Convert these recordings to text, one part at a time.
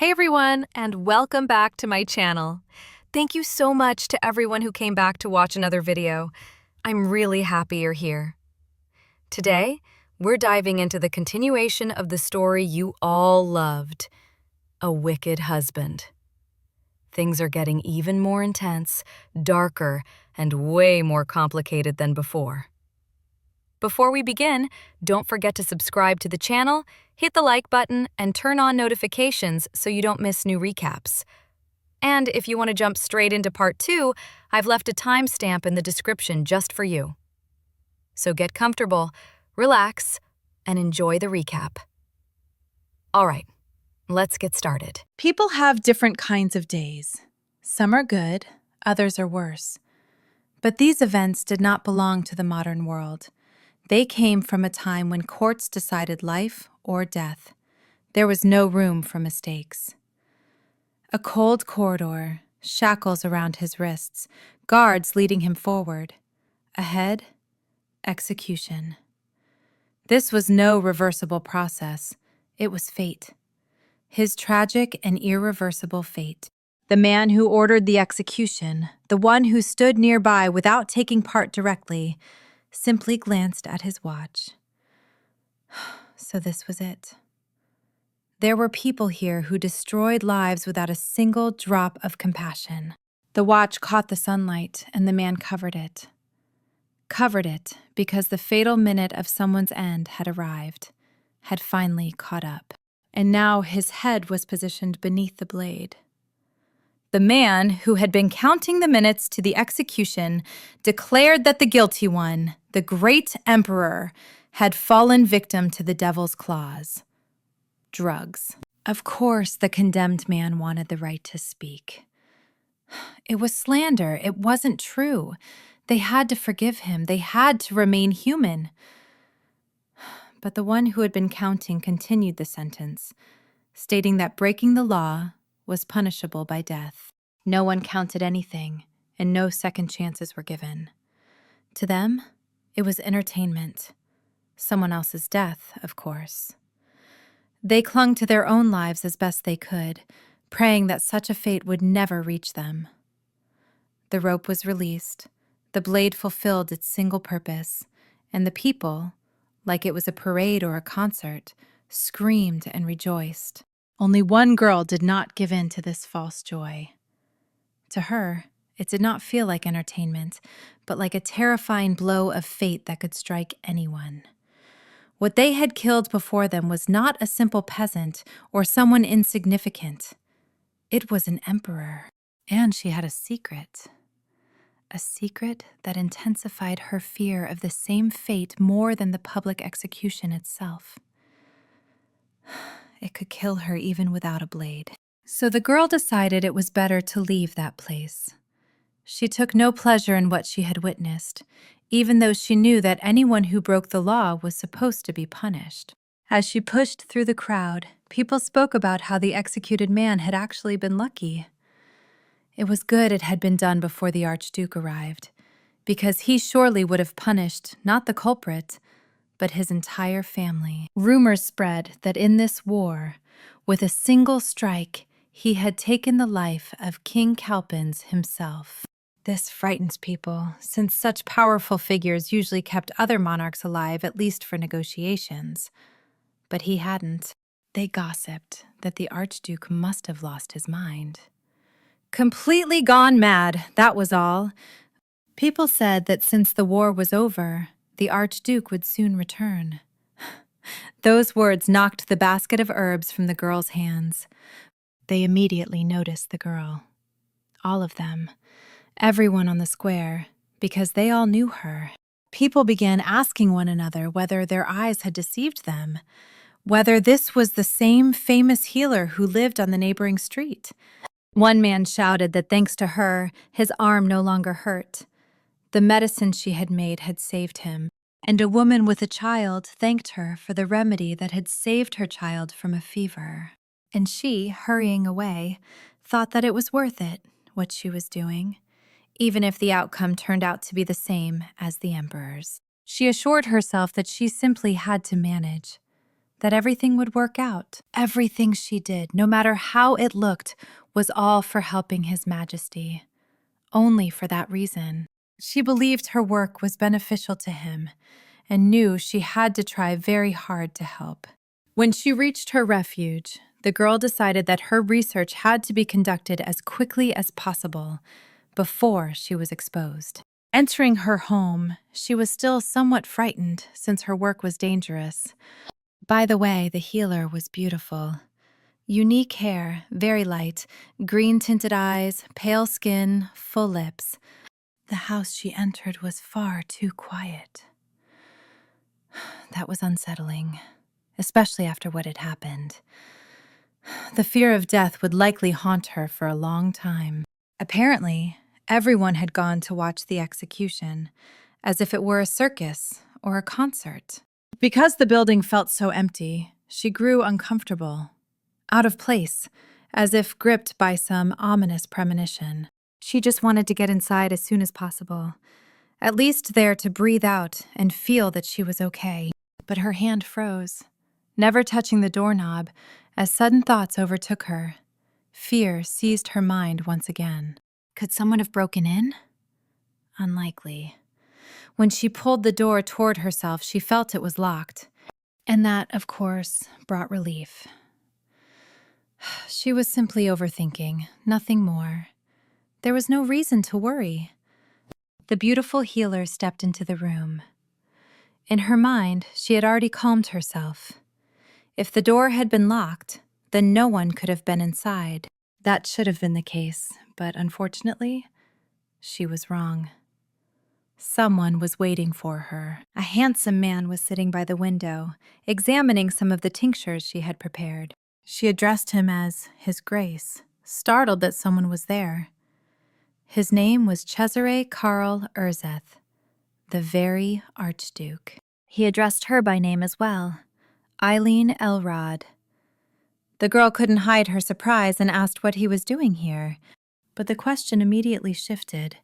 Hey everyone, and welcome back to my channel. Thank you so much to everyone who came back to watch another video. I'm really happy you're here. Today, we're diving into the continuation of the story you all loved, A Wicked Husband. Things are getting even more intense, darker, and way more complicated than before. Before we begin, don't forget to subscribe to the channel, hit the like button, and turn on notifications so you don't miss new recaps. And if you want to jump straight into part 2, I've left a timestamp in the description just for you. So get comfortable, relax, and enjoy the recap. All right, let's get started. People have different kinds of days. Some are good, others are worse. But these events did not belong to the modern world. They came from a time when courts decided life or death. There was no room for mistakes. A cold corridor, shackles around his wrists, guards leading him forward. Ahead, execution. This was no reversible process. It was fate. His tragic and irreversible fate. The man who ordered the execution, the one who stood nearby without taking part directly, simply glanced at his watch. So this was it. There were people here who destroyed lives without a single drop of compassion. The watch caught the sunlight, and the man covered it. Covered it because the fatal minute of someone's end had arrived, had finally caught up. And now his head was positioned beneath the blade. The man, who had been counting the minutes to the execution, declared that the guilty one, the great emperor, had fallen victim to the devil's claws. Drugs. Of course, the condemned man wanted the right to speak. It was slander. It wasn't true. They had to forgive him. They had to remain human. But the one who had been counting continued the sentence, stating that breaking the law was punishable by death. No one counted anything, and no second chances were given. To them, it was entertainment. Someone else's death, of course. They clung to their own lives as best they could, praying that such a fate would never reach them. The rope was released, the blade fulfilled its single purpose, and the people, like it was a parade or a concert, screamed and rejoiced. Only one girl did not give in to this false joy. To her, it did not feel like entertainment, but like a terrifying blow of fate that could strike anyone. What they had killed before them was not a simple peasant or someone insignificant. It was an emperor, and she had a secret that intensified her fear of the same fate more than the public execution itself. It could kill her even without a blade. So the girl decided it was better to leave that place. She took no pleasure in what she had witnessed, even though she knew that anyone who broke the law was supposed to be punished. As she pushed through the crowd, people spoke about how the executed man had actually been lucky. It was good it had been done before the Archduke arrived, because he surely would have punished not the culprit, but his entire family. Rumors spread that in this war, with a single strike, he had taken the life of King Kalpins himself. This frightens people, since such powerful figures usually kept other monarchs alive, at least for negotiations. But he hadn't. They gossiped that the Archduke must have lost his mind. Completely gone mad, that was all. People said that since the war was over, the Archduke would soon return. Those words knocked the basket of herbs from the girl's hands. They immediately noticed the girl. All of them. Everyone on the square, because they all knew her. People began asking one another whether their eyes had deceived them, whether this was the same famous healer who lived on the neighboring street. One man shouted that thanks to her, his arm no longer hurt. The medicine she had made had saved him, and a woman with a child thanked her for the remedy that had saved her child from a fever. And she, hurrying away, thought that it was worth it, what she was doing, even if the outcome turned out to be the same as the emperor's. She assured herself that she simply had to manage. that everything would work out. Everything she did, no matter how it looked, was all for helping His Majesty. Only for that reason. She believed her work was beneficial to him and knew she had to try very hard to help. When she reached her refuge, the girl decided that her research had to be conducted as quickly as possible before she was exposed. Entering her home, she was still somewhat frightened since her work was dangerous. By the way, the healer was beautiful. Unique hair, very light, green-tinted eyes, pale skin, full lips. The house she entered was far too quiet. That was unsettling, especially after what had happened. The fear of death would likely haunt her for a long time. Apparently, everyone had gone to watch the execution, as if it were a circus or a concert. Because the building felt so empty, she grew uncomfortable, out of place, as if gripped by some ominous premonition. She just wanted to get inside as soon as possible, at least there to breathe out and feel that she was okay. But her hand froze, never touching the doorknob, as sudden thoughts overtook her. Fear seized her mind once again. Could someone have broken in? Unlikely. When she pulled the door toward herself, she felt it was locked. And that, of course, brought relief. She was simply overthinking, nothing more. There was no reason to worry. The beautiful healer stepped into the room. In her mind, she had already calmed herself. If the door had been locked, then no one could have been inside. That should have been the case, but unfortunately, she was wrong. Someone was waiting for her. A handsome man was sitting by the window, examining some of the tinctures she had prepared. She addressed him as His Grace, startled that someone was there. His name was Cesare Karl Erzeth, the very Archduke. He addressed her by name as well, Eileen Elrod. The girl couldn't hide her surprise and asked what he was doing here, but the question immediately shifted.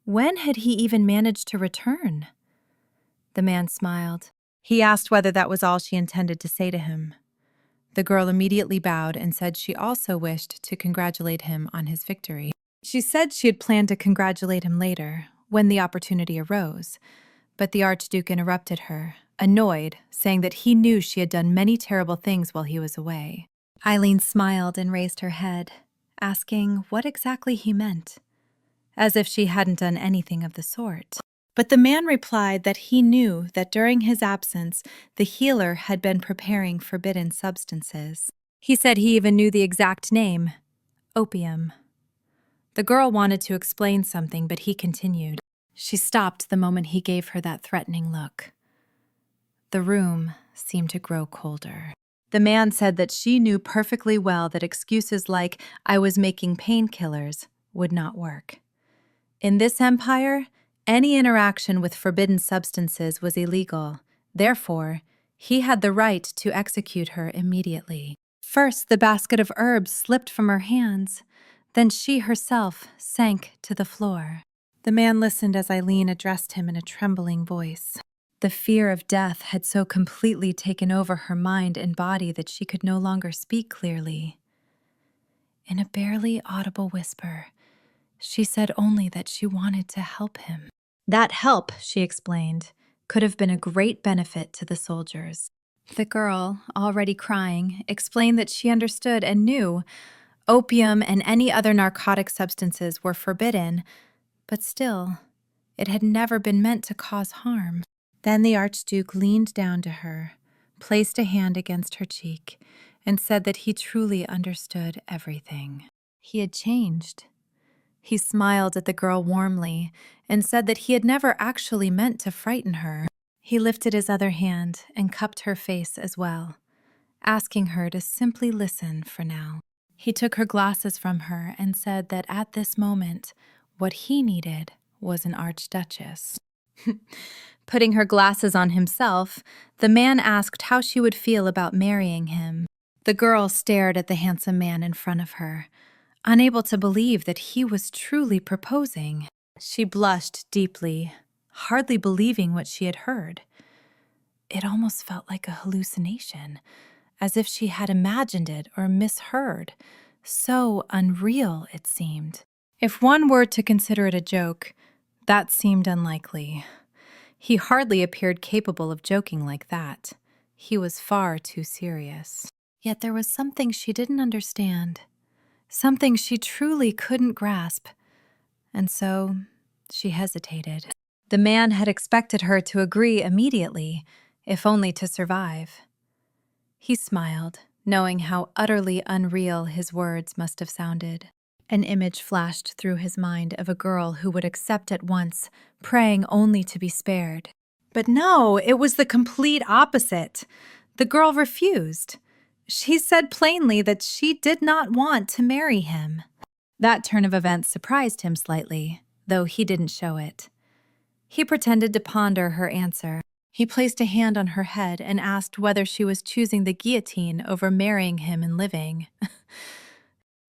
When had he even managed to return? The man smiled. He asked whether that was all she intended to say to him. The girl immediately bowed and said she also wished to congratulate him on his victory. She said she had planned to congratulate him later, when the opportunity arose, but the Archduke interrupted her, annoyed, saying that he knew she had done many terrible things while he was away. Eileen smiled and raised her head, asking what exactly he meant, as if she hadn't done anything of the sort. But the man replied that he knew that during his absence, the healer had been preparing forbidden substances. He said he even knew the exact name, opium. The girl wanted to explain something, but he continued. She stopped the moment he gave her that threatening look. The room seemed to grow colder. The man said that she knew perfectly well that excuses like, "I was making painkillers," would not work. In this empire, any interaction with forbidden substances was illegal. Therefore, he had the right to execute her immediately. First, the basket of herbs slipped from her hands. Then she herself sank to the floor. The man listened as Eileen addressed him in a trembling voice. The fear of death had so completely taken over her mind and body that she could no longer speak clearly. In a barely audible whisper, she said only that she wanted to help him. That help, she explained, could have been a great benefit to the soldiers. The girl, already crying, explained that she understood and knew opium and any other narcotic substances were forbidden, but still, it had never been meant to cause harm. Then the Archduke leaned down to her, placed a hand against her cheek, and said that he truly understood everything. He had changed. He smiled at the girl warmly and said that he had never actually meant to frighten her. He lifted his other hand and cupped her face as well, asking her to simply listen for now. He took her glasses from her and said that at this moment, what he needed was an archduchess. Putting her glasses on himself, the man asked how she would feel about marrying him. The girl stared at the handsome man in front of her, unable to believe that he was truly proposing. She blushed deeply, hardly believing what she had heard. It almost felt like a hallucination, as if she had imagined it or misheard. So unreal it seemed. If one were to consider it a joke, that seemed unlikely. He hardly appeared capable of joking like that. He was far too serious. Yet there was something she didn't understand, something she truly couldn't grasp. And so she hesitated. The man had expected her to agree immediately, if only to survive. He smiled, knowing how utterly unreal his words must have sounded. An image flashed through his mind of a girl who would accept at once, praying only to be spared. But no, it was the complete opposite. The girl refused. She said plainly that she did not want to marry him. That turn of events surprised him slightly, though he didn't show it. He pretended to ponder her answer. He placed a hand on her head and asked whether she was choosing the guillotine over marrying him and living.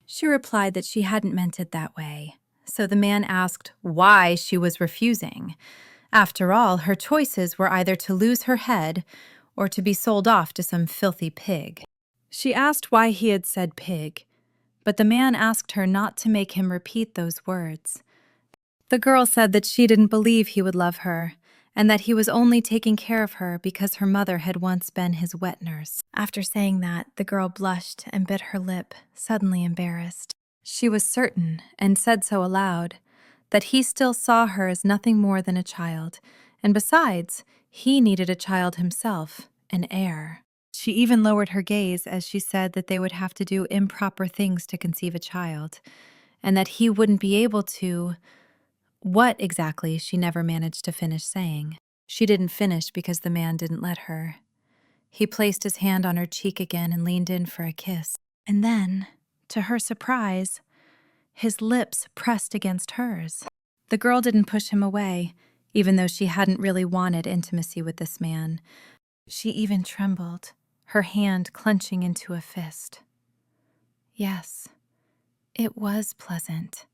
She replied that she hadn't meant it that way, so the man asked why she was refusing. After all, her choices were either to lose her head or to be sold off to some filthy pig. She asked why he had said pig, but the man asked her not to make him repeat those words. The girl said that she didn't believe he would love her, and that he was only taking care of her because her mother had once been his wet nurse. After saying that, the girl blushed and bit her lip, suddenly embarrassed. She was certain, and said so aloud, that he still saw her as nothing more than a child, and besides, he needed a child himself, an heir. She even lowered her gaze as she said that they would have to do improper things to conceive a child, and that he wouldn't be able to. What exactly she never managed to finish saying. She didn't finish because the man didn't let her. He placed his hand on her cheek again and leaned in for a kiss. And then, to her surprise, his lips pressed against hers. The girl didn't push him away, even though she hadn't really wanted intimacy with this man. She even trembled, her hand clenching into a fist. Yes, it was pleasant.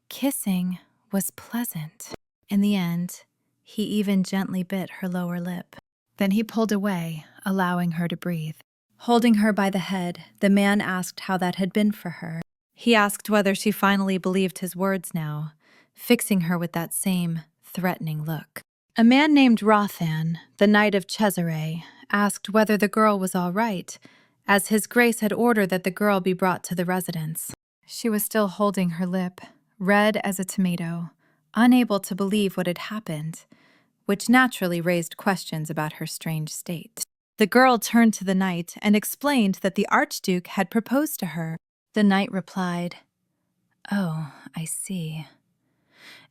Kissing was pleasant. In the end, he even gently bit her lower lip. Then he pulled away, allowing her to breathe. Holding her by the head, the man asked how that had been for her. He asked whether she finally believed his words now, fixing her with that same threatening look. A man named Rothan, the knight of Cesare, asked whether the girl was all right, as his grace had ordered that the girl be brought to the residence. She was still holding her lip, red as a tomato, unable to believe what had happened, which naturally raised questions about her strange state. The girl turned to the knight and explained that the Archduke had proposed to her. The knight replied, "Oh, I see."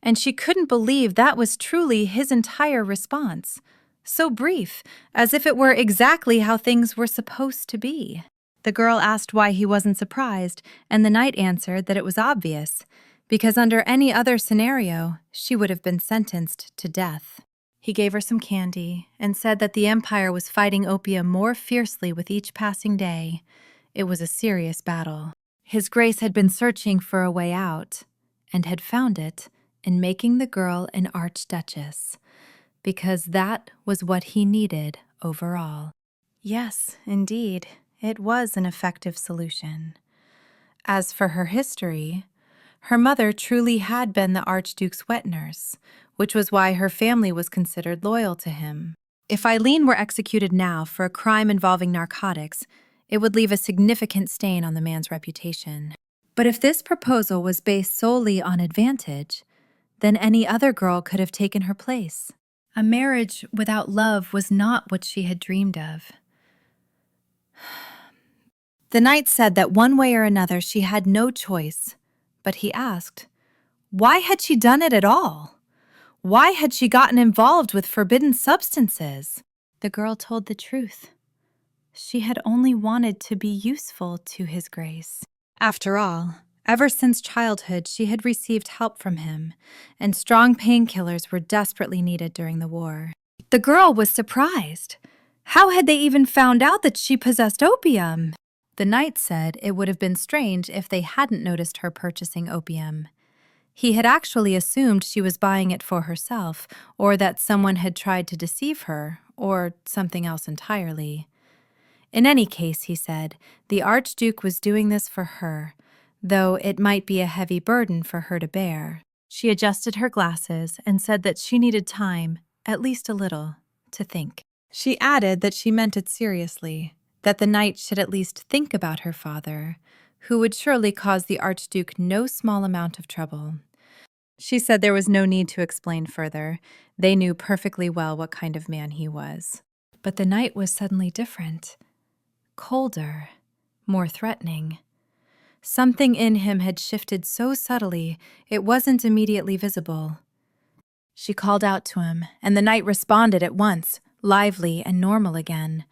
And she couldn't believe that was truly his entire response, so brief, as if it were exactly how things were supposed to be. The girl asked why he wasn't surprised, and the knight answered that it was obvious, because under any other scenario, she would have been sentenced to death. He gave her some candy and said that the empire was fighting opium more fiercely with each passing day. It was a serious battle. His grace had been searching for a way out, and had found it in making the girl an archduchess, because that was what he needed overall. Yes, indeed, it was an effective solution. As for her history, her mother truly had been the Archduke's wet nurse, which was why her family was considered loyal to him. If Eileen were executed now for a crime involving narcotics, it would leave a significant stain on the man's reputation. But if this proposal was based solely on advantage, then any other girl could have taken her place. A marriage without love was not what she had dreamed of. The knight said that one way or another she had no choice, but he asked, why had she done it at all? Why had she gotten involved with forbidden substances? The girl told the truth. She had only wanted to be useful to his grace. After all, ever since childhood, she had received help from him, and strong painkillers were desperately needed during the war. The girl was surprised. How had they even found out that she possessed opium? The knight said it would have been strange if they hadn't noticed her purchasing opium. He had actually assumed she was buying it for herself, or that someone had tried to deceive her, or something else entirely. In any case, he said, the Archduke was doing this for her, though it might be a heavy burden for her to bear. She adjusted her glasses and said that she needed time, at least a little, to think. She added that she meant it seriously, that the knight should at least think about her father, who would surely cause the Archduke no small amount of trouble. She said there was no need to explain further. They knew perfectly well what kind of man he was. But the knight was suddenly different. Colder, more threatening. Something in him had shifted so subtly it wasn't immediately visible. She called out to him, and the knight responded at once, lively and normal again.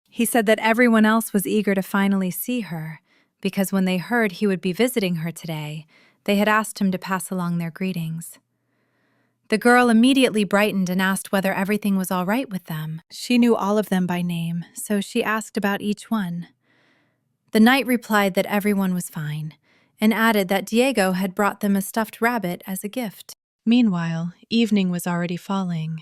He said that everyone else was eager to finally see her, because when they heard he would be visiting her today, they had asked him to pass along their greetings. The girl immediately brightened and asked whether everything was all right with them. She knew all of them by name, so she asked about each one. The knight replied that everyone was fine, and added that Diego had brought them a stuffed rabbit as a gift. Meanwhile, evening was already falling.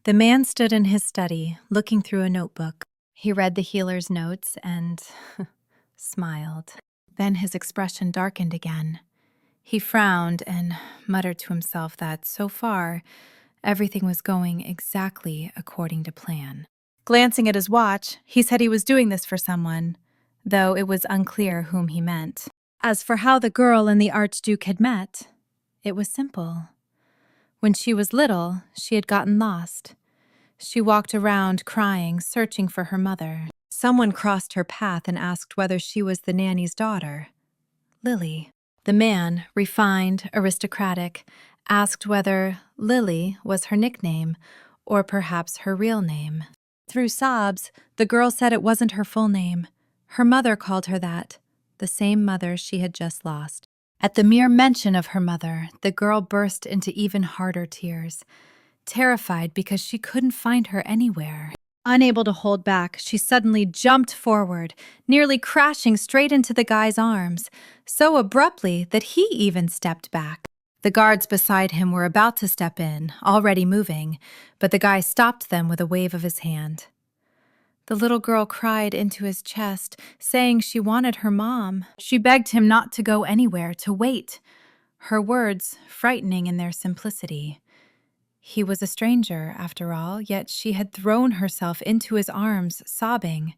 The man stood in his study, looking through a notebook. He read the healer's notes and smiled. Then his expression darkened again. He frowned and muttered to himself that, so far, everything was going exactly according to plan. Glancing at his watch, he said he was doing this for someone, though it was unclear whom he meant. As for how the girl and the Archduke had met, it was simple. When she was little, she had gotten lost. She walked around crying, searching for her mother. Someone crossed her path and asked whether she was the nanny's daughter. Lily. The man, refined, aristocratic, asked whether Lily was her nickname or perhaps her real name. Through sobs, the girl said it wasn't her full name. Her mother called her that, the same mother she had just lost. At the mere mention of her mother, the girl burst into even harder tears, terrified because she couldn't find her anywhere. Unable to hold back, she suddenly jumped forward, nearly crashing straight into the guy's arms, so abruptly that he even stepped back. The guards beside him were about to step in, already moving, but the guy stopped them with a wave of his hand. The little girl cried into his chest, saying she wanted her mom. She begged him not to go anywhere, to wait, her words frightening in their simplicity. He was a stranger, after all, yet she had thrown herself into his arms, sobbing.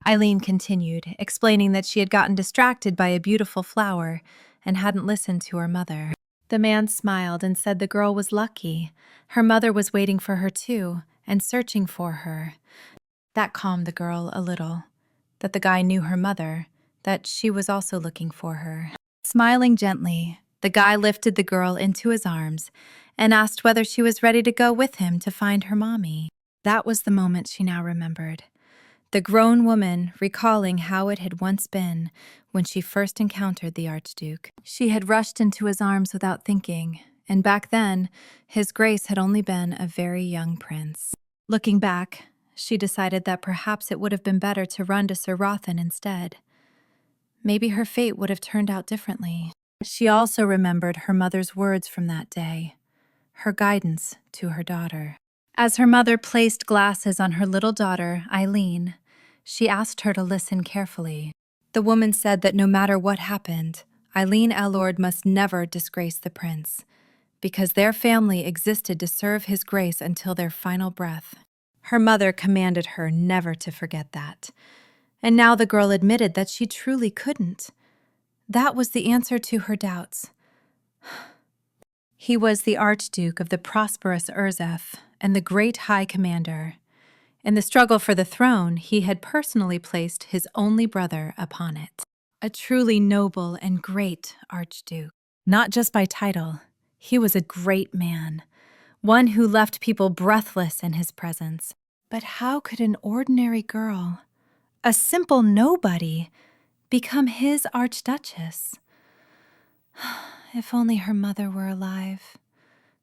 Eileen continued, explaining that she had gotten distracted by a beautiful flower and hadn't listened to her mother. The man smiled and said the girl was lucky. Her mother was waiting for her too, and searching for her. That calmed the girl a little, that the guy knew her mother, that she was also looking for her. Smiling gently, the guy lifted the girl into his arms and asked whether she was ready to go with him to find her mommy. That was the moment she now remembered. The grown woman recalling how it had once been when she first encountered the Archduke. She had rushed into his arms without thinking, and back then, His Grace had only been a very young prince. Looking back, she decided that perhaps it would have been better to run to Sir Rothan instead. Maybe her fate would have turned out differently. She also remembered her mother's words from that day, her guidance to her daughter. As her mother placed glasses on her little daughter, Eileen, she asked her to listen carefully. The woman said that no matter what happened, Eileen Elord must never disgrace the prince, because their family existed to serve His Grace until their final breath. Her mother commanded her never to forget that. And now the girl admitted that she truly couldn't. That was the answer to her doubts. He was the Archduke of the prosperous Urzef and the great High Commander. In the struggle for the throne, he had personally placed his only brother upon it. A truly noble and great Archduke. Not just by title, he was a great man, one who left people breathless in his presence. But how could an ordinary girl, a simple nobody, become his Archduchess? If only her mother were alive,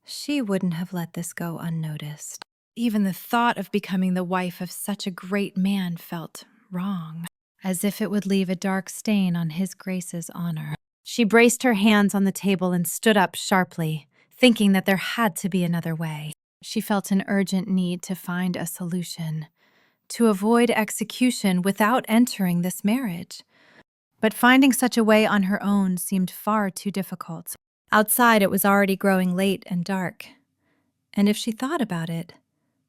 she wouldn't have let this go unnoticed. Even the thought of becoming the wife of such a great man felt wrong, as if it would leave a dark stain on His Grace's honor. She braced her hands on the table and stood up sharply, thinking that there had to be another way. She felt an urgent need to find a solution, to avoid execution without entering this marriage. But finding such a way on her own seemed far too difficult. Outside, it was already growing late and dark. And if she thought about it,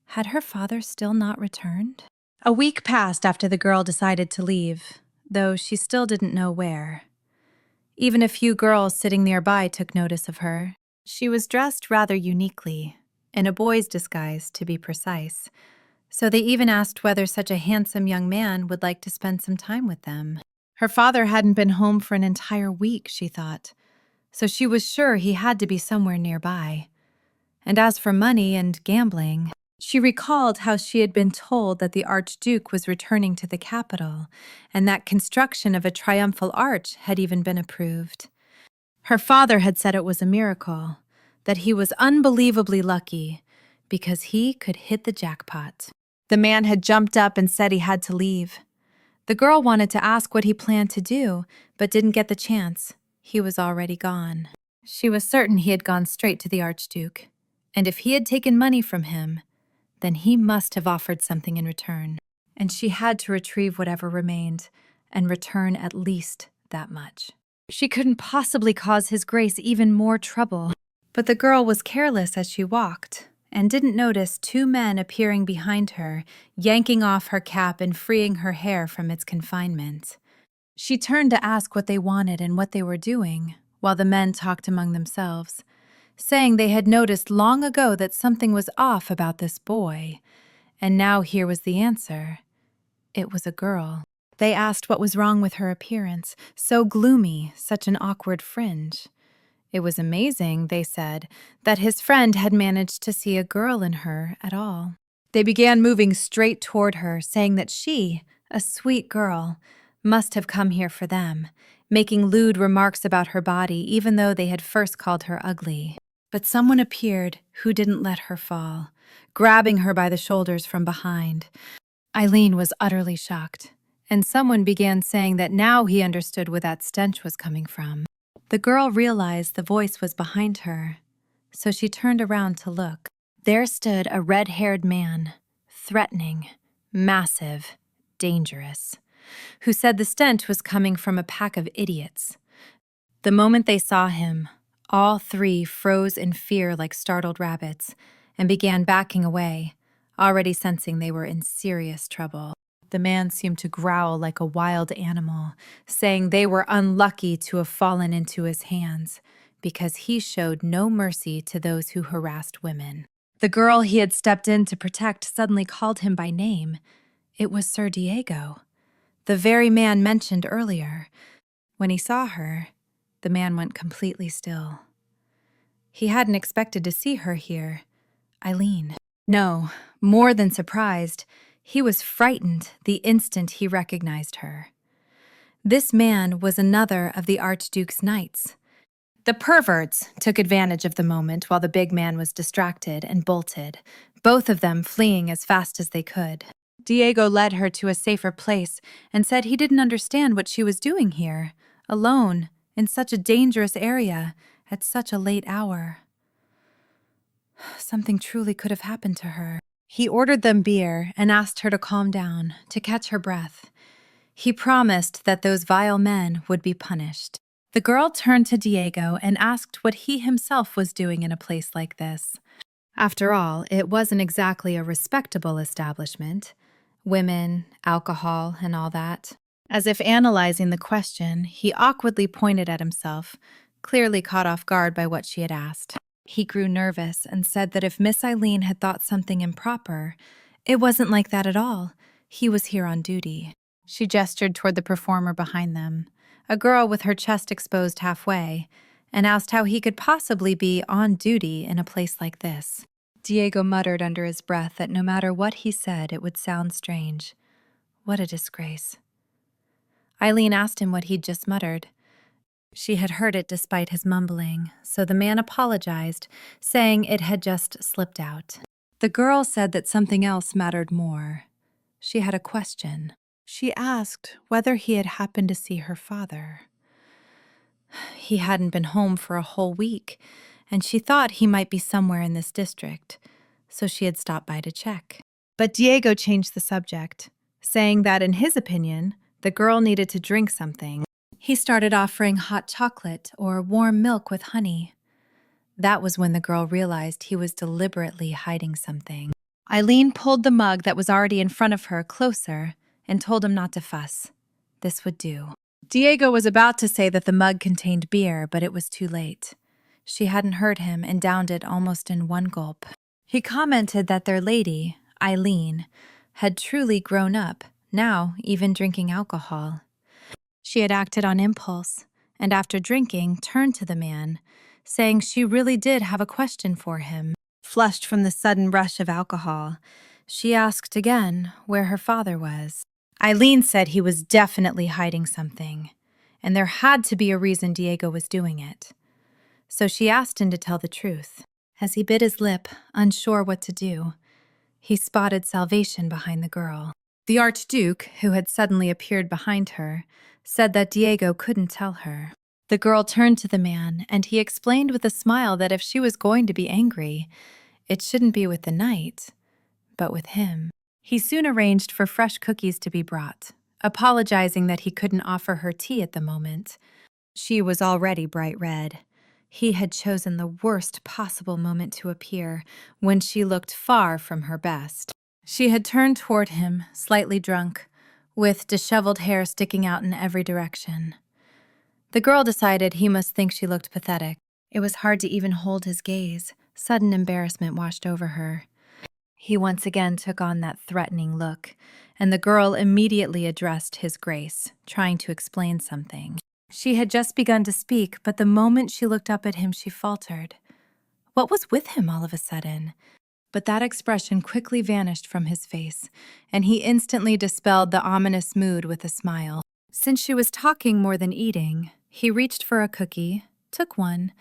had her father still not returned? A week passed after the girl decided to leave, though she still didn't know where. Even a few girls sitting nearby took notice of her. She was dressed rather uniquely, in a boy's disguise to be precise, so they even asked whether such a handsome young man would like to spend some time with them. Her father hadn't been home for an entire week, she thought, so she was sure he had to be somewhere nearby. And as for money and gambling, she recalled how she had been told that the Archduke was returning to the capital, and that construction of a triumphal arch had even been approved. Her father had said it was a miracle, that he was unbelievably lucky because he could hit the jackpot. The man had jumped up and said he had to leave. The girl wanted to ask what he planned to do, but didn't get the chance. He was already gone. She was certain he had gone straight to the Archduke, and if he had taken money from him, then he must have offered something in return, and she had to retrieve whatever remained and return at least that much. She couldn't possibly cause his grace even more trouble, but the girl was careless as she walked and didn't notice two men appearing behind her, yanking off her cap and freeing her hair from its confinement. She turned to ask what they wanted and what they were doing, while the men talked among themselves, saying they had noticed long ago that something was off about this boy, and now here was the answer. It was a girl. They asked what was wrong with her appearance, so gloomy, such an awkward fringe. It was amazing, they said, that his friend had managed to see a girl in her at all. They began moving straight toward her, saying that she, a sweet girl, must have come here for them, making lewd remarks about her body even though they had first called her ugly. But someone appeared who didn't let her fall, grabbing her by the shoulders from behind. Eileen was utterly shocked, and someone began saying that now he understood where that stench was coming from. The girl realized the voice was behind her, so she turned around to look. There stood a red-haired man, threatening, massive, dangerous, who said the stench was coming from a pack of idiots. The moment they saw him, all three froze in fear like startled rabbits and began backing away, already sensing they were in serious trouble. The man seemed to growl like a wild animal, saying they were unlucky to have fallen into his hands because he showed no mercy to those who harassed women. The girl he had stepped in to protect suddenly called him by name. It was Sir Diego, the very man mentioned earlier. When he saw her, the man went completely still. He hadn't expected to see her here, Eileen. No, more than surprised, he was frightened the instant he recognized her. This man was another of the Archduke's knights. The perverts took advantage of the moment while the big man was distracted and bolted, both of them fleeing as fast as they could. Diego led her to a safer place and said he didn't understand what she was doing here, alone, in such a dangerous area, at such a late hour. Something truly could have happened to her. He ordered them beer and asked her to calm down, to catch her breath. He promised that those vile men would be punished. The girl turned to Diego and asked what he himself was doing in a place like this. After all, it wasn't exactly a respectable establishment. Women, alcohol, and all that. As if analyzing the question, he awkwardly pointed at himself, clearly caught off guard by what she had asked. He grew nervous and said that if Miss Eileen had thought something improper, it wasn't like that at all. He was here on duty. She gestured toward the performer behind them, a girl with her chest exposed halfway, and asked how he could possibly be on duty in a place like this. Diego muttered under his breath that no matter what he said, it would sound strange. What a disgrace. Eileen asked him what he'd just muttered. She had heard it despite his mumbling, so the man apologized, saying it had just slipped out. The girl said that something else mattered more. She had a question. She asked whether he had happened to see her father. He hadn't been home for a whole week, and she thought he might be somewhere in this district. so she had stopped by to check. But Diego changed the subject, saying that in his opinion, the girl needed to drink something. He started offering hot chocolate or warm milk with honey. That was when the girl realized he was deliberately hiding something. Eileen pulled the mug that was already in front of her closer and told him not to fuss. This would do. Diego was about to say that the mug contained beer, but it was too late. She hadn't heard him and downed it almost in one gulp. He commented that their lady, Eileen, had truly grown up, now even drinking alcohol. She had acted on impulse, and after drinking, turned to the man, saying she really did have a question for him. Flushed from the sudden rush of alcohol, she asked again where her father was. Eileen said he was definitely hiding something, and there had to be a reason Diego was doing it. So she asked him to tell the truth. As he bit his lip, unsure what to do, he spotted salvation behind the girl. The Archduke, who had suddenly appeared behind her, said that Diego couldn't tell her. The girl turned to the man, and he explained with a smile that if she was going to be angry, it shouldn't be with the knight, but with him. He soon arranged for fresh cookies to be brought, apologizing that he couldn't offer her tea at the moment. She was already bright red. He had chosen the worst possible moment to appear, when she looked far from her best. She had turned toward him, slightly drunk, with disheveled hair sticking out in every direction. The girl decided he must think she looked pathetic. It was hard to even hold his gaze. Sudden embarrassment washed over her. He once again took on that threatening look, and the girl immediately addressed his grace, trying to explain something. She had just begun to speak, but the moment she looked up at him, she faltered. What was with him all of a sudden? But that expression quickly vanished from his face, and he instantly dispelled the ominous mood with a smile. Since she was talking more than eating, he reached for a cookie, took one,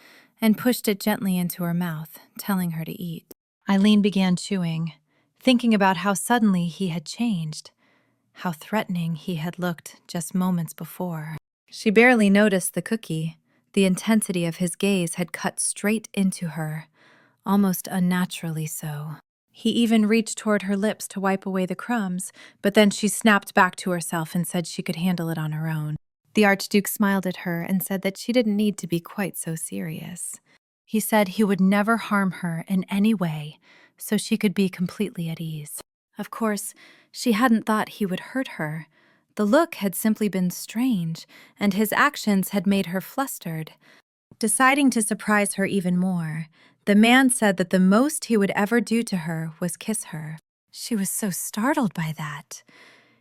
and pushed it gently into her mouth, telling her to eat. Eileen began chewing, thinking about how suddenly he had changed, how threatening he had looked just moments before. She barely noticed the cookie. The intensity of his gaze had cut straight into her, almost unnaturally so. He even reached toward her lips to wipe away the crumbs, but then she snapped back to herself and said she could handle it on her own. The Archduke smiled at her and said that she didn't need to be quite so serious. He said he would never harm her in any way, so she could be completely at ease. Of course, she hadn't thought he would hurt her. The look had simply been strange, and his actions had made her flustered. Deciding to surprise her even more, the man said that the most he would ever do to her was kiss her. She was so startled by that.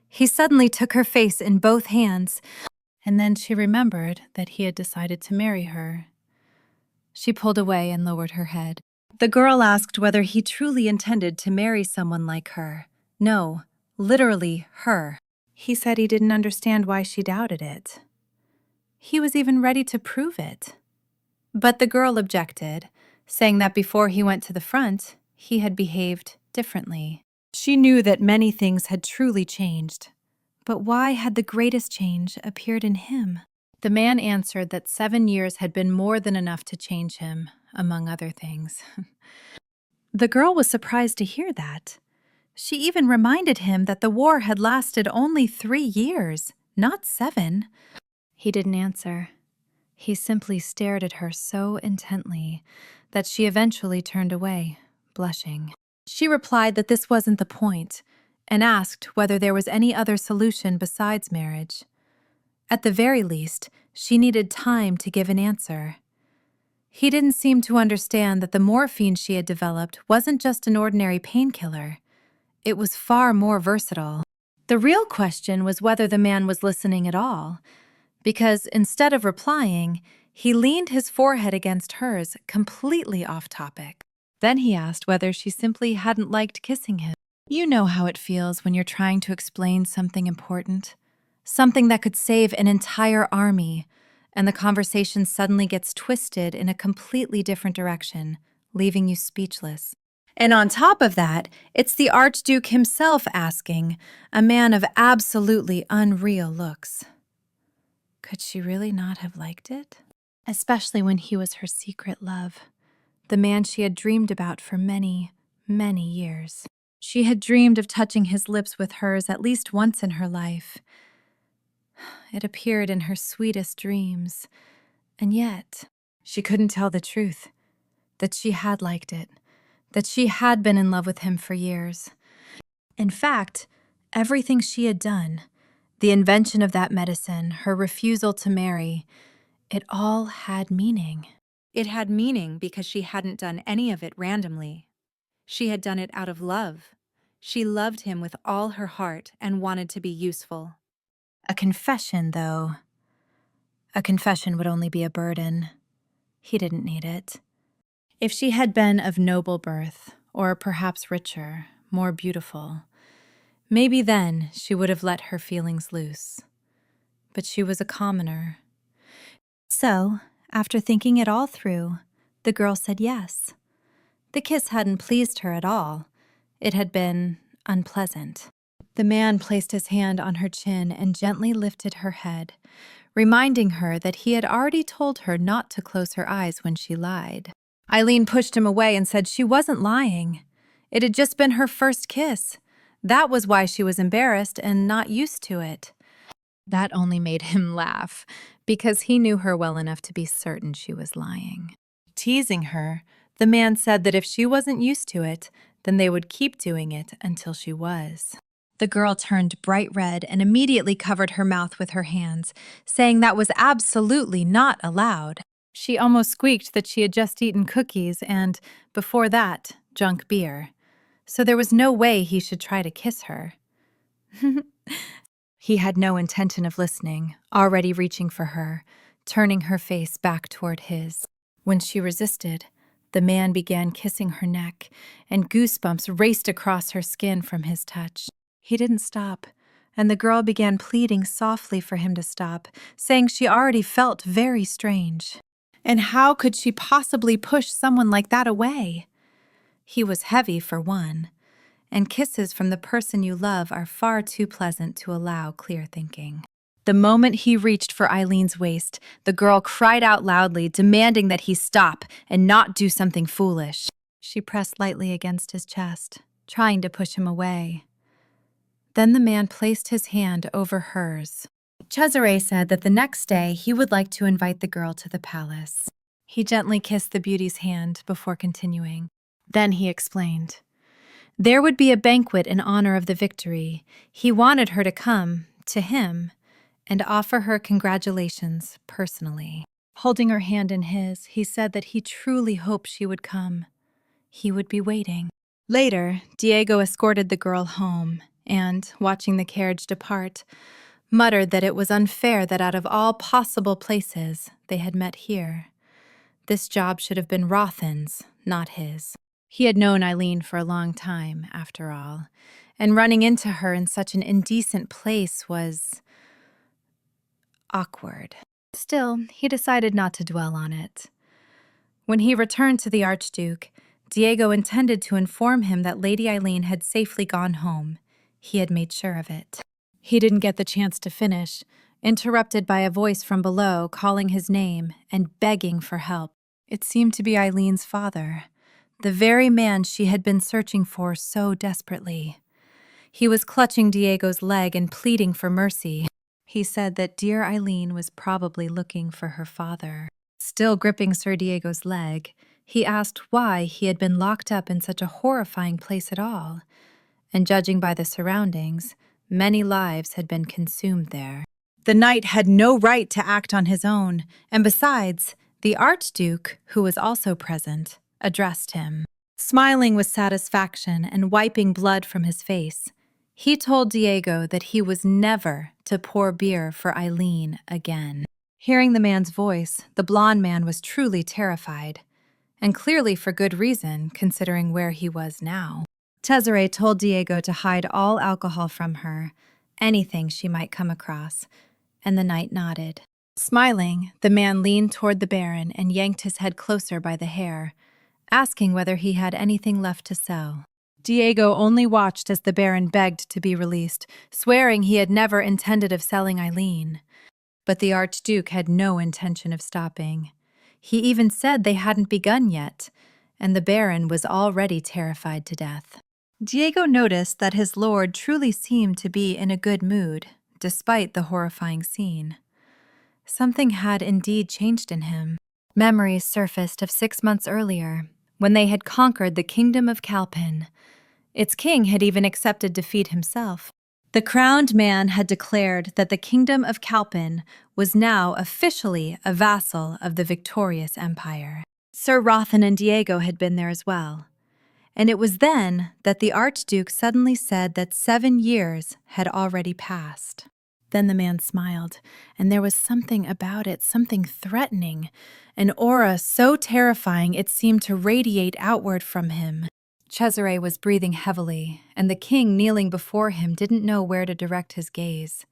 He suddenly took her face in both hands, and then she remembered that he had decided to marry her. She pulled away and lowered her head. The girl asked whether he truly intended to marry someone like her. No, literally her. He said he didn't understand why she doubted it. He was even ready to prove it. But the girl objected, saying that before he went to the front, he had behaved differently. She knew that many things had truly changed. But why had the greatest change appeared in him? The man answered that 7 years had been more than enough to change him, among other things. The girl was surprised to hear that. She even reminded him that the war had lasted only 3 years, not 7. He didn't answer. He simply stared at her so intently that she eventually turned away, blushing. She replied that this wasn't the point, and asked whether there was any other solution besides marriage. At the very least, she needed time to give an answer. He didn't seem to understand that the morphine she had developed wasn't just an ordinary painkiller. It was far more versatile. The real question was whether the man was listening at all, because instead of replying, he leaned his forehead against hers, completely off topic. Then he asked whether she simply hadn't liked kissing him. You know how it feels when you're trying to explain something important, something that could save an entire army, and the conversation suddenly gets twisted in a completely different direction, leaving you speechless. And on top of that, it's the Archduke himself asking, a man of absolutely unreal looks. Could she really not have liked it? Especially when he was her secret love, the man she had dreamed about for many, many years. She had dreamed of touching his lips with hers at least once in her life. It appeared in her sweetest dreams, and yet she couldn't tell the truth, that she had liked it, that she had been in love with him for years. In fact, everything she had done, the invention of that medicine, her refusal to marry, it all had meaning. It had meaning because she hadn't done any of it randomly. She had done it out of love. She loved him with all her heart and wanted to be useful. A confession, though. A confession would only be a burden. He didn't need it. If she had been of noble birth, or perhaps richer, more beautiful, maybe then she would have let her feelings loose. But she was a commoner. So, after thinking it all through, the girl said yes. The kiss hadn't pleased her at all. It had been unpleasant. The man placed his hand on her chin and gently lifted her head, reminding her that he had already told her not to close her eyes when she lied. Eileen pushed him away and said she wasn't lying. It had just been her first kiss. That was why she was embarrassed and not used to it. That only made him laugh, because he knew her well enough to be certain she was lying. Teasing her, the man said that if she wasn't used to it, then they would keep doing it until she was. The girl turned bright red and immediately covered her mouth with her hands, saying that was absolutely not allowed. She almost squeaked that she had just eaten cookies and, before that, drunk beer. So there was no way he should try to kiss her. He had no intention of listening, already reaching for her, turning her face back toward his. When she resisted, the man began kissing her neck, and goosebumps raced across her skin from his touch. He didn't stop, and the girl began pleading softly for him to stop, saying she already felt very strange. And how could she possibly push someone like that away? He was heavy, for one, and kisses from the person you love are far too pleasant to allow clear thinking. The moment he reached for Eileen's waist, the girl cried out loudly, demanding that he stop and not do something foolish. She pressed lightly against his chest, trying to push him away. Then the man placed his hand over hers. Cesare said that the next day he would like to invite the girl to the palace. He gently kissed the beauty's hand before continuing. Then he explained. There would be a banquet in honor of the victory. He wanted her to come, to him, and offer her congratulations personally. Holding her hand in his, he said that he truly hoped she would come. He would be waiting. Later, Diego escorted the girl home and, watching the carriage depart, muttered that it was unfair that out of all possible places they had met here. This job should have been Rothan's, not his. He had known Eileen for a long time, after all, and running into her in such an indecent place was awkward. Still, he decided not to dwell on it. When he returned to the Archduke, Diego intended to inform him that Lady Eileen had safely gone home. He had made sure of it. He didn't get the chance to finish, interrupted by a voice from below calling his name and begging for help. It seemed to be Eileen's father, the very man she had been searching for so desperately. He was clutching Diego's leg and pleading for mercy. He said that dear Eileen was probably looking for her father. Still gripping Sir Diego's leg, he asked why he had been locked up in such a horrifying place at all, and judging by the surroundings, many lives had been consumed there. The knight had no right to act on his own, and besides, the Archduke, who was also present, addressed him. Smiling with satisfaction and wiping blood from his face, he told Diego that he was never to pour beer for Eileen again. Hearing the man's voice, the blonde man was truly terrified, and clearly for good reason, considering where he was now. Cesare told Diego to hide all alcohol from her, anything she might come across, and the knight nodded. Smiling, the man leaned toward the Baron and yanked his head closer by the hair, asking whether he had anything left to sell. Diego only watched as the Baron begged to be released, swearing he had never intended of selling Eileen. But the Archduke had no intention of stopping. He even said they hadn't begun yet, and the Baron was already terrified to death. Diego noticed that his lord truly seemed to be in a good mood, despite the horrifying scene. Something had indeed changed in him. Memories surfaced of 6 months earlier, when they had conquered the kingdom of Calpin. Its king had even accepted defeat himself. The crowned man had declared that the kingdom of Calpin was now officially a vassal of the victorious empire. Sir Rothan and Diego had been there as well. And it was then that the Archduke suddenly said that 7 years had already passed. Then the man smiled, and there was something about it, something threatening, an aura so terrifying it seemed to radiate outward from him. Cesare was breathing heavily, and the king kneeling before him didn't know where to direct his gaze.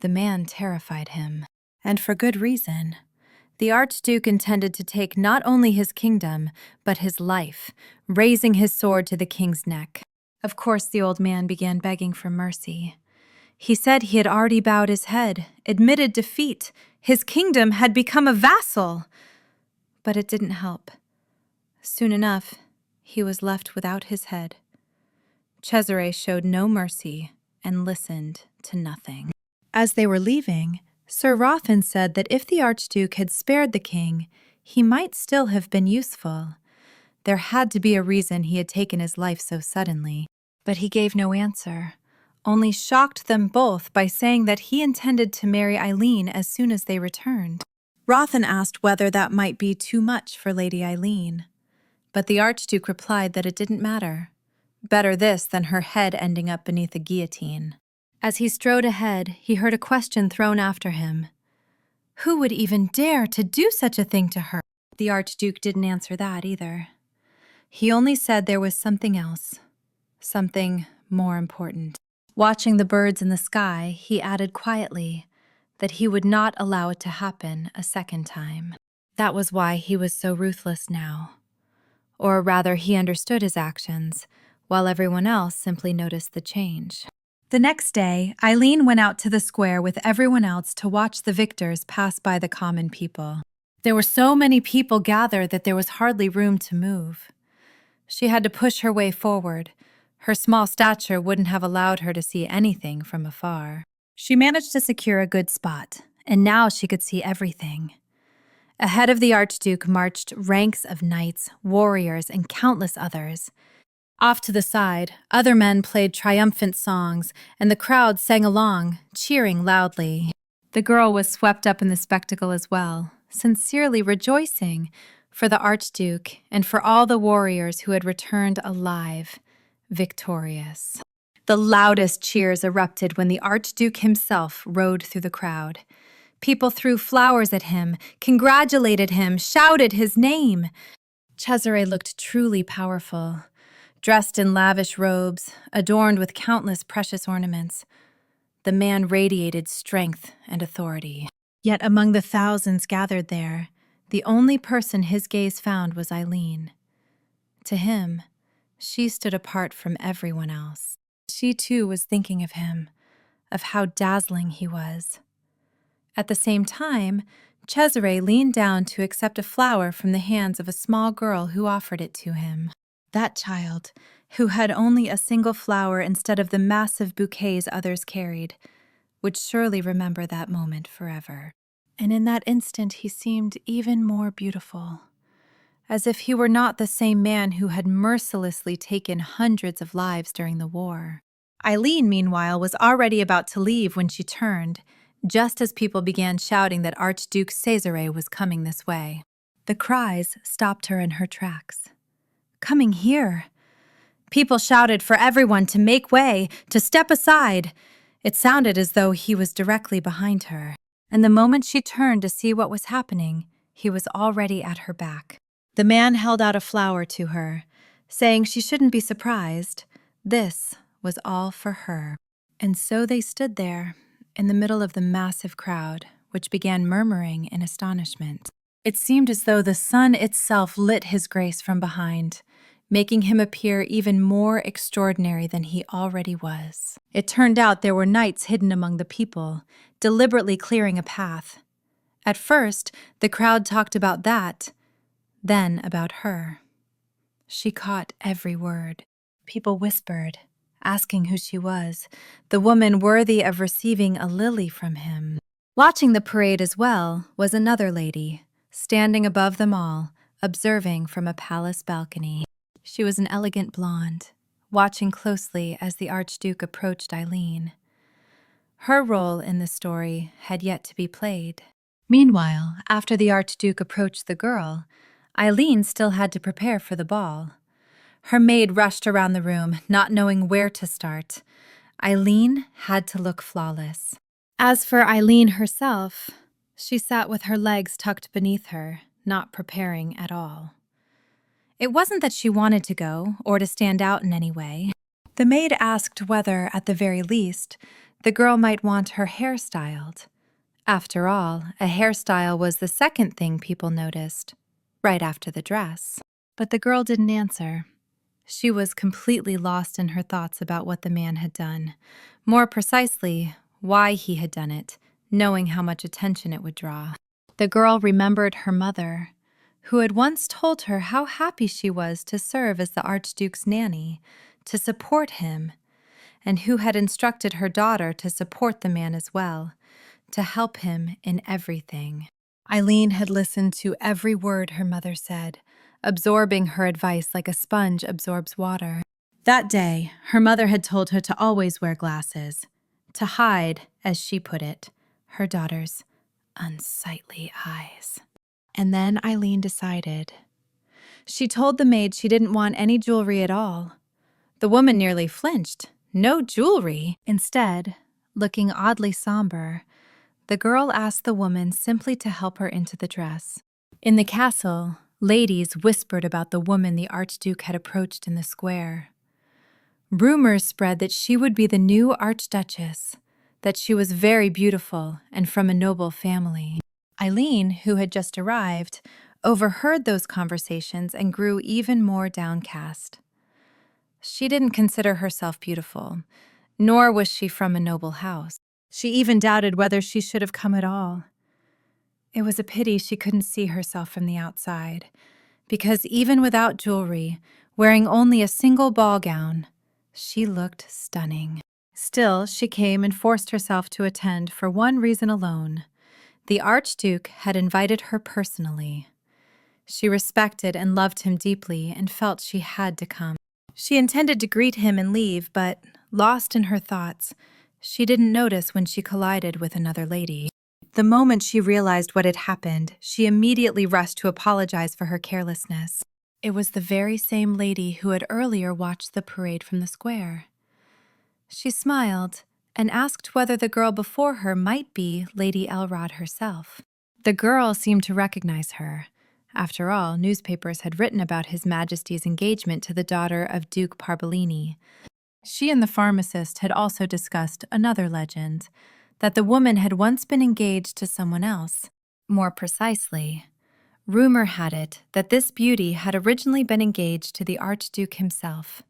The man terrified him, and for good reason. The Archduke intended to take not only his kingdom, but his life, raising his sword to the king's neck. Of course, the old man began begging for mercy. He said he had already bowed his head, admitted defeat. His kingdom had become a vassal. But it didn't help. Soon enough, he was left without his head. Cesare showed no mercy and listened to nothing. As they were leaving, Sir Rothan said that if the Archduke had spared the king, he might still have been useful. There had to be a reason he had taken his life so suddenly. But he gave no answer, only shocked them both by saying that he intended to marry Eileen as soon as they returned. Rothan asked whether that might be too much for Lady Eileen. But the Archduke replied that it didn't matter. Better this than her head ending up beneath a guillotine. As he strode ahead, he heard a question thrown after him. Who would even dare to do such a thing to her? The Archduke didn't answer that either. He only said there was something else, something more important. Watching the birds in the sky, he added quietly that he would not allow it to happen a second time. That was why he was so ruthless now. Or rather, he understood his actions, while everyone else simply noticed the change. The next day, Eileen went out to the square with everyone else to watch the victors pass by the common people. There were so many people gathered that there was hardly room to move. She had to push her way forward. Her small stature wouldn't have allowed her to see anything from afar. She managed to secure a good spot, and now she could see everything. Ahead of the Archduke marched ranks of knights, warriors, and countless others. Off to the side, other men played triumphant songs, and the crowd sang along, cheering loudly. The girl was swept up in the spectacle as well, sincerely rejoicing for the Archduke and for all the warriors who had returned alive, victorious. The loudest cheers erupted when the Archduke himself rode through the crowd. People threw flowers at him, congratulated him, shouted his name. Cesare looked truly powerful, dressed in lavish robes, adorned with countless precious ornaments. The man radiated strength and authority. Yet among the thousands gathered there, the only person his gaze found was Eileen. To him, she stood apart from everyone else. She too was thinking of him, of how dazzling he was. At the same time, Cesare leaned down to accept a flower from the hands of a small girl who offered it to him. That child, who had only a single flower instead of the massive bouquets others carried, would surely remember that moment forever. And in that instant he seemed even more beautiful, as if he were not the same man who had mercilessly taken hundreds of lives during the war. Eileen, meanwhile, was already about to leave when she turned, just as people began shouting that Archduke Cesare was coming this way. The cries stopped her in her tracks. Coming here! People shouted for everyone to make way, to step aside. It sounded as though he was directly behind her. And the moment she turned to see what was happening, he was already at her back. The man held out a flower to her, saying she shouldn't be surprised. This was all for her. And so they stood there, in the middle of the massive crowd, which began murmuring in astonishment. It seemed as though the sun itself lit his grace from behind, making him appear even more extraordinary than he already was. It turned out there were knights hidden among the people, deliberately clearing a path. At first, the crowd talked about that, then about her. She caught every word. People whispered, asking who she was, the woman worthy of receiving a lily from him. Watching the parade as well was another lady, standing above them all, observing from a palace balcony. She was an elegant blonde, watching closely as the Archduke approached Eileen. Her role in the story had yet to be played. Meanwhile, after the Archduke approached the girl, Eileen still had to prepare for the ball. Her maid rushed around the room, not knowing where to start. Eileen had to look flawless. As for Eileen herself, she sat with her legs tucked beneath her, not preparing at all. It wasn't that she wanted to go or to stand out in any way. The maid asked whether, at the very least, the girl might want her hair styled. After all, a hairstyle was the second thing people noticed, right after the dress. But the girl didn't answer. She was completely lost in her thoughts about what the man had done. More precisely, why he had done it, knowing how much attention it would draw. The girl remembered her mother, who had once told her how happy she was to serve as the Archduke's nanny, to support him, and who had instructed her daughter to support the man as well, to help him in everything. Eileen had listened to every word her mother said, absorbing her advice like a sponge absorbs water. That day, her mother had told her to always wear glasses, to hide, as she put it, her daughter's unsightly eyes. And then Eileen decided. She told the maid she didn't want any jewelry at all. The woman nearly flinched. No jewelry! Instead, looking oddly somber, the girl asked the woman simply to help her into the dress. In the castle, ladies whispered about the woman the Archduke had approached in the square. Rumors spread that she would be the new Archduchess, that she was very beautiful and from a noble family. Eileen, who had just arrived, overheard those conversations and grew even more downcast. She didn't consider herself beautiful, nor was she from a noble house. She even doubted whether she should have come at all. It was a pity she couldn't see herself from the outside, because even without jewelry, wearing only a single ball gown, she looked stunning. Still, she came and forced herself to attend for one reason alone. The Archduke had invited her personally. She respected and loved him deeply and felt she had to come. She intended to greet him and leave, but, lost in her thoughts, she didn't notice when she collided with another lady. The moment she realized what had happened, she immediately rushed to apologize for her carelessness. It was the very same lady who had earlier watched the parade from the square. She smiled and asked whether the girl before her might be Lady Elrod herself. The girl seemed to recognize her. After all, newspapers had written about His Majesty's engagement to the daughter of Duke Parbolini. She and the pharmacist had also discussed another legend, that the woman had once been engaged to someone else. More precisely, rumor had it that this beauty had originally been engaged to the Archduke himself.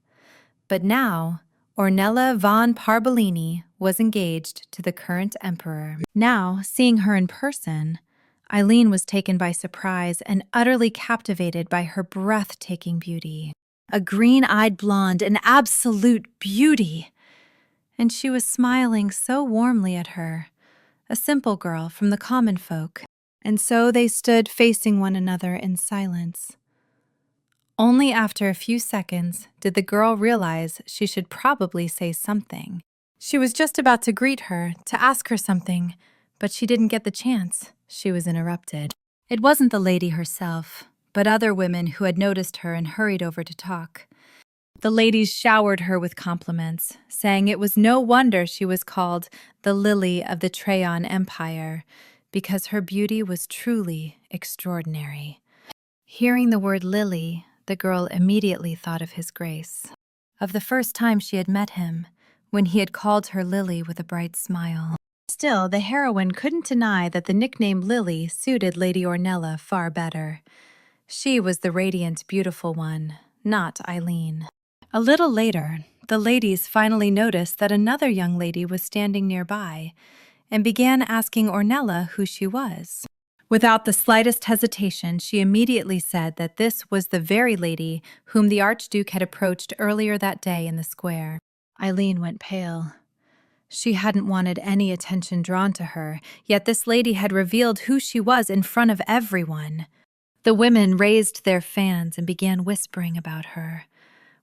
But now, Ornella von Parbolini was engaged to the current emperor. Now, seeing her in person, Eileen was taken by surprise and utterly captivated by her breathtaking beauty. A green-eyed blonde, an absolute beauty! And she was smiling so warmly at her, a simple girl from the common folk. And so they stood facing one another in silence. Only after a few seconds did the girl realize she should probably say something. She was just about to greet her, to ask her something, but she didn't get the chance. She was interrupted. It wasn't the lady herself, but other women who had noticed her and hurried over to talk. The ladies showered her with compliments, saying it was no wonder she was called the Lily of the Trajan Empire, because her beauty was truly extraordinary. Hearing the word lily, the girl immediately thought of His Grace, of the first time she had met him, when he had called her Lily with a bright smile. Still, the heroine couldn't deny that the nickname Lily suited Lady Ornella far better. She was the radiant, beautiful one, not Eileen. A little later, the ladies finally noticed that another young lady was standing nearby and began asking Ornella who she was. Without the slightest hesitation, she immediately said that this was the very lady whom the Archduke had approached earlier that day in the square. Eileen went pale. She hadn't wanted any attention drawn to her, yet this lady had revealed who she was in front of everyone. The women raised their fans and began whispering about her,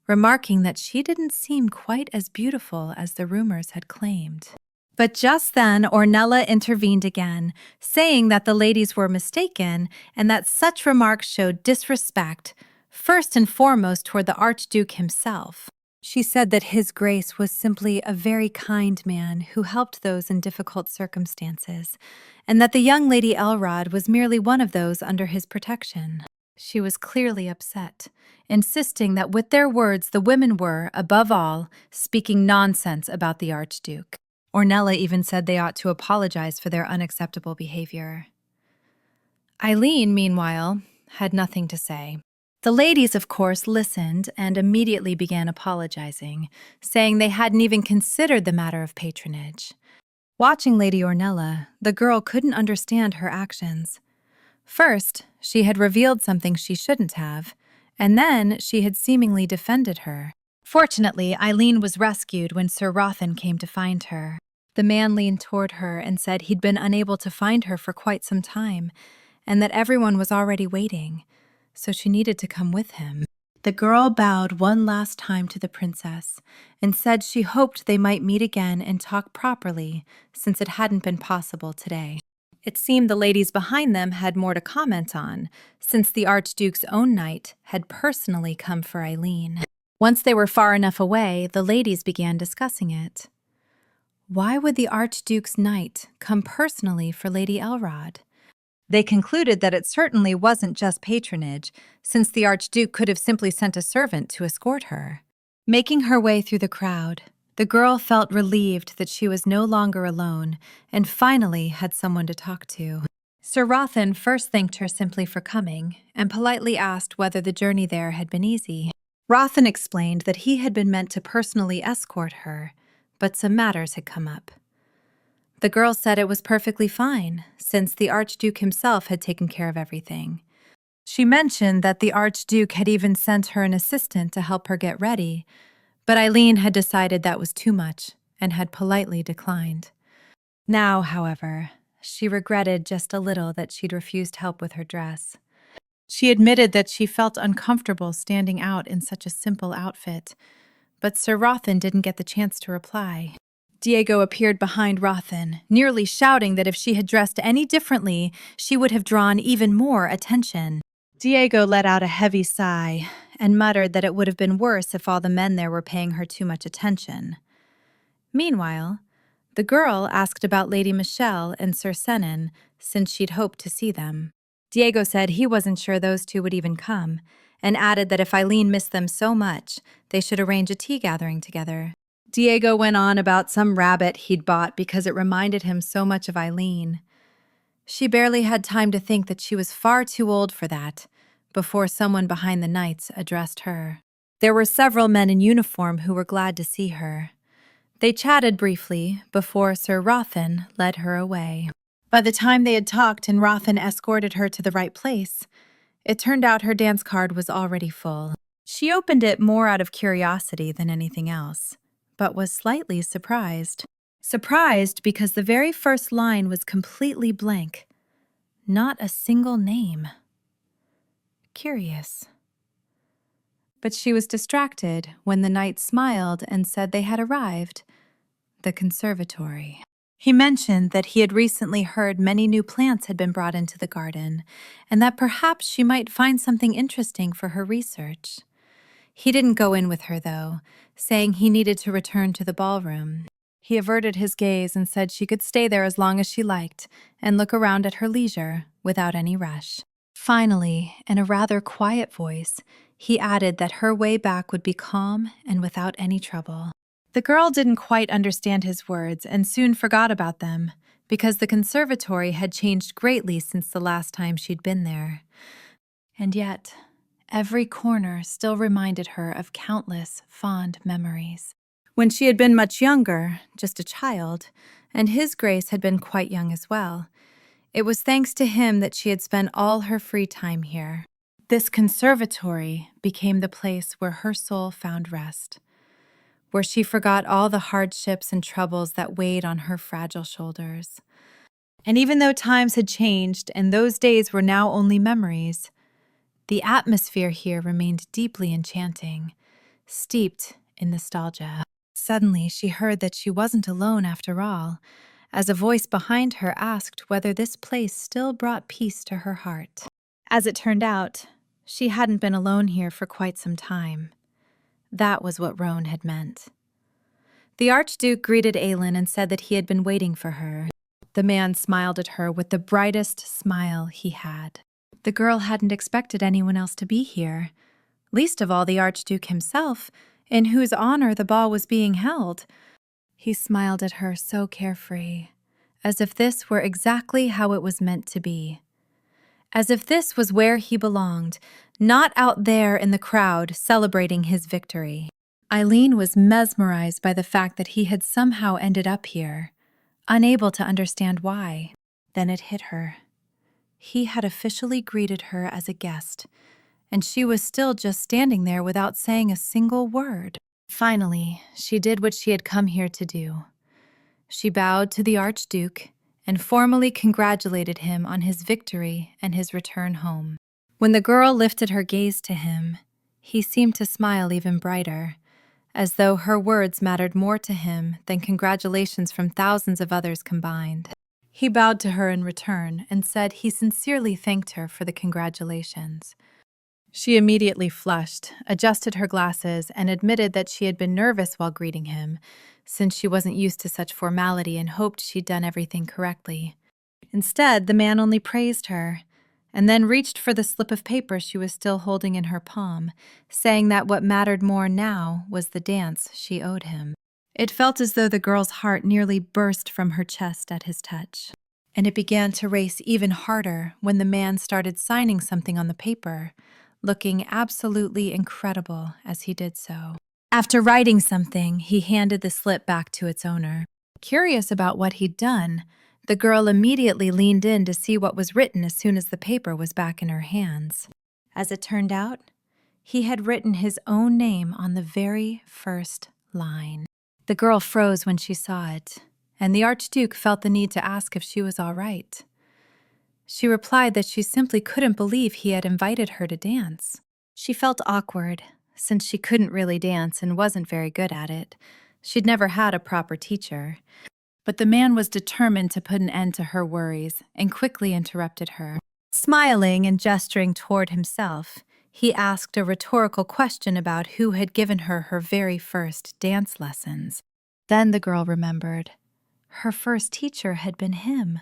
remarking that she didn't seem quite as beautiful as the rumors had claimed. But just then, Ornella intervened again, saying that the ladies were mistaken and that such remarks showed disrespect, first and foremost toward the Archduke himself. She said that His Grace was simply a very kind man who helped those in difficult circumstances, and that the young Lady Elrod was merely one of those under his protection. She was clearly upset, insisting that with their words the women were, above all, speaking nonsense about the Archduke. Ornella even said they ought to apologize for their unacceptable behavior. Eileen, meanwhile, had nothing to say. The ladies, of course, listened and immediately began apologizing, saying they hadn't even considered the matter of patronage. Watching Lady Ornella, the girl couldn't understand her actions. First, she had revealed something she shouldn't have, and then she had seemingly defended her. Fortunately, Eileen was rescued when Sir Rothan came to find her. The man leaned toward her and said he'd been unable to find her for quite some time, and that everyone was already waiting, so she needed to come with him. The girl bowed one last time to the princess and said she hoped they might meet again and talk properly, since it hadn't been possible today. It seemed the ladies behind them had more to comment on, since the Archduke's own knight had personally come for Eileen. Once they were far enough away, the ladies began discussing it. Why would the Archduke's knight come personally for Lady Elrod? They concluded that it certainly wasn't just patronage, since the Archduke could have simply sent a servant to escort her. Making her way through the crowd, the girl felt relieved that she was no longer alone and finally had someone to talk to. Sir Rothan first thanked her simply for coming and politely asked whether the journey there had been easy. Rothan explained that he had been meant to personally escort her, but some matters had come up. The girl said it was perfectly fine, since the Archduke himself had taken care of everything. She mentioned that the Archduke had even sent her an assistant to help her get ready, but Eileen had decided that was too much and had politely declined. Now, however, she regretted just a little that she'd refused help with her dress. She admitted that she felt uncomfortable standing out in such a simple outfit, but Sir Rothan didn't get the chance to reply. Diego appeared behind Rothan, nearly shouting that if she had dressed any differently, she would have drawn even more attention. Diego let out a heavy sigh and muttered that it would have been worse if all the men there were paying her too much attention. Meanwhile, the girl asked about Lady Michelle and Sir Senan, since she'd hoped to see them. Diego said he wasn't sure those two would even come, and added that if Eileen missed them so much, they should arrange a tea gathering together. Diego went on about some rabbit he'd bought because it reminded him so much of Eileen. She barely had time to think that she was far too old for that before someone behind the knights addressed her. There were several men in uniform who were glad to see her. They chatted briefly before Sir Rothan led her away. By the time they had talked and Rothan escorted her to the right place, it turned out her dance card was already full. She opened it more out of curiosity than anything else, but was slightly surprised. Surprised because the very first line was completely blank. Not a single name. Curious. But she was distracted when the knight smiled and said they had arrived. The conservatory. He mentioned that he had recently heard many new plants had been brought into the garden, and that perhaps she might find something interesting for her research. He didn't go in with her, though, saying he needed to return to the ballroom. He averted his gaze and said she could stay there as long as she liked and look around at her leisure without any rush. Finally, in a rather quiet voice, he added that her way back would be calm and without any trouble. The girl didn't quite understand his words and soon forgot about them, because the conservatory had changed greatly since the last time she'd been there. And yet, every corner still reminded her of countless fond memories. When she had been much younger, just a child, and His Grace had been quite young as well, It was thanks to him that she had spent all her free time here. This conservatory became the place where her soul found rest, where she forgot all the hardships and troubles that weighed on her fragile shoulders. And even though times had changed and those days were now only memories, the atmosphere here remained deeply enchanting, steeped in nostalgia. Suddenly, she heard that she wasn't alone after all, as a voice behind her asked whether this place still brought peace to her heart. As it turned out, she hadn't been alone here for quite some time. That was what Roan had meant. The Archduke greeted Eileen and said that he had been waiting for her. The man smiled at her with the brightest smile he had. The girl hadn't expected anyone else to be here, least of all the Archduke himself, in whose honor the ball was being held. He smiled at her so carefree, as if this were exactly how it was meant to be. As if this was where he belonged, not out there in the crowd celebrating his victory. Eileen was mesmerized by the fact that he had somehow ended up here, unable to understand why. Then it hit her. He had officially greeted her as a guest, and she was still just standing there without saying a single word. Finally, she did what she had come here to do. She bowed to the Archduke and formally congratulated him on his victory and his return home. When the girl lifted her gaze to him, he seemed to smile even brighter, as though her words mattered more to him than congratulations from thousands of others combined. He bowed to her in return and said he sincerely thanked her for the congratulations. She immediately flushed, adjusted her glasses, and admitted that she had been nervous while greeting him, since she wasn't used to such formality and hoped she'd done everything correctly. Instead, the man only praised her, and then reached for the slip of paper she was still holding in her palm, saying that what mattered more now was the dance she owed him. It felt as though the girl's heart nearly burst from her chest at his touch, and it began to race even harder when the man started signing something on the paper, looking absolutely incredible as he did so. After writing something, he handed the slip back to its owner. Curious about what he'd done, the girl immediately leaned in to see what was written as soon as the paper was back in her hands. As it turned out, he had written his own name on the very first line. The girl froze when she saw it, and the Archduke felt the need to ask if she was all right. She replied that she simply couldn't believe he had invited her to dance. She felt awkward, since she couldn't really dance and wasn't very good at it. She'd never had a proper teacher. But the man was determined to put an end to her worries and quickly interrupted her. Smiling and gesturing toward himself, he asked a rhetorical question about who had given her her very first dance lessons. Then the girl remembered. Her first teacher had been him.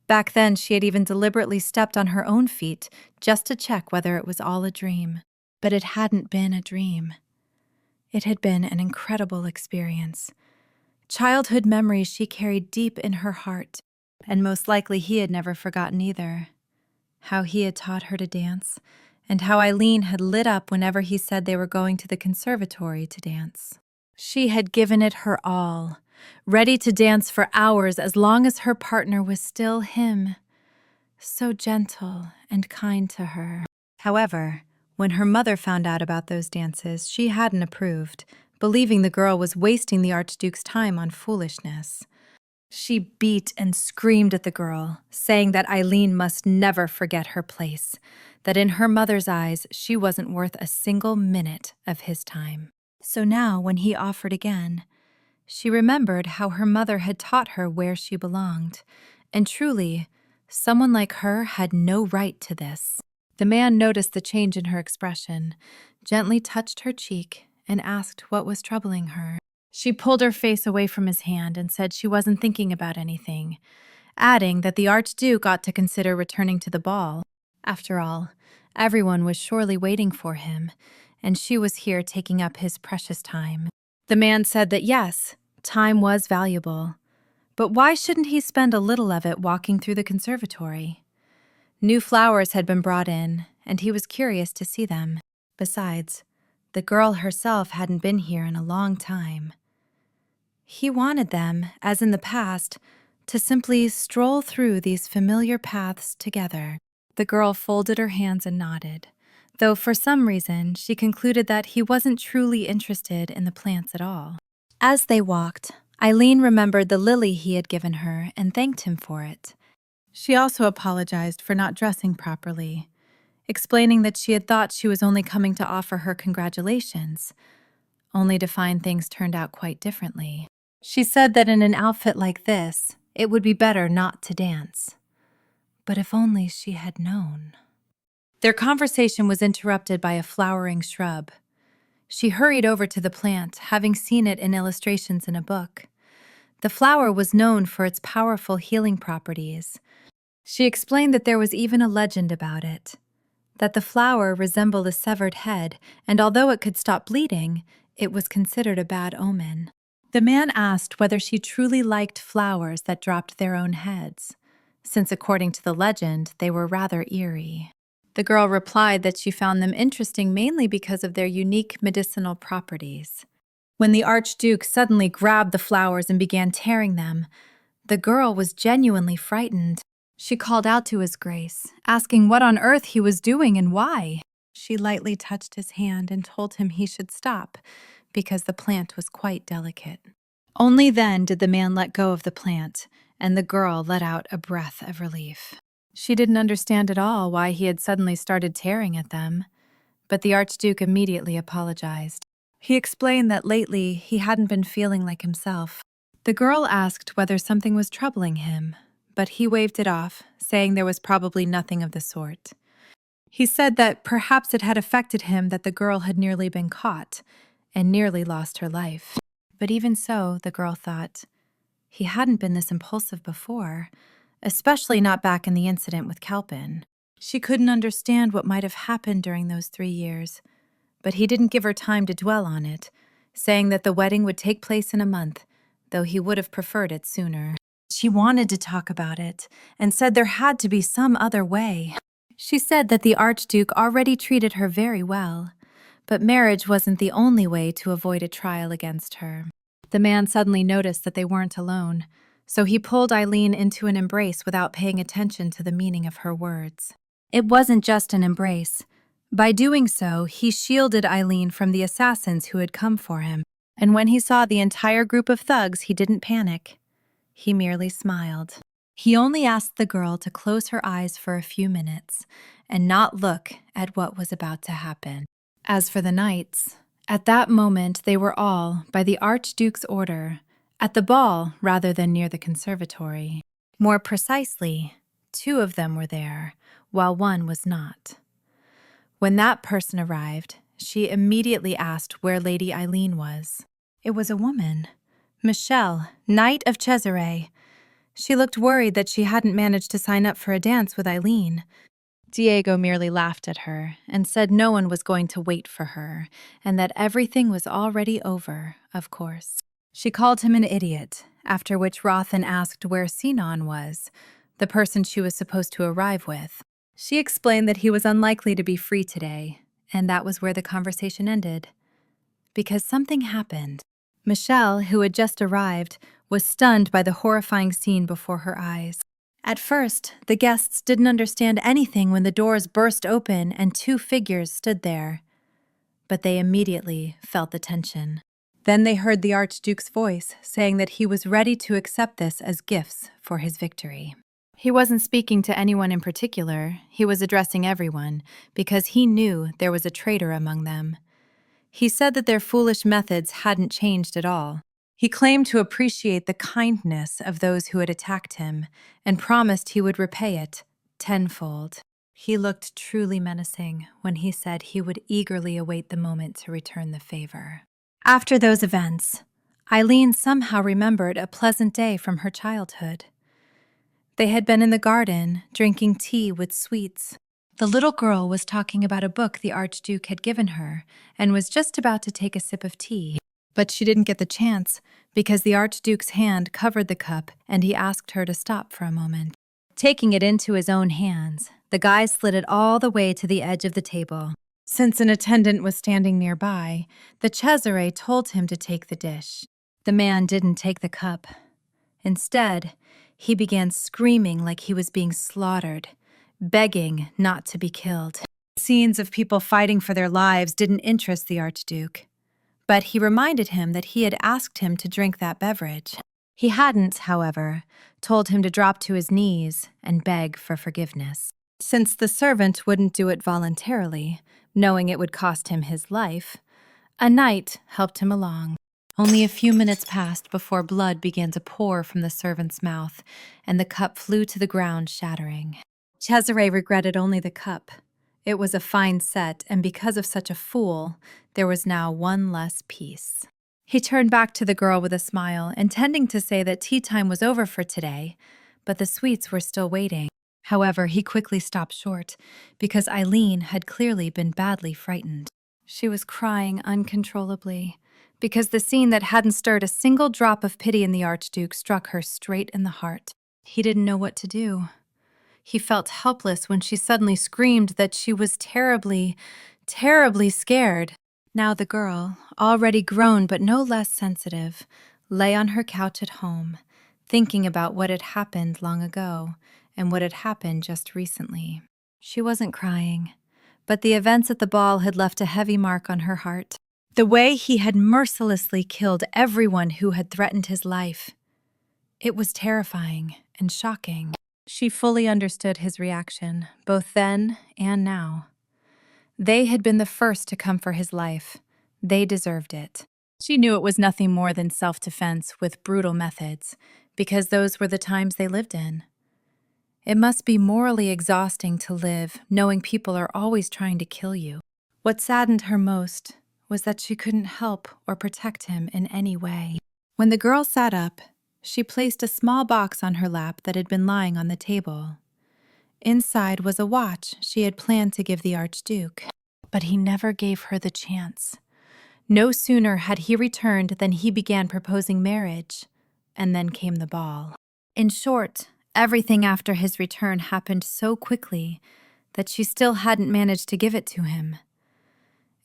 Back then, she had even deliberately stepped on her own feet just to check whether it was all a dream. But it hadn't been a dream. It had been an incredible experience. Childhood memories she carried deep in her heart, and most likely he had never forgotten either. How he had taught her to dance, and how Eileen had lit up whenever he said they were going to the conservatory to dance. She had given it her all, ready to dance for hours as long as her partner was still him. So gentle and kind to her. However, when her mother found out about those dances, she hadn't approved, believing the girl was wasting the Archduke's time on foolishness. She beat and screamed at the girl, saying that Eileen must never forget her place, that in her mother's eyes she wasn't worth a single minute of his time. So now, when he offered again, she remembered how her mother had taught her where she belonged, and truly, someone like her had no right to this. The man noticed the change in her expression, gently touched her cheek, and asked what was troubling her. She pulled her face away from his hand and said she wasn't thinking about anything, adding that the Archduke ought to consider returning to the ball. After all, everyone was surely waiting for him, and she was here taking up his precious time. The man said that yes, time was valuable, but why shouldn't he spend a little of it walking through the conservatory? New flowers had been brought in, and he was curious to see them. Besides, the girl herself hadn't been here in a long time. He wanted them, as in the past, to simply stroll through these familiar paths together. The girl folded her hands and nodded, though for some reason she concluded that he wasn't truly interested in the plants at all. As they walked, Eileen remembered the lily he had given her and thanked him for it. She also apologized for not dressing properly, explaining that she had thought she was only coming to offer her congratulations, only to find things turned out quite differently. She said that in an outfit like this, it would be better not to dance. But if only she had known. Their conversation was interrupted by a flowering shrub. She hurried over to the plant, having seen it in illustrations in a book. The flower was known for its powerful healing properties. She explained that there was even a legend about it, that the flower resembled a severed head, and although it could stop bleeding, it was considered a bad omen. The man asked whether she truly liked flowers that dropped their own heads, since according to the legend, they were rather eerie. The girl replied that she found them interesting mainly because of their unique medicinal properties. When the Archduke suddenly grabbed the flowers and began tearing them, the girl was genuinely frightened. She called out to His Grace, asking what on earth he was doing and why. She lightly touched his hand and told him he should stop, because the plant was quite delicate. Only then did the man let go of the plant, and the girl let out a breath of relief. She didn't understand at all why he had suddenly started tearing at them, but the Archduke immediately apologized. He explained that lately he hadn't been feeling like himself. The girl asked whether something was troubling him, but he waved it off, saying there was probably nothing of the sort. He said that perhaps it had affected him that the girl had nearly been caught and nearly lost her life. But even so, the girl thought, he hadn't been this impulsive before, especially not back in the incident with Kelpin. She couldn't understand what might have happened during those 3 years, but he didn't give her time to dwell on it, saying that the wedding would take place in a month, though he would have preferred it sooner. She wanted to talk about it and said there had to be some other way. She said that the Archduke already treated her very well, but marriage wasn't the only way to avoid a trial against her. The man suddenly noticed that they weren't alone, so he pulled Eileen into an embrace without paying attention to the meaning of her words. It wasn't just an embrace. By doing so, he shielded Eileen from the assassins who had come for him, and when he saw the entire group of thugs, he didn't panic. He merely smiled. He only asked the girl to close her eyes for a few minutes and not look at what was about to happen. As for the knights, at that moment they were all, by the Archduke's order, at the ball rather than near the conservatory. More precisely, 2 of them were there, while 1 was not. When that person arrived, she immediately asked where Lady Eileen was. It was a woman, Michelle, Knight of Cesare. She looked worried that she hadn't managed to sign up for a dance with Eileen. Diego merely laughed at her and said no one was going to wait for her and that everything was already over, of course. She called him an idiot, after which Rothan asked where Sinon was, the person she was supposed to arrive with. She explained that he was unlikely to be free today, and that was where the conversation ended. Because something happened. Michelle, who had just arrived, was stunned by the horrifying scene before her eyes. At first, the guests didn't understand anything when the doors burst open and 2 figures stood there. But they immediately felt the tension. Then they heard the Archduke's voice saying that he was ready to accept this as gifts for his victory. He wasn't speaking to anyone in particular, he was addressing everyone, because he knew there was a traitor among them. He said that their foolish methods hadn't changed at all. He claimed to appreciate the kindness of those who had attacked him and promised he would repay it tenfold. He looked truly menacing when he said he would eagerly await the moment to return the favor. After those events, Eileen somehow remembered a pleasant day from her childhood. They had been in the garden, drinking tea with sweets. The little girl was talking about a book the Archduke had given her and was just about to take a sip of tea. But she didn't get the chance because the Archduke's hand covered the cup and he asked her to stop for a moment. Taking it into his own hands, the guy slid it all the way to the edge of the table. Since an attendant was standing nearby, the Cesare told him to take the dish. The man didn't take the cup. Instead, He began screaming like he was being slaughtered, begging not to be killed. Scenes of people fighting for their lives didn't interest the Archduke, but he reminded him that he had asked him to drink that beverage. He hadn't, however, told him to drop to his knees and beg for forgiveness. Since the servant wouldn't do it voluntarily, knowing it would cost him his life, a knight helped him along. Only a few minutes passed before blood began to pour from the servant's mouth, and the cup flew to the ground, shattering. Cesare regretted only the cup. It was a fine set, and because of such a fool, there was now one less piece. He turned back to the girl with a smile, intending to say that tea time was over for today, but the sweets were still waiting. However, he quickly stopped short, because Eileen had clearly been badly frightened. She was crying uncontrollably, because the scene that hadn't stirred a single drop of pity in the Archduke struck her straight in the heart. He didn't know what to do. He felt helpless when she suddenly screamed that she was terribly, terribly scared. Now the girl, already grown but no less sensitive, lay on her couch at home, thinking about what had happened long ago and what had happened just recently. She wasn't crying, but the events at the ball had left a heavy mark on her heart. The way he had mercilessly killed everyone who had threatened his life. It was terrifying and shocking. She fully understood his reaction, both then and now. They had been the first to come for his life. They deserved it. She knew it was nothing more than self-defense with brutal methods, because those were the times they lived in. It must be morally exhausting to live knowing people are always trying to kill you. What saddened her most was that she couldn't help or protect him in any way. When the girl sat up, she placed a small box on her lap that had been lying on the table. Inside was a watch she had planned to give the Archduke, but he never gave her the chance. No sooner had he returned than he began proposing marriage, and then came the ball. In short, everything after his return happened so quickly that she still hadn't managed to give it to him.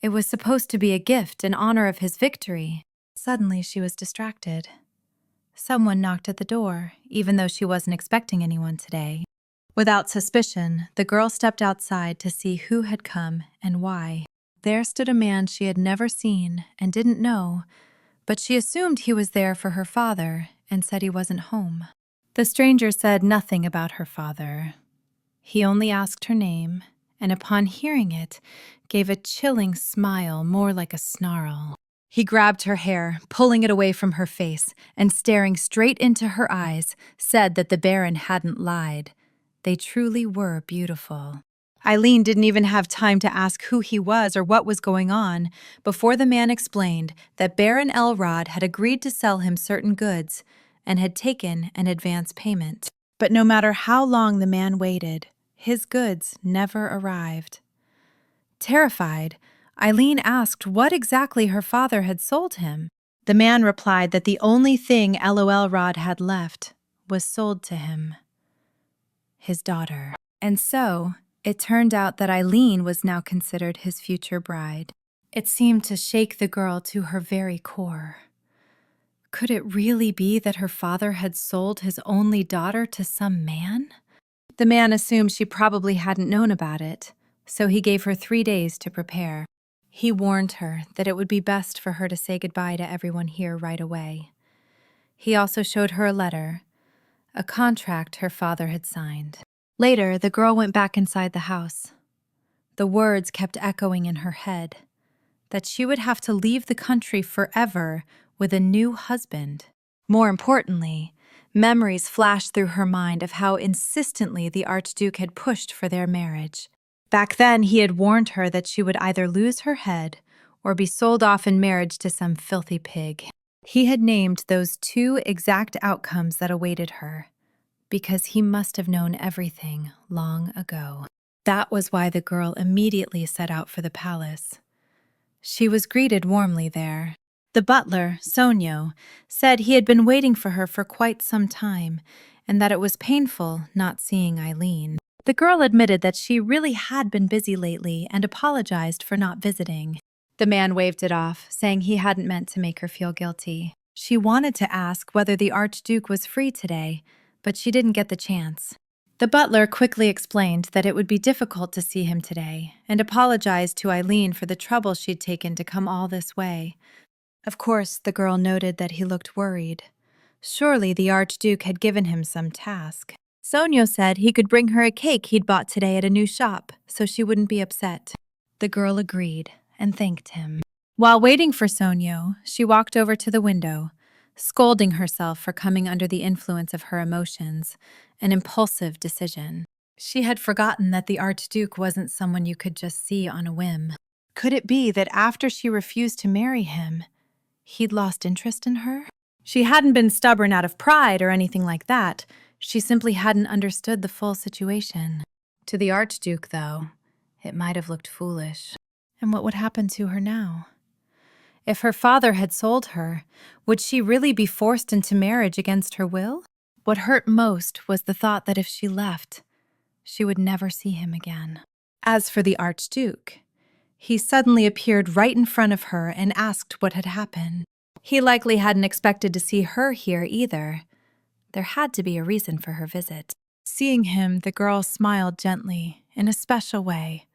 It was supposed to be a gift in honor of his victory. Suddenly she was distracted. Someone knocked at the door, even though she wasn't expecting anyone today. Without suspicion, the girl stepped outside to see who had come and why. There stood a man she had never seen and didn't know, but she assumed he was there for her father and said he wasn't home. The stranger said nothing about her father. He only asked her name, and upon hearing it, gave a chilling smile more like a snarl. He grabbed her hair, pulling it away from her face, and staring straight into her eyes, said that the Baron hadn't lied. They truly were beautiful. Eileen didn't even have time to ask who he was or what was going on before the man explained that Baron Elrod had agreed to sell him certain goods and had taken an advance payment. But no matter how long the man waited, his goods never arrived. Terrified, Eileen asked what exactly her father had sold him. The man replied that the only thing Elrod had left was sold to him. His daughter. And so, it turned out that Eileen was now considered his future bride. It seemed to shake the girl to her very core. Could it really be that her father had sold his only daughter to some man? The man assumed she probably hadn't known about it, so he gave her 3 days to prepare. He warned her that it would be best for her to say goodbye to everyone here right away. He also showed her a letter, a contract her father had signed. Later, the girl went back inside the house. The words kept echoing in her head, that she would have to leave the country forever with a new husband. More importantly, memories flashed through her mind of how insistently the Archduke had pushed for their marriage. Back then, he had warned her that she would either lose her head or be sold off in marriage to some filthy pig. He had named those 2 exact outcomes that awaited her, because he must have known everything long ago. That was why the girl immediately set out for the palace. She was greeted warmly there. The butler, Sonio, said he had been waiting for her for quite some time, and that it was painful not seeing Eileen. The girl admitted that she really had been busy lately and apologized for not visiting. The man waved it off, saying he hadn't meant to make her feel guilty. She wanted to ask whether the Archduke was free today, but she didn't get the chance. The butler quickly explained that it would be difficult to see him today and apologized to Eileen for the trouble she'd taken to come all this way. Of course, the girl noted that he looked worried. Surely the Archduke had given him some task. Sonyo said he could bring her a cake he'd bought today at a new shop, so she wouldn't be upset. The girl agreed and thanked him. While waiting for Sonyo, she walked over to the window, scolding herself for coming under the influence of her emotions, an impulsive decision. She had forgotten that the Archduke wasn't someone you could just see on a whim. Could it be that after she refused to marry him, he'd lost interest in her? She hadn't been stubborn out of pride or anything like that. She simply hadn't understood the full situation. To the Archduke, though, it might have looked foolish. And what would happen to her now? If her father had sold her, would she really be forced into marriage against her will? What hurt most was the thought that if she left, she would never see him again. As for the Archduke, he suddenly appeared right in front of her and asked what had happened. He likely hadn't expected to see her here either. There had to be a reason for her visit. Seeing him, the girl smiled gently, in a special way,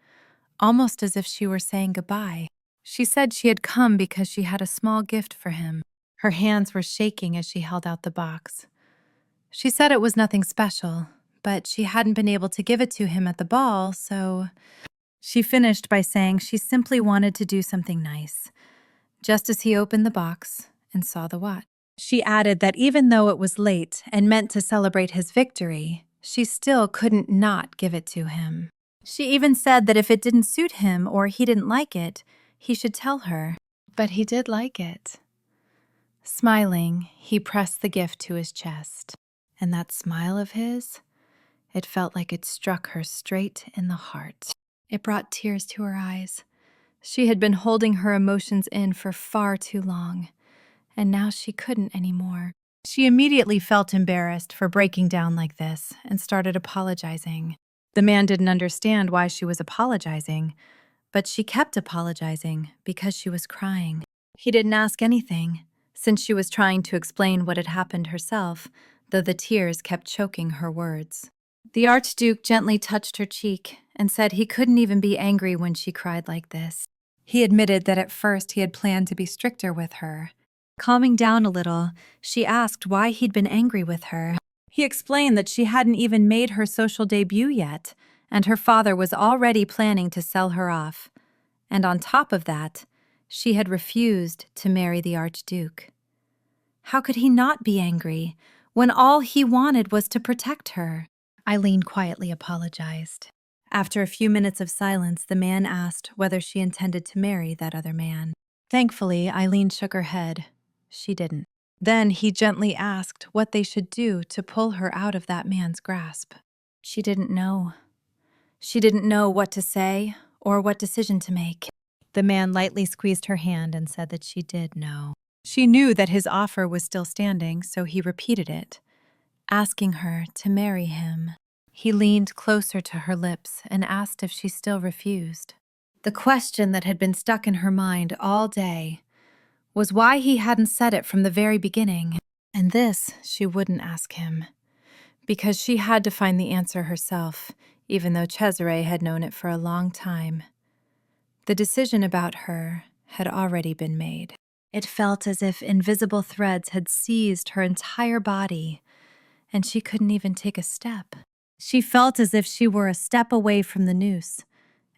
almost as if she were saying goodbye. She said she had come because she had a small gift for him. Her hands were shaking as she held out the box. She said it was nothing special, but she hadn't been able to give it to him at the ball, so she finished by saying she simply wanted to do something nice, just as he opened the box and saw the watch. She added that even though it was late and meant to celebrate his victory, she still couldn't not give it to him. She even said that if it didn't suit him or he didn't like it, he should tell her. But he did like it. Smiling, he pressed the gift to his chest. And that smile of his, it felt like it struck her straight in the heart. It brought tears to her eyes. She had been holding her emotions in for far too long, and now she couldn't anymore. She immediately felt embarrassed for breaking down like this and started apologizing. The man didn't understand why she was apologizing, but she kept apologizing because she was crying. He didn't ask anything, since she was trying to explain what had happened herself, though the tears kept choking her words. The Archduke gently touched her cheek and said he couldn't even be angry when she cried like this. He admitted that at first he had planned to be stricter with her. Calming down a little, she asked why he'd been angry with her. He explained that she hadn't even made her social debut yet, and her father was already planning to sell her off. And on top of that, she had refused to marry the Archduke. How could he not be angry when all he wanted was to protect her? Eileen quietly apologized. After a few minutes of silence, the man asked whether she intended to marry that other man. Thankfully, Eileen shook her head. She didn't. Then he gently asked what they should do to pull her out of that man's grasp. She didn't know. She didn't know what to say or what decision to make. The man lightly squeezed her hand and said that she did know. She knew that his offer was still standing, so he repeated it, asking her to marry him. He leaned closer to her lips and asked if she still refused. The question that had been stuck in her mind all day was why he hadn't said it from the very beginning. And this she wouldn't ask him, because she had to find the answer herself, even though Cesare had known it for a long time. The decision about her had already been made. It felt as if invisible threads had seized her entire body, and she couldn't even take a step. She felt as if she were a step away from the noose,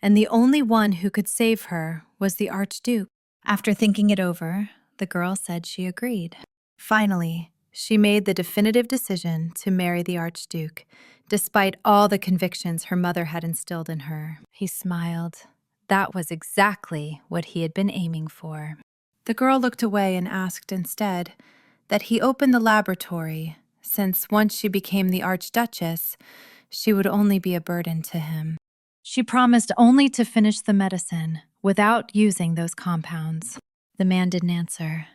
and the only one who could save her was the Archduke. After thinking it over, the girl said she agreed. Finally, she made the definitive decision to marry the Archduke, despite all the convictions her mother had instilled in her. He smiled. That was exactly what he had been aiming for. The girl looked away and asked instead that he open the laboratory, since once she became the Archduchess, she would only be a burden to him. She promised only to finish the medicine without using those compounds. The man didn't answer.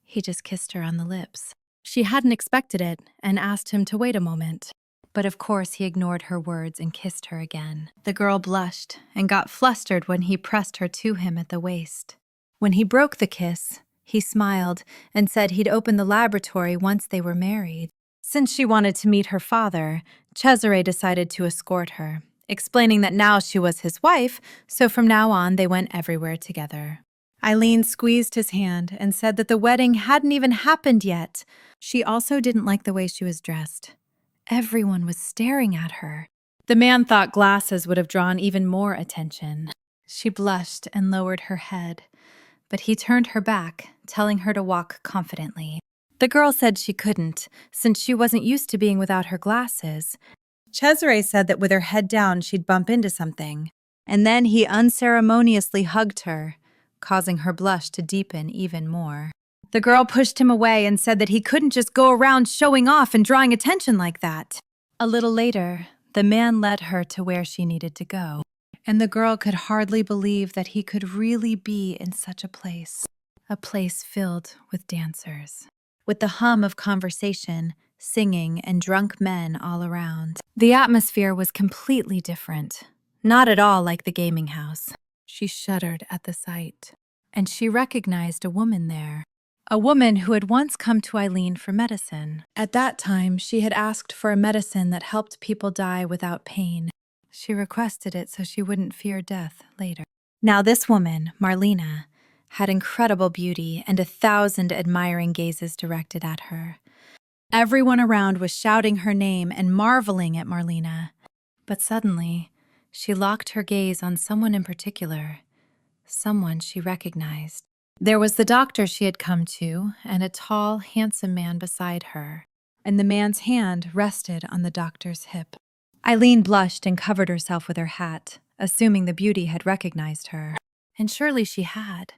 He just kissed her on the lips. She hadn't expected it and asked him to wait a moment. But of course he ignored her words and kissed her again. The girl blushed and got flustered when he pressed her to him at the waist. When he broke the kiss, he smiled and said he'd open the laboratory once they were married. Since she wanted to meet her father, Cesare decided to escort her, explaining that now she was his wife, so from now on they went everywhere together. Eileen squeezed his hand and said that the wedding hadn't even happened yet. She also didn't like the way she was dressed. Everyone was staring at her. The man thought glasses would have drawn even more attention. She blushed and lowered her head, but he turned her back, telling her to walk confidently. The girl said she couldn't, since she wasn't used to being without her glasses. Cesare said that with her head down she'd bump into something, and then he unceremoniously hugged her, causing her blush to deepen even more. The girl pushed him away and said that he couldn't just go around showing off and drawing attention like that. A little later, the man led her to where she needed to go, and the girl could hardly believe that he could really be in such a place filled with dancers, with the hum of conversation, singing, and drunk men all around. The atmosphere was completely different, not at all like the gaming house. She shuddered at the sight, and she recognized a woman there. A woman who had once come to Eileen for medicine. At that time, she had asked for a medicine that helped people die without pain. She requested it so she wouldn't fear death later. Now this woman, Marlena, had incredible beauty and 1,000 admiring gazes directed at her. Everyone around was shouting her name and marveling at Marlena. But suddenly, she locked her gaze on someone in particular, someone she recognized. There was the doctor she had come to, and a tall, handsome man beside her, and the man's hand rested on the doctor's hip. Eileen blushed and covered herself with her hat, assuming the beauty had recognized her. And surely she had,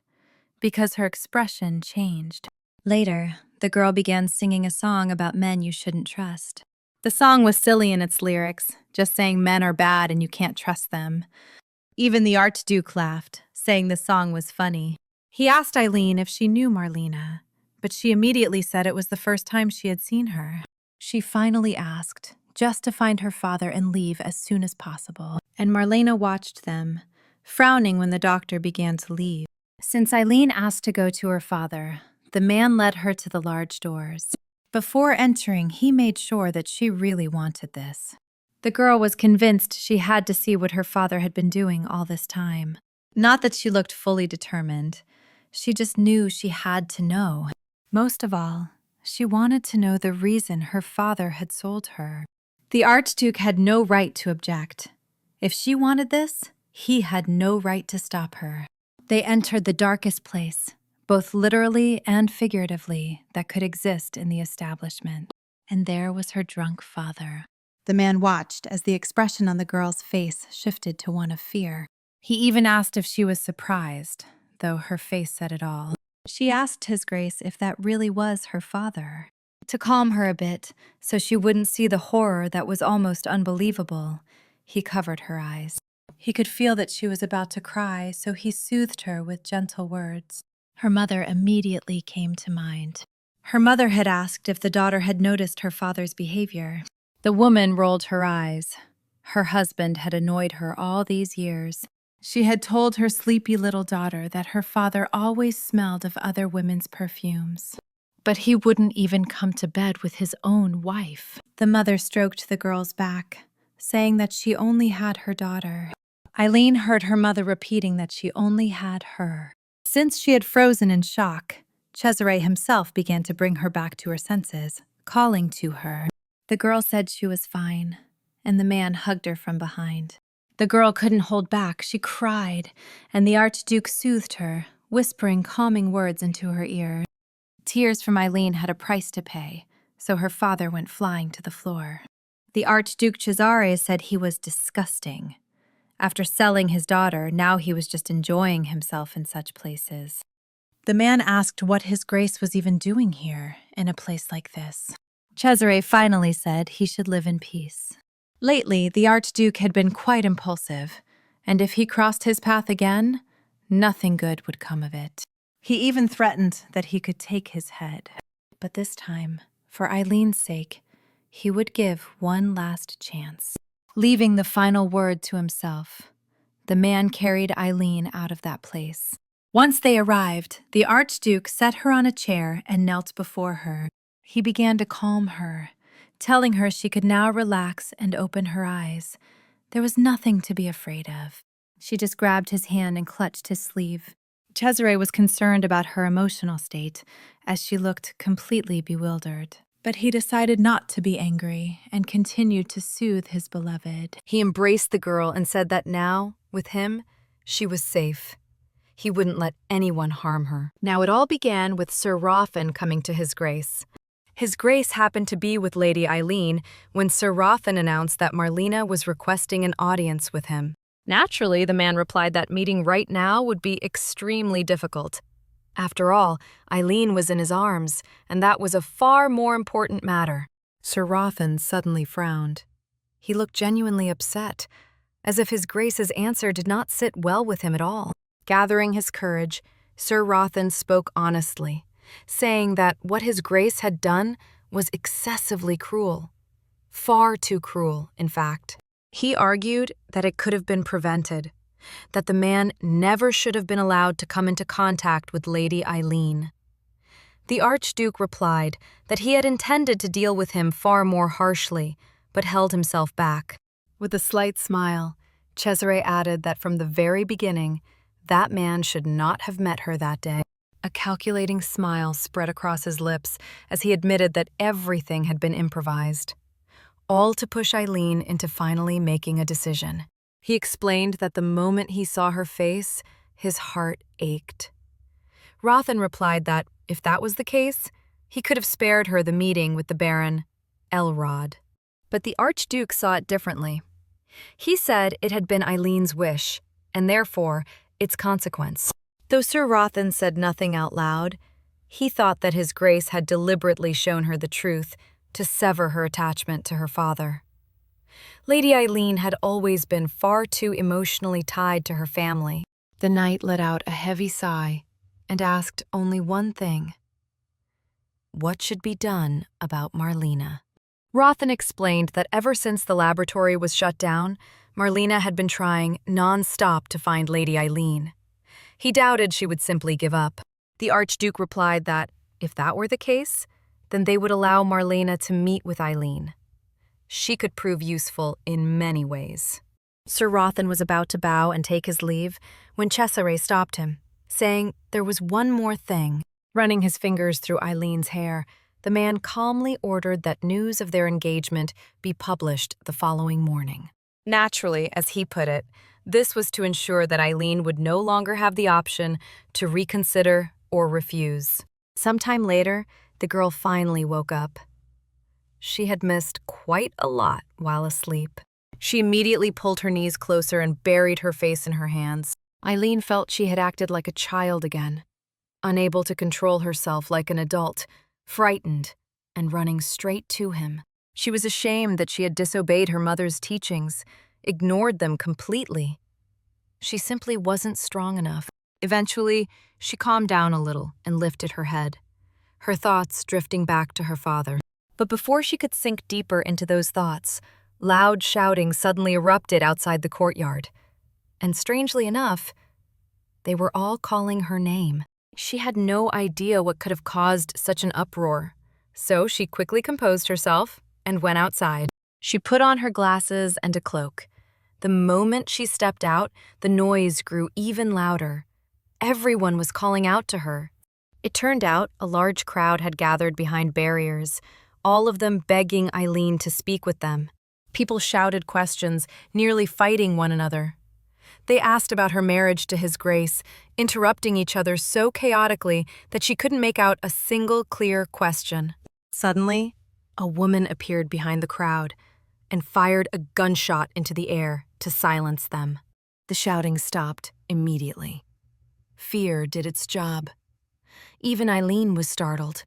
because her expression changed. Later, the girl began singing a song about men you shouldn't trust. The song was silly in its lyrics, just saying men are bad and you can't trust them. Even the Archduke laughed, saying the song was funny. He asked Eileen if she knew Marlena, but she immediately said it was the first time she had seen her. She finally asked, just to find her father and leave as soon as possible. And Marlena watched them, frowning when the doctor began to leave. Since Eileen asked to go to her father, the man led her to the large doors. Before entering, he made sure that she really wanted this. The girl was convinced she had to see what her father had been doing all this time. Not that she looked fully determined. She just knew she had to know. Most of all, she wanted to know the reason her father had sold her. The Archduke had no right to object. If she wanted this, he had no right to stop her. They entered the darkest place, both literally and figuratively, that could exist in the establishment. And there was her drunk father. The man watched as the expression on the girl's face shifted to one of fear. He even asked if she was surprised, though her face said it all. She asked His Grace if that really was her father. To calm her a bit, so she wouldn't see the horror that was almost unbelievable, he covered her eyes. He could feel that she was about to cry, so he soothed her with gentle words. Her mother immediately came to mind. Her mother had asked if the daughter had noticed her father's behavior. The woman rolled her eyes. Her husband had annoyed her all these years. She had told her sleepy little daughter that her father always smelled of other women's perfumes. But he wouldn't even come to bed with his own wife. The mother stroked the girl's back, saying that she only had her daughter. Eileen heard her mother repeating that she only had her. Since she had frozen in shock, Cesare himself began to bring her back to her senses, calling to her. The girl said she was fine, and the man hugged her from behind. The girl couldn't hold back. She cried, and the Archduke soothed her, whispering calming words into her ear. Tears from Eileen had a price to pay, so her father went flying to the floor. The Archduke Cesare said he was disgusting. After selling his daughter, now he was just enjoying himself in such places. The man asked what His Grace was even doing here, in a place like this. Cesare finally said he should live in peace. Lately, the Archduke had been quite impulsive, and if he crossed his path again, nothing good would come of it. He even threatened that he could take his head. But this time, for Eileen's sake, he would give one last chance. Leaving the final word to himself, the man carried Eileen out of that place. Once they arrived, the Archduke set her on a chair and knelt before her. He began to calm her, telling her she could now relax and open her eyes. There was nothing to be afraid of. She just grabbed his hand and clutched his sleeve. Cesare was concerned about her emotional state, as she looked completely bewildered. But he decided not to be angry and continued to soothe his beloved. He embraced the girl and said that now, with him, she was safe. He wouldn't let anyone harm her. Now it all began with Sir Rothan coming to his grace. His grace happened to be with Lady Eileen when Sir Rothan announced that Marlena was requesting an audience with him. Naturally, the man replied that meeting right now would be extremely difficult. After all, Eileen was in his arms, and that was a far more important matter. Sir Rothan suddenly frowned. He looked genuinely upset, as if his grace's answer did not sit well with him at all. Gathering his courage, Sir Rothan spoke honestly, saying that what his grace had done was excessively cruel. Far too cruel, in fact. He argued that it could have been prevented, that the man never should have been allowed to come into contact with Lady Eileen. The Archduke replied that he had intended to deal with him far more harshly, but held himself back. With a slight smile, Cesare added that from the very beginning, that man should not have met her that day. A calculating smile spread across his lips as he admitted that everything had been improvised, all to push Eileen into finally making a decision. He explained that the moment he saw her face, his heart ached. Rothan replied that, if that was the case, he could have spared her the meeting with the Baron Elrod. But the Archduke saw it differently. He said it had been Eileen's wish, and therefore its consequence. Though Sir Rothan said nothing out loud, he thought that his grace had deliberately shown her the truth to sever her attachment to her father. Lady Eileen had always been far too emotionally tied to her family. The knight let out a heavy sigh and asked only one thing. What should be done about Marlena? Rothan explained that ever since the laboratory was shut down, Marlena had been trying non-stop to find Lady Eileen. He doubted she would simply give up. The Archduke replied that, if that were the case, then they would allow Marlena to meet with Eileen. She could prove useful in many ways. Sir Rothan was about to bow and take his leave when Cesare stopped him, saying there was one more thing. Running his fingers through Eileen's hair, the man calmly ordered that news of their engagement be published the following morning. Naturally, as he put it, this was to ensure that Eileen would no longer have the option to reconsider or refuse. Sometime later, the girl finally woke up. She had missed quite a lot while asleep. She immediately pulled her knees closer and buried her face in her hands. Eileen felt she had acted like a child again, unable to control herself like an adult, frightened, and running straight to him. She was ashamed that she had disobeyed her mother's teachings, ignored them completely. She simply wasn't strong enough. Eventually, she calmed down a little and lifted her head, her thoughts drifting back to her father. But before she could sink deeper into those thoughts, loud shouting suddenly erupted outside the courtyard. And strangely enough, they were all calling her name. She had no idea what could have caused such an uproar, so she quickly composed herself and went outside. She put on her glasses and a cloak. The moment she stepped out, the noise grew even louder. Everyone was calling out to her. It turned out a large crowd had gathered behind barriers, all of them begging Eileen to speak with them. People shouted questions, nearly fighting one another. They asked about her marriage to His Grace, interrupting each other so chaotically that she couldn't make out a single clear question. Suddenly, a woman appeared behind the crowd and fired a gunshot into the air to silence them. The shouting stopped immediately. Fear did its job. Even Eileen was startled.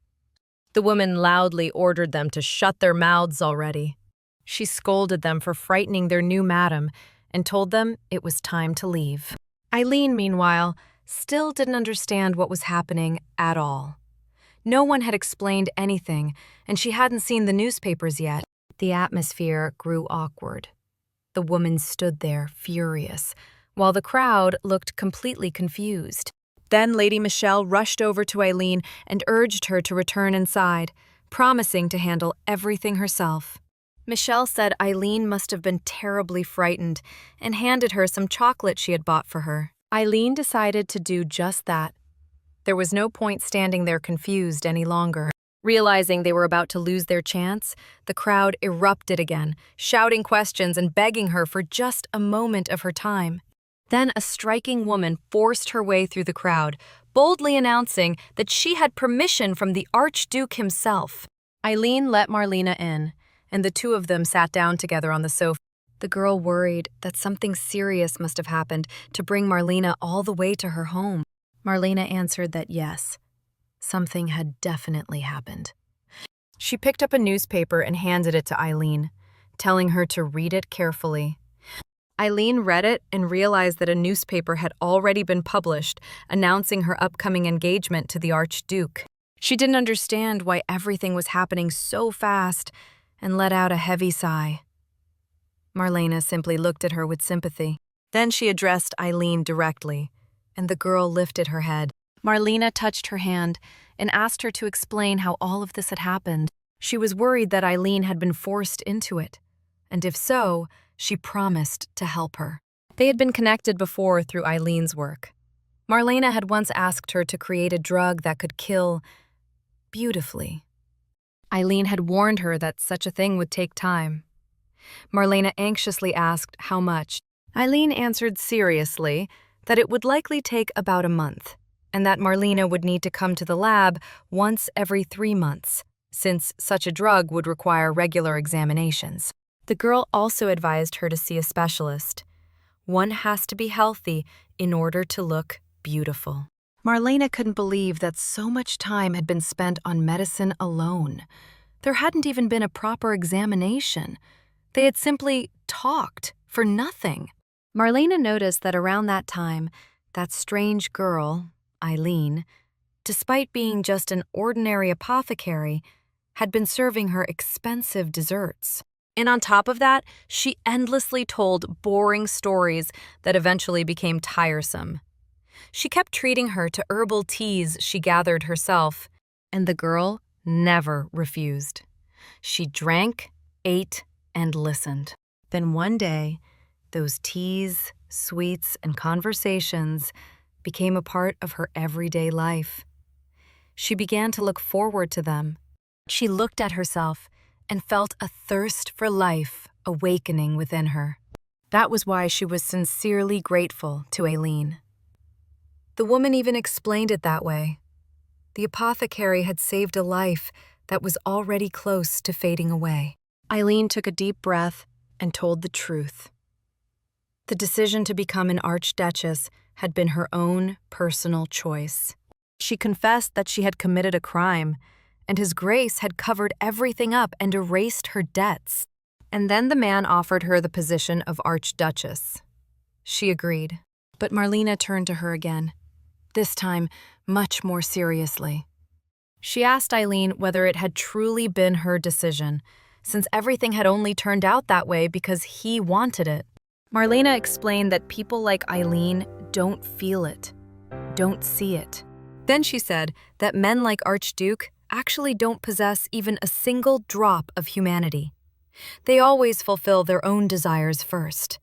The woman loudly ordered them to shut their mouths already. She scolded them for frightening their new madam and told them it was time to leave. Eileen, meanwhile, still didn't understand what was happening at all. No one had explained anything, and she hadn't seen the newspapers yet. The atmosphere grew awkward. The woman stood there, furious, while the crowd looked completely confused. Then Lady Michelle rushed over to Eileen and urged her to return inside, promising to handle everything herself. Michelle said Eileen must have been terribly frightened and handed her some chocolate she had bought for her. Eileen decided to do just that. There was no point standing there confused any longer. Realizing they were about to lose their chance, the crowd erupted again, shouting questions and begging her for just a moment of her time. Then a striking woman forced her way through the crowd, boldly announcing that she had permission from the Archduke himself. Eileen let Marlena in, and the two of them sat down together on the sofa. The girl worried that something serious must have happened to bring Marlena all the way to her home. Marlena answered that yes, something had definitely happened. She picked up a newspaper and handed it to Eileen, telling her to read it carefully. Eileen read it and realized that a newspaper had already been published, announcing her upcoming engagement to the Archduke. She didn't understand why everything was happening so fast and let out a heavy sigh. Marlena simply looked at her with sympathy. Then she addressed Eileen directly, and the girl lifted her head. Marlena touched her hand and asked her to explain how all of this had happened. She was worried that Eileen had been forced into it, and if so, she promised to help her. They had been connected before through Eileen's work. Marlena had once asked her to create a drug that could kill beautifully. Eileen had warned her that such a thing would take time. Marlena anxiously asked how much. Eileen answered seriously that it would likely take about a month, and that Marlena would need to come to the lab once every 3 months, since such a drug would require regular examinations. The girl also advised her to see a specialist. One has to be healthy in order to look beautiful. Marlena couldn't believe that so much time had been spent on medicine alone. There hadn't even been a proper examination. They had simply talked for nothing. Marlena noticed that around that time, that strange girl, Eileen, despite being just an ordinary apothecary, had been serving her expensive desserts. And on top of that, she endlessly told boring stories that eventually became tiresome. She kept treating her to herbal teas she gathered herself, and the girl never refused. She drank, ate, and listened. Then one day, those teas, sweets, and conversations became a part of her everyday life. She began to look forward to them. She looked at herself and felt a thirst for life awakening within her. That was why she was sincerely grateful to Eileen. The woman even explained it that way. The apothecary had saved a life that was already close to fading away. Eileen took a deep breath and told the truth. The decision to become an archduchess had been her own personal choice. She confessed that she had committed a crime, and His Grace had covered everything up and erased her debts. And then the man offered her the position of archduchess. She agreed, but Marlena turned to her again, this time much more seriously. She asked Eileen whether it had truly been her decision, since everything had only turned out that way because he wanted it. Marlena explained that people like Eileen don't feel it, don't see it. Then she said that men like Archduke actually don't possess even a single drop of humanity. They always fulfill their own desires first,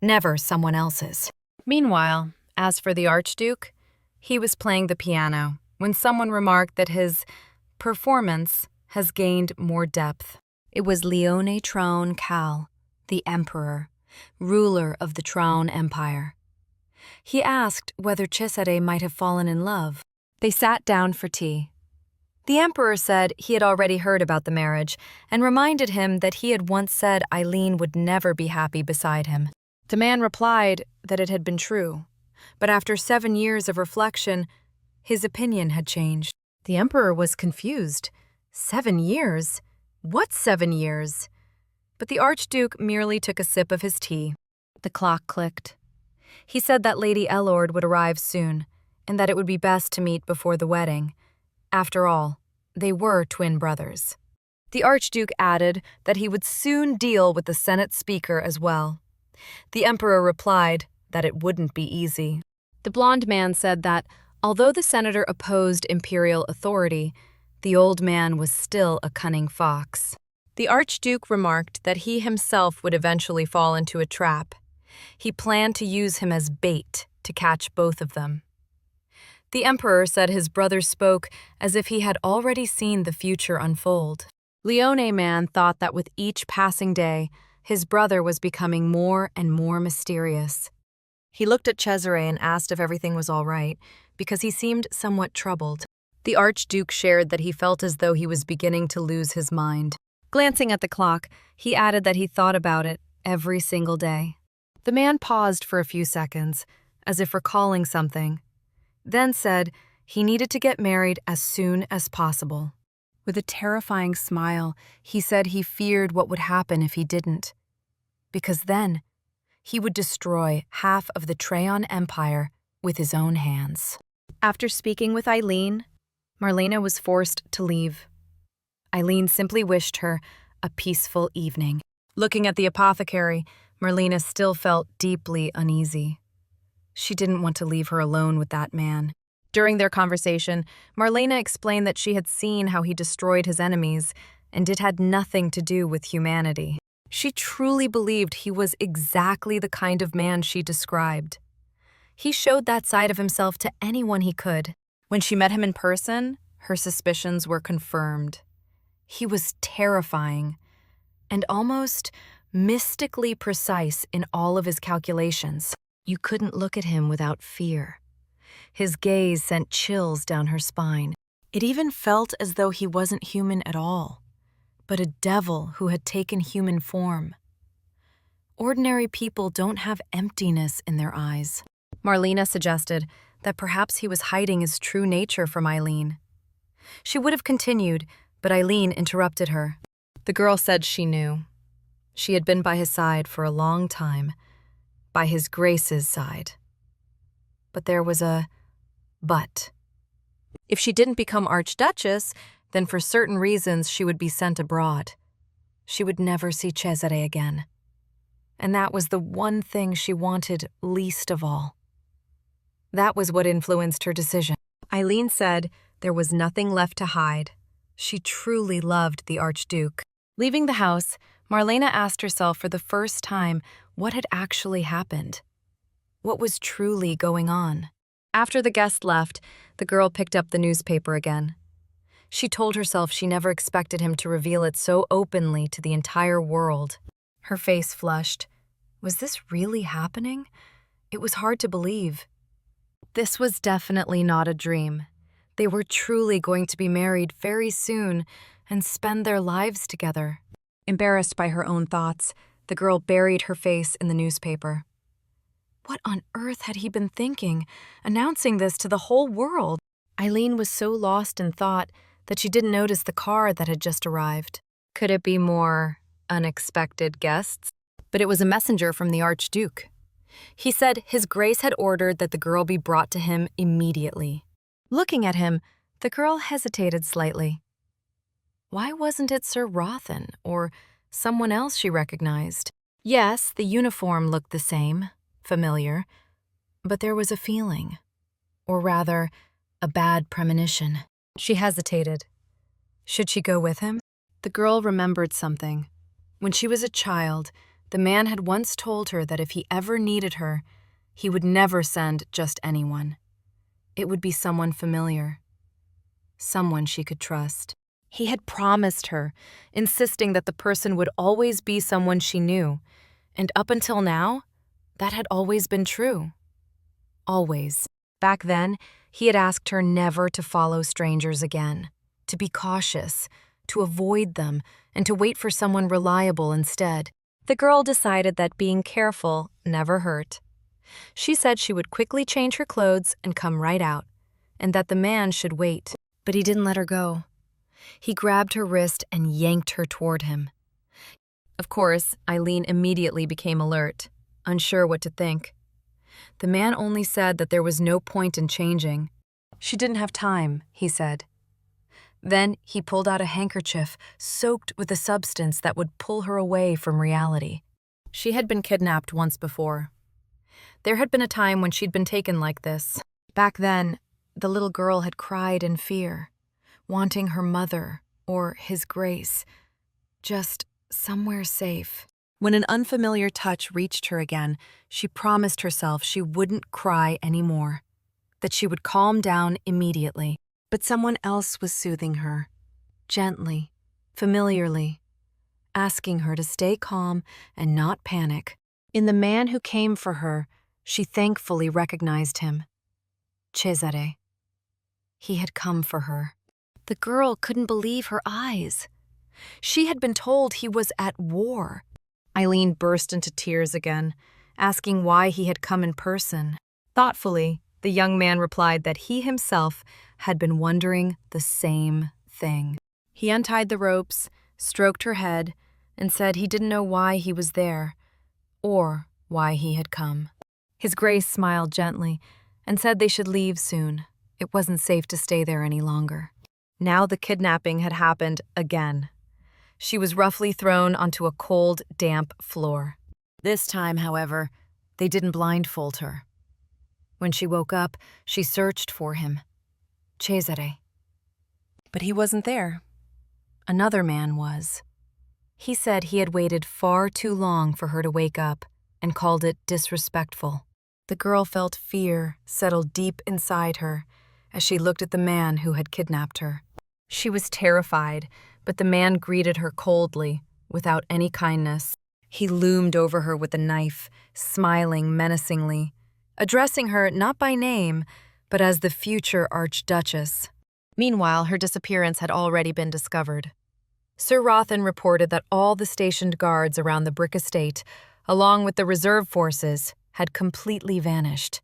never someone else's. Meanwhile, as for the Archduke, he was playing the piano when someone remarked that his performance has gained more depth. It was Leone Traun Cal, the emperor, ruler of the Traun Empire. He asked whether Cesare might have fallen in love. They sat down for tea. The emperor said he had already heard about the marriage and reminded him that he had once said Eileen would never be happy beside him. The man replied that it had been true, but after 7 years of reflection, his opinion had changed. The emperor was confused. 7 years? What 7 years? But the Archduke merely took a sip of his tea. The clock clicked. He said that Lady Elord would arrive soon, and that it would be best to meet before the wedding. After all, they were twin brothers. The Archduke added that he would soon deal with the Senate Speaker as well. The Emperor replied that it wouldn't be easy. The blonde man said that, although the senator opposed imperial authority, The old man was still a cunning fox. The Archduke remarked that he himself would eventually fall into a trap. He planned to use him as bait to catch both of them. The Emperor said his brother spoke as if he had already seen the future unfold. Leone Man thought that with each passing day, his brother was becoming more and more mysterious. He looked at Cesare and asked if everything was all right, because he seemed somewhat troubled. The Archduke shared that he felt as though he was beginning to lose his mind. Glancing at the clock, he added that he thought about it every single day. The man paused for a few seconds, as if recalling something, then said he needed to get married as soon as possible. With a terrifying smile, he said he feared what would happen if he didn't, because then he would destroy half of the Trajan Empire with his own hands. After speaking with Eileen, Marlena was forced to leave. Eileen simply wished her a peaceful evening. Looking at the apothecary, Marlena still felt deeply uneasy. She didn't want to leave her alone with that man. During their conversation, Marlena explained that she had seen how he destroyed his enemies, and it had nothing to do with humanity. She truly believed he was exactly the kind of man she described. He showed that side of himself to anyone he could. When she met him in person, her suspicions were confirmed. He was terrifying and almost mystically precise in all of his calculations. You couldn't look at him without fear. His gaze sent chills down her spine. It even felt as though he wasn't human at all, but a devil who had taken human form. Ordinary people don't have emptiness in their eyes. Marlena suggested that perhaps he was hiding his true nature from Eileen. She would have continued, but Eileen interrupted her. The girl said she knew. She had been by his side for a long time, by his Grace's side. But there was a but. If she didn't become Archduchess, then for certain reasons she would be sent abroad. She would never see Cesare again. And that was the one thing she wanted least of all. That was what influenced her decision. Eileen said there was nothing left to hide. She truly loved the Archduke. Leaving the house, Marlena asked herself for the first time what had actually happened. What was truly going on? After the guest left, the girl picked up the newspaper again. She told herself she never expected him to reveal it so openly to the entire world. Her face flushed. Was this really happening? It was hard to believe. This was definitely not a dream. They were truly going to be married very soon and spend their lives together. Embarrassed by her own thoughts, the girl buried her face in the newspaper. What on earth had he been thinking, announcing this to the whole world? Eileen was so lost in thought that she didn't notice the car that had just arrived. Could it be more unexpected guests? But it was a messenger from the Archduke. He said His Grace had ordered that the girl be brought to him immediately. Looking at him, the girl hesitated slightly. Why wasn't it Sir Rothan or someone else she recognized? Yes, the uniform looked the same, familiar, but there was a feeling, or rather, a bad premonition. She hesitated. Should she go with him? The girl remembered something. When she was a child, the man had once told her that if he ever needed her, he would never send just anyone. It would be someone familiar, someone she could trust. He had promised her, insisting that the person would always be someone she knew, and up until now, that had always been true. Always. Back then, he had asked her never to follow strangers again, to be cautious, to avoid them, and to wait for someone reliable instead. The girl decided that being careful never hurt. She said she would quickly change her clothes and come right out, and that the man should wait. But he didn't let her go. He grabbed her wrist and yanked her toward him. Of course, Eileen immediately became alert, unsure what to think. The man only said that there was no point in changing. She didn't have time, he said. Then he pulled out a handkerchief soaked with a substance that would pull her away from reality. She had been kidnapped once before. There had been a time when she'd been taken like this. Back then, the little girl had cried in fear. wanting her mother or his grace, just somewhere safe. When an unfamiliar touch reached her again, she promised herself she wouldn't cry anymore, that she would calm down immediately. But someone else was soothing her, gently, familiarly, asking her to stay calm and not panic. In the man who came for her, she thankfully recognized him. Cesare. He had come for her. The girl couldn't believe her eyes. She had been told he was at war. Eileen burst into tears again, asking why he had come in person. Thoughtfully, the young man replied that he himself had been wondering the same thing. He untied the ropes, stroked her head, and said he didn't know why he was there, or why he had come. His Grace smiled gently and said they should leave soon. It wasn't safe to stay there any longer. Now the kidnapping had happened again. She was roughly thrown onto a cold, damp floor. This time, however, they didn't blindfold her. When she woke up, she searched for him. Cesare. But he wasn't there. Another man was. He said he had waited far too long for her to wake up and called it disrespectful. The girl felt fear settle deep inside her as she looked at the man who had kidnapped her. She was terrified, but the man greeted her coldly, without any kindness. He loomed over her with a knife, smiling menacingly, addressing her not by name, but as the future Archduchess. Meanwhile, her disappearance had already been discovered. Sir Rothan reported that all the stationed guards around the Brick Estate, along with the reserve forces, had completely vanished.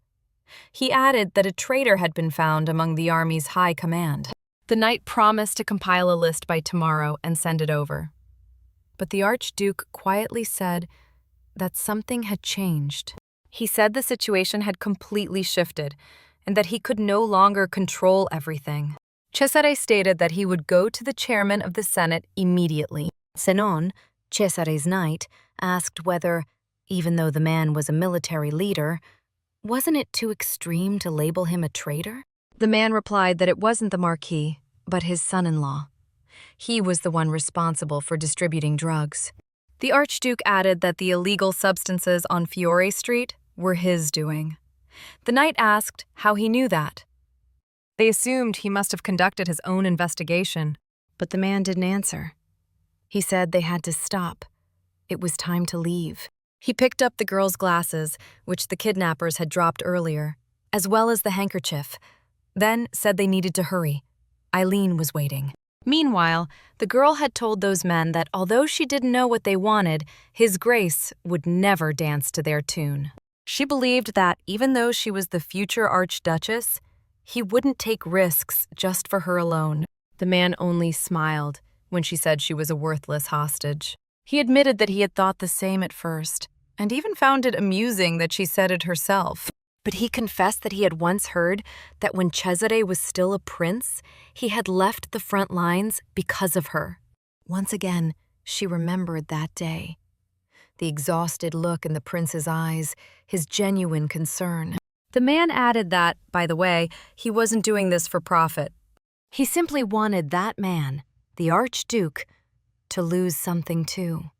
He added that a traitor had been found among the army's high command. The knight promised to compile a list by tomorrow and send it over. But the Archduke quietly said that something had changed. He said the situation had completely shifted and that he could no longer control everything. Cesare stated that he would go to the chairman of the Senate immediately. Zenon, Cesare's knight, asked whether, even though the man was a military leader, wasn't it too extreme to label him a traitor? The man replied that it wasn't the Marquis, but his son-in-law. He was the one responsible for distributing drugs. The Archduke added that the illegal substances on Fiore Street were his doing. The knight asked how he knew that. They assumed he must have conducted his own investigation, but the man didn't answer. He said they had to stop. It was time to leave. He picked up the girl's glasses, which the kidnappers had dropped earlier, as well as the handkerchief, then said they needed to hurry. Eileen was waiting. Meanwhile, the girl had told those men that although she didn't know what they wanted, His Grace would never dance to their tune. She believed that even though she was the future Archduchess, he wouldn't take risks just for her alone. The man only smiled when she said she was a worthless hostage. He admitted that he had thought the same at first, and even found it amusing that she said it herself. But he confessed that he had once heard that when Cesare was still a prince, he had left the front lines because of her. Once again, she remembered that day. The exhausted look in the prince's eyes, his genuine concern. The man added that, by the way, he wasn't doing this for profit. He simply wanted that man, the Archduke, to lose something too.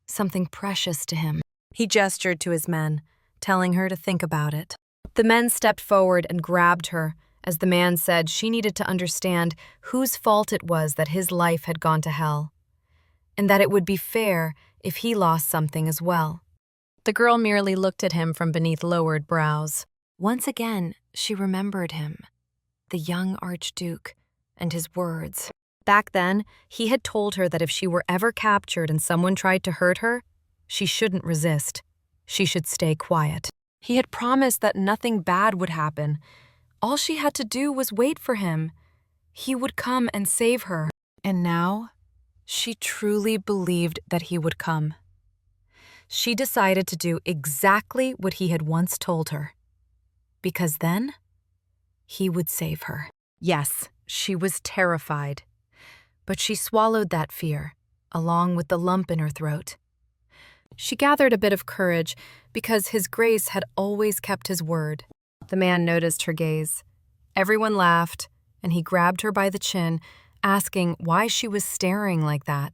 Something precious to him. He gestured to his men, telling her to think about it. The men stepped forward and grabbed her, as the man said she needed to understand whose fault it was that his life had gone to hell, and that it would be fair if he lost something as well. The girl merely looked at him from beneath lowered brows. Once again, she remembered him, the young Archduke, and his words. Back then, he had told her that if she were ever captured and someone tried to hurt her, she shouldn't resist. She should stay quiet. He had promised that nothing bad would happen. All she had to do was wait for him. He would come and save her. And now, she truly believed that he would come. She decided to do exactly what he had once told her. Because then, he would save her. Yes, she was terrified. But she swallowed that fear, along with the lump in her throat. She gathered a bit of courage because His Grace had always kept his word. The man noticed her gaze. Everyone laughed, and he grabbed her by the chin, asking why she was staring like that.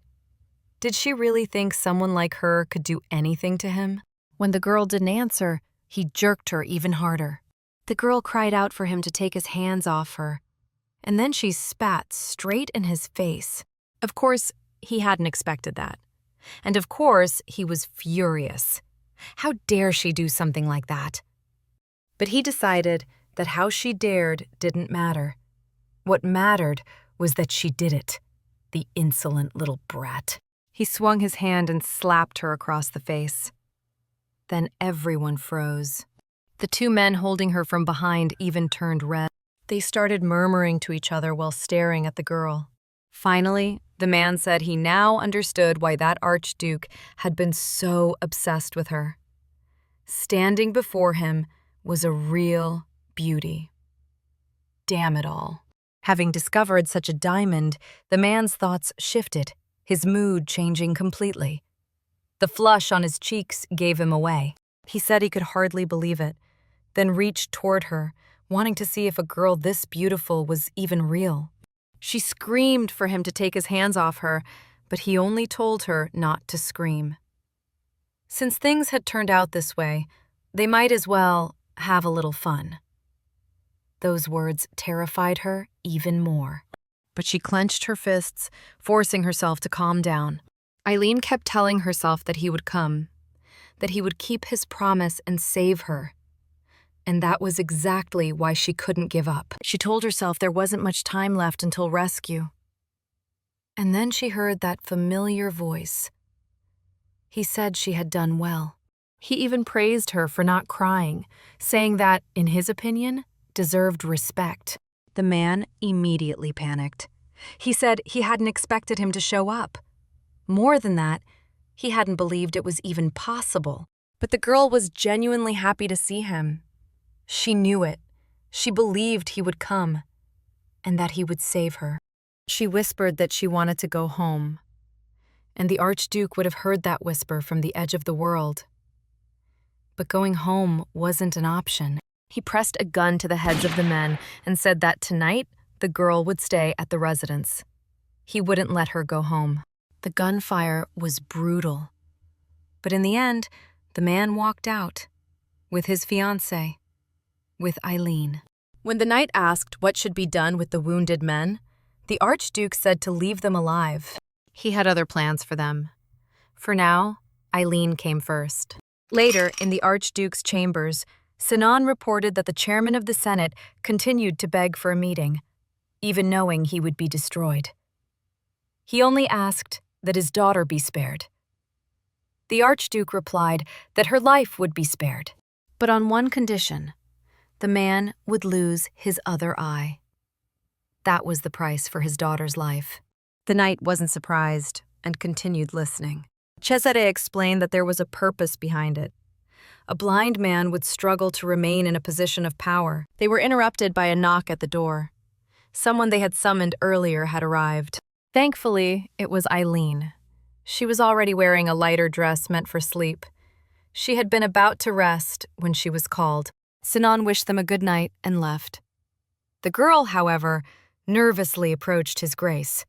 Did she really think someone like her could do anything to him? When the girl didn't answer, he jerked her even harder. The girl cried out for him to take his hands off her, and then she spat straight in his face. Of course, he hadn't expected that. And of course, he was furious. How dare she do something like that? But he decided that how she dared didn't matter. What mattered was that she did it, the insolent little brat. He swung his hand and slapped her across the face. Then everyone froze. The two men holding her from behind even turned red. They started murmuring to each other while staring at the girl. Finally, the man said he now understood why that archduke had been so obsessed with her. Standing before him was a real beauty. Damn it all. Having discovered such a diamond, the man's thoughts shifted, his mood changing completely. The flush on his cheeks gave him away. He said he could hardly believe it, then reached toward her, wanting to see if a girl this beautiful was even real. She screamed for him to take his hands off her, but he only told her not to scream. Since things had turned out this way, they might as well have a little fun. Those words terrified her even more. But she clenched her fists, forcing herself to calm down. Eileen kept telling herself that he would come, that he would keep his promise and save her. And that was exactly why she couldn't give up. She told herself there wasn't much time left until rescue. And then she heard that familiar voice. He said she had done well. He even praised her for not crying, saying that, in his opinion, deserved respect. The man immediately panicked. He said he hadn't expected him to show up. More than that, he hadn't believed it was even possible. But the girl was genuinely happy to see him. She knew it. She believed he would come, and that he would save her. She whispered that she wanted to go home, and the Archduke would have heard that whisper from the edge of the world. But going home wasn't an option. He pressed a gun to the heads of the men and said that tonight the girl would stay at the residence. He wouldn't let her go home. The gunfire was brutal. But in the end, the man walked out with his fiancée, with Eileen. When the knight asked what should be done with the wounded men, the Archduke said to leave them alive. He had other plans for them. For now, Eileen came first. Later, in the Archduke's chambers, Sinan reported that the chairman of the Senate continued to beg for a meeting, even knowing he would be destroyed. He only asked that his daughter be spared. The Archduke replied that her life would be spared, but on one condition: the man would lose his other eye. That was the price for his daughter's life. The knight wasn't surprised and continued listening. Cesare explained that there was a purpose behind it. A blind man would struggle to remain in a position of power. They were interrupted by a knock at the door. Someone they had summoned earlier had arrived. Thankfully, it was Eileen. She was already wearing a lighter dress meant for sleep. She had been about to rest when she was called. Sinan wished them a good night and left. The girl, however, nervously approached His Grace.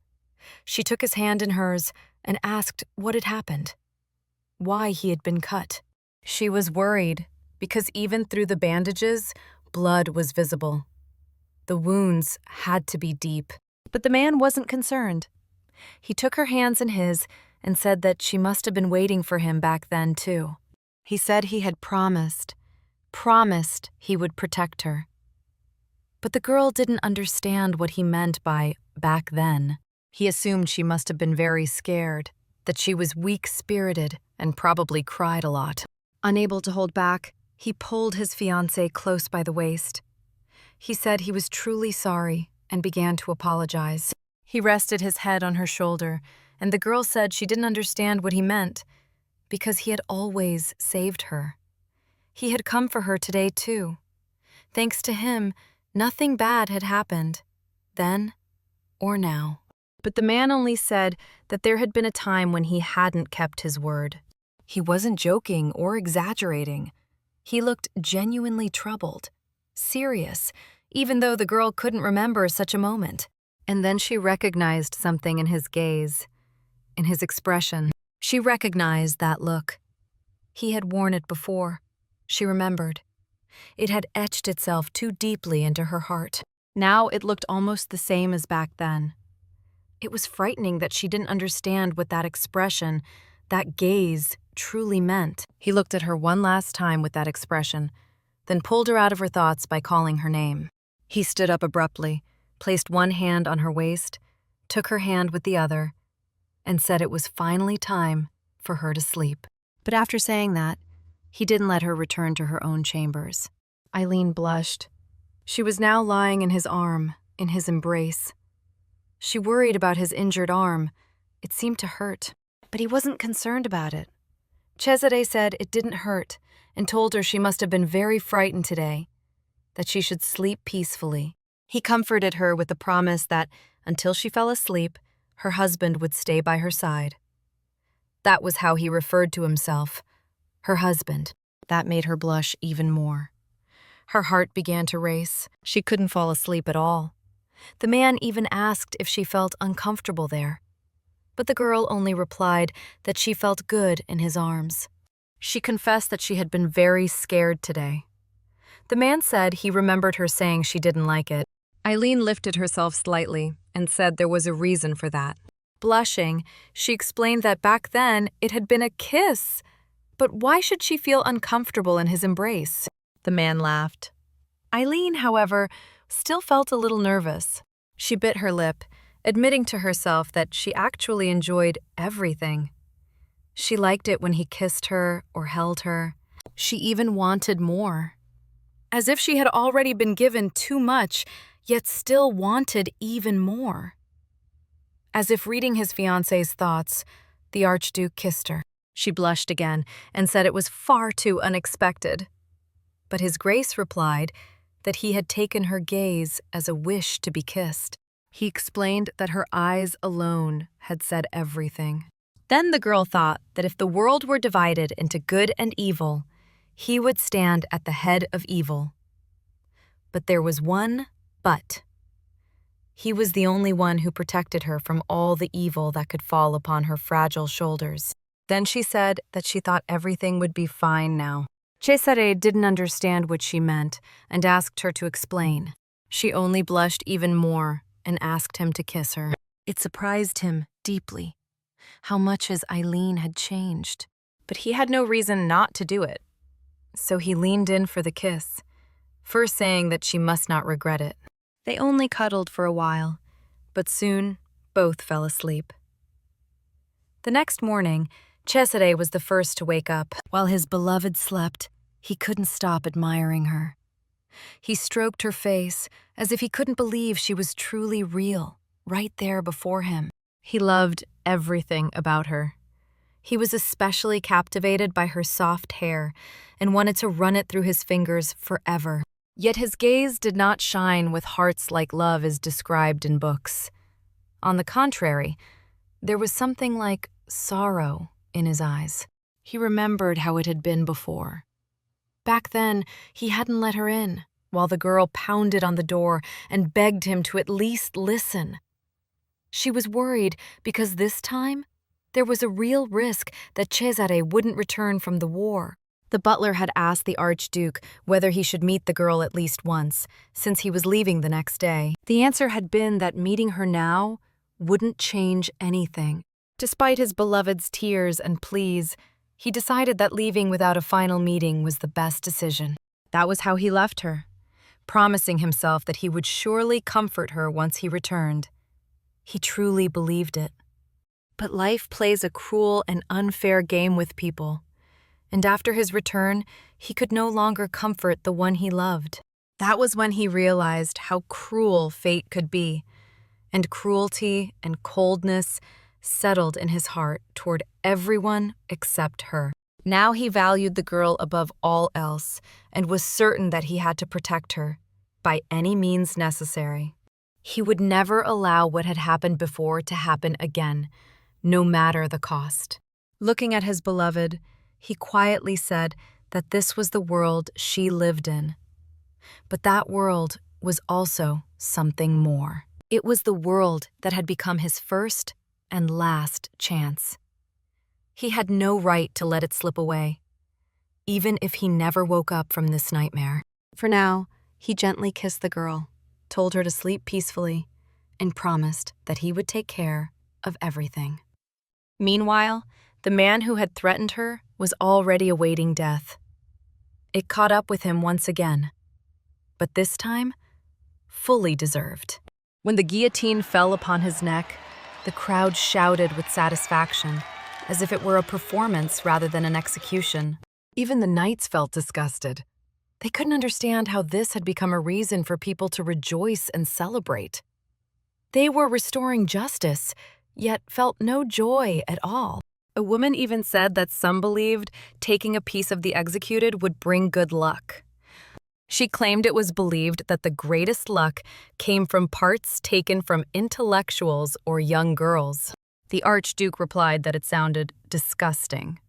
She took his hand in hers and asked what had happened, why he had been cut. She was worried because even through the bandages, blood was visible. The wounds had to be deep, but the man wasn't concerned. He took her hands in his and said that she must have been waiting for him back then, too. He said he had promised he would protect her. But the girl didn't understand what he meant by back then. He assumed she must have been very scared, that she was weak-spirited and probably cried a lot. Unable to hold back, he pulled his fiancée close by the waist. He said he was truly sorry and began to apologize. He rested his head on her shoulder, and the girl said she didn't understand what he meant, because he had always saved her. He had come for her today, too. Thanks to him, nothing bad had happened, then or now. But the man only said that there had been a time when he hadn't kept his word. He wasn't joking or exaggerating. He looked genuinely troubled, serious, even though the girl couldn't remember such a moment. And then she recognized something in his gaze, in his expression. She recognized that look. He had worn it before. She remembered. It had etched itself too deeply into her heart. Now it looked almost the same as back then. It was frightening that she didn't understand what that expression, that gaze, truly meant. He looked at her one last time with that expression, then pulled her out of her thoughts by calling her name. He stood up abruptly, placed one hand on her waist, took her hand with the other, and said it was finally time for her to sleep. But after saying that, he didn't let her return to her own chambers. Eileen blushed. She was now lying in his arm, in his embrace. She worried about his injured arm. It seemed to hurt, but he wasn't concerned about it. Cesare said it didn't hurt and told her she must have been very frightened today, that she should sleep peacefully. He comforted her with the promise that, until she fell asleep, her husband would stay by her side. That was how he referred to himself, her husband. That made her blush even more. Her heart began to race. She couldn't fall asleep at all. The man even asked if she felt uncomfortable there. But the girl only replied that she felt good in his arms. She confessed that she had been very scared today. The man said he remembered her saying she didn't like it. Eileen lifted herself slightly and said there was a reason for that. Blushing, she explained that back then it had been a kiss. But why should she feel uncomfortable in his embrace? The man laughed. Eileen, however, still felt a little nervous. She bit her lip, admitting to herself that she actually enjoyed everything. She liked it when he kissed her or held her. She even wanted more. As if she had already been given too much, yet still wanted even more. As if reading his fiancé's thoughts, the Archduke kissed her. She blushed again and said it was far too unexpected. But His Grace replied that he had taken her gaze as a wish to be kissed. He explained that her eyes alone had said everything. Then the girl thought that if the world were divided into good and evil, he would stand at the head of evil. But there was one but. He was the only one who protected her from all the evil that could fall upon her fragile shoulders. Then she said that she thought everything would be fine now. Cesare didn't understand what she meant and asked her to explain. She only blushed even more and asked him to kiss her. It surprised him deeply how much his Eileen had changed. But he had no reason not to do it. So he leaned in for the kiss, first saying that she must not regret it. They only cuddled for a while, but soon both fell asleep. The next morning, Cesare was the first to wake up. While his beloved slept, he couldn't stop admiring her. He stroked her face as if he couldn't believe she was truly real, right there before him. He loved everything about her. He was especially captivated by her soft hair and wanted to run it through his fingers forever. Yet his gaze did not shine with hearts like love is described in books. On the contrary, there was something like sorrow in his eyes. He remembered how it had been before. Back then, he hadn't let her in, while the girl pounded on the door and begged him to at least listen. She was worried because this time, there was a real risk that Cesare wouldn't return from the war. The butler had asked the Archduke whether he should meet the girl at least once, since he was leaving the next day. The answer had been that meeting her now wouldn't change anything. Despite his beloved's tears and pleas, he decided that leaving without a final meeting was the best decision. That was how he left her, promising himself that he would surely comfort her once he returned. He truly believed it. But life plays a cruel and unfair game with people, and after his return, he could no longer comfort the one he loved. That was when he realized how cruel fate could be, and cruelty and coldness settled in his heart toward everyone except her. Now he valued the girl above all else and was certain that he had to protect her by any means necessary. He would never allow what had happened before to happen again, no matter the cost. Looking at his beloved, he quietly said that this was the world she lived in. But that world was also something more. It was the world that had become his first and last chance. He had no right to let it slip away, even if he never woke up from this nightmare. For now, he gently kissed the girl, told her to sleep peacefully, and promised that he would take care of everything. Meanwhile, the man who had threatened her was already awaiting death. It caught up with him once again, but this time, fully deserved. When the guillotine fell upon his neck, the crowd shouted with satisfaction, as if it were a performance rather than an execution. Even the knights felt disgusted. They couldn't understand how this had become a reason for people to rejoice and celebrate. They were restoring justice, yet felt no joy at all. A woman even said that some believed taking a piece of the executed would bring good luck. She claimed it was believed that the greatest luck came from parts taken from intellectuals or young girls. The Archduke replied that it sounded disgusting.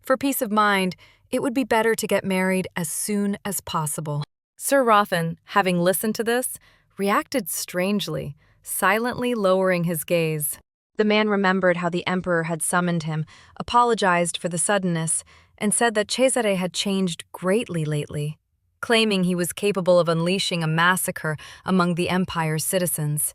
For peace of mind, it would be better to get married as soon as possible. Sir Rothan, having listened to this, reacted strangely, silently lowering his gaze. The man remembered how the emperor had summoned him, apologized for the suddenness, and said that Cesare had changed greatly lately, claiming he was capable of unleashing a massacre among the empire's citizens.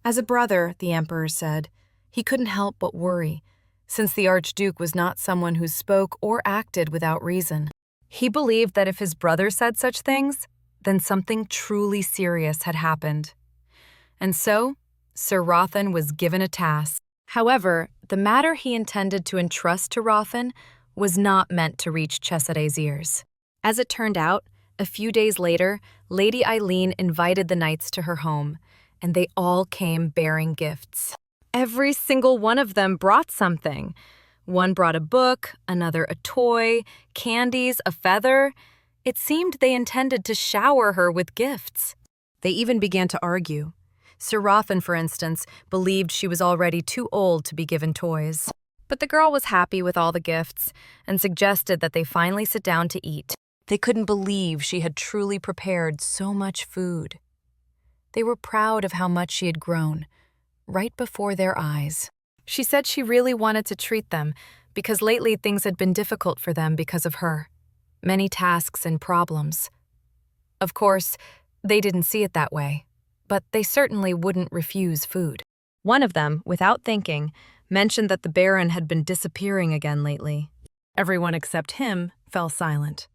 As a brother, the emperor said, he couldn't help but worry, since the Archduke was not someone who spoke or acted without reason. He believed that if his brother said such things, then something truly serious had happened. And so, Sir Rothan was given a task. However, the matter he intended to entrust to Rothan was not meant to reach Cesare's ears. As it turned out, a few days later, Lady Eileen invited the knights to her home, and they all came bearing gifts. Every single one of them brought something. One brought a book, another a toy, candies, a feather. It seemed they intended to shower her with gifts. They even began to argue. Sir Rothan, for instance, believed she was already too old to be given toys. But the girl was happy with all the gifts and suggested that they finally sit down to eat. They couldn't believe she had truly prepared so much food. They were proud of how much she had grown, right before their eyes. She said she really wanted to treat them because lately things had been difficult for them because of her. Many tasks and problems. Of course, they didn't see it that way, but they certainly wouldn't refuse food. One of them, without thinking, mentioned that the Baron had been disappearing again lately. Everyone except him fell silent.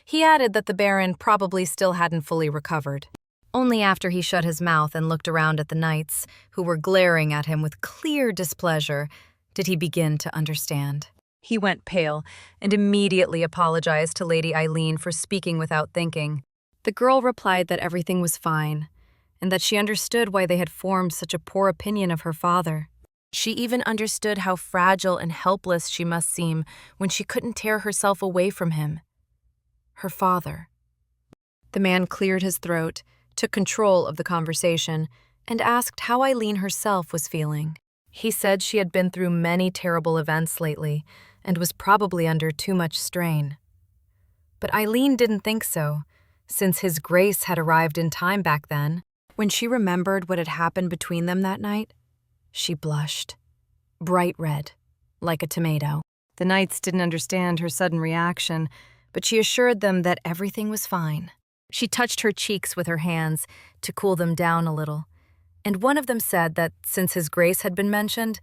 He added that the Baron probably still hadn't fully recovered. Only after he shut his mouth and looked around at the knights, who were glaring at him with clear displeasure, did he begin to understand. He went pale and immediately apologized to Lady Eileen for speaking without thinking. The girl replied that everything was fine, and that she understood why they had formed such a poor opinion of her father. She even understood how fragile and helpless she must seem when she couldn't tear herself away from him. Her father. The man cleared his throat, took control of the conversation, and asked how Eileen herself was feeling. He said she had been through many terrible events lately and was probably under too much strain. But Eileen didn't think so, since his grace had arrived in time back then. When she remembered what had happened between them that night, she blushed, bright red, like a tomato. The knights didn't understand her sudden reaction, but she assured them that everything was fine. She touched her cheeks with her hands to cool them down a little, and one of them said that since his grace had been mentioned,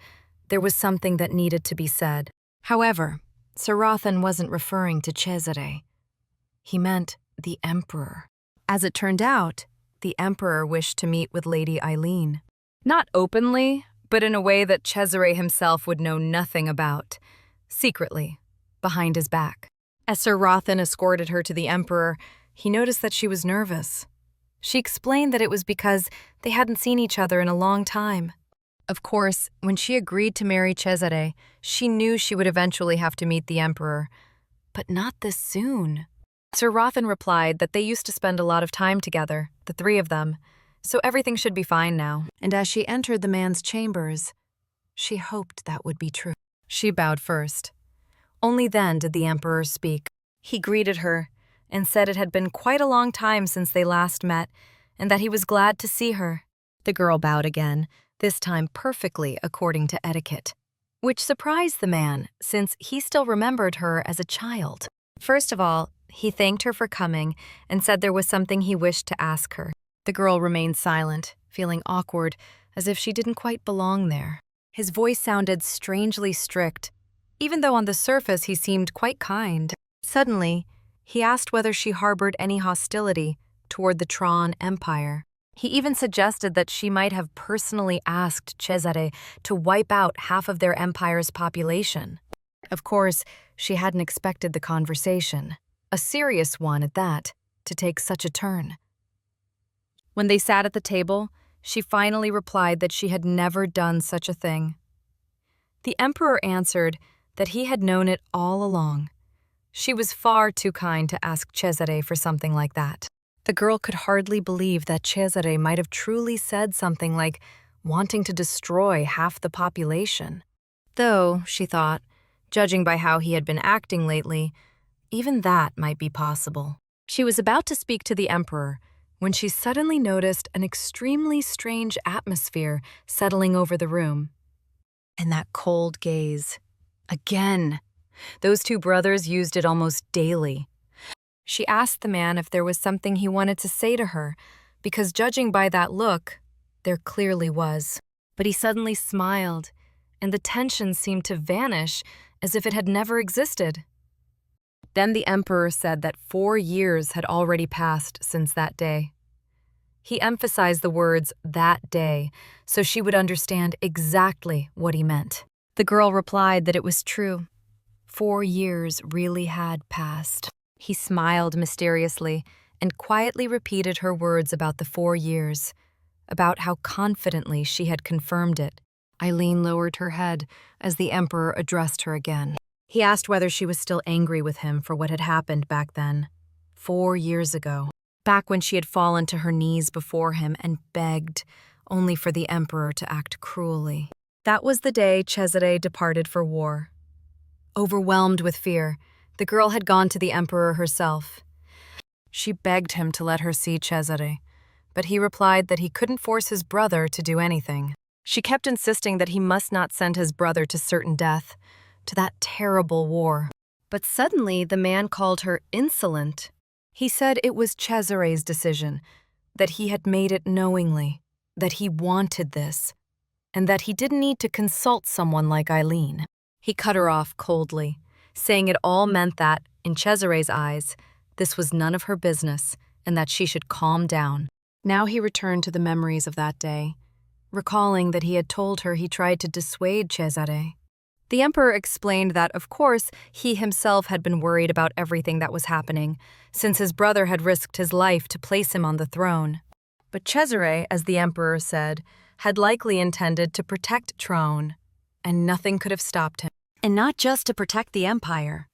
there was something that needed to be said. However, Sir Rothan wasn't referring to Cesare. He meant the Emperor. As it turned out, the Emperor wished to meet with Lady Eileen. Not openly, but in a way that Cesare himself would know nothing about, secretly, behind his back. As Sir Rothan escorted her to the Emperor, he noticed that she was nervous. She explained that it was because they hadn't seen each other in a long time. Of course, when she agreed to marry Cesare, she knew she would eventually have to meet the Emperor. But not this soon. Sir Rothan replied that they used to spend a lot of time together, the three of them, so everything should be fine now. And as she entered the man's chambers, she hoped that would be true. She bowed first. Only then did the Emperor speak. He greeted her and said it had been quite a long time since they last met, and that he was glad to see her. The girl bowed again, this time perfectly according to etiquette, which surprised the man since he still remembered her as a child. First of all, he thanked her for coming and said there was something he wished to ask her. The girl remained silent, feeling awkward, as if she didn't quite belong there. His voice sounded strangely strict, even though on the surface he seemed quite kind. Suddenly, he asked whether she harbored any hostility toward the Tron Empire. He even suggested that she might have personally asked Cesare to wipe out half of their empire's population. Of course, she hadn't expected the conversation, a serious one at that, to take such a turn. When they sat at the table, she finally replied that she had never done such a thing. The emperor answered that he had known it all along. She was far too kind to ask Cesare for something like that. The girl could hardly believe that Cesare might have truly said something like wanting to destroy half the population. Though, she thought, judging by how he had been acting lately, even that might be possible. She was about to speak to the emperor when she suddenly noticed an extremely strange atmosphere settling over the room. And that cold gaze. Again. Those two brothers used it almost daily. She asked the man if there was something he wanted to say to her, because judging by that look, there clearly was. But he suddenly smiled, and the tension seemed to vanish as if it had never existed. Then the emperor said that 4 years had already passed since that day. He emphasized the words, that day, so she would understand exactly what he meant. The girl replied that it was true. 4 years really had passed. He smiled mysteriously and quietly repeated her words about the 4 years, about how confidently she had confirmed it. Eileen lowered her head as the emperor addressed her again. He asked whether she was still angry with him for what had happened back then, 4 years ago, back when she had fallen to her knees before him and begged, only for the emperor to act cruelly. That was the day Cesare departed for war. Overwhelmed with fear, the girl had gone to the emperor herself. She begged him to let her see Cesare, but he replied that he couldn't force his brother to do anything. She kept insisting that he must not send his brother to certain death, to that terrible war. But suddenly the man called her insolent. He said it was Cesare's decision, that he had made it knowingly, that he wanted this, and that he didn't need to consult someone like Eileen. He cut her off coldly, saying it all meant that, in Cesare's eyes, this was none of her business and that she should calm down. Now he returned to the memories of that day, recalling that he had told her he tried to dissuade Cesare. The emperor explained that, of course, he himself had been worried about everything that was happening, since his brother had risked his life to place him on the throne. But Cesare, as the emperor said, had likely intended to protect Tron, and nothing could have stopped him. And not just to protect the empire.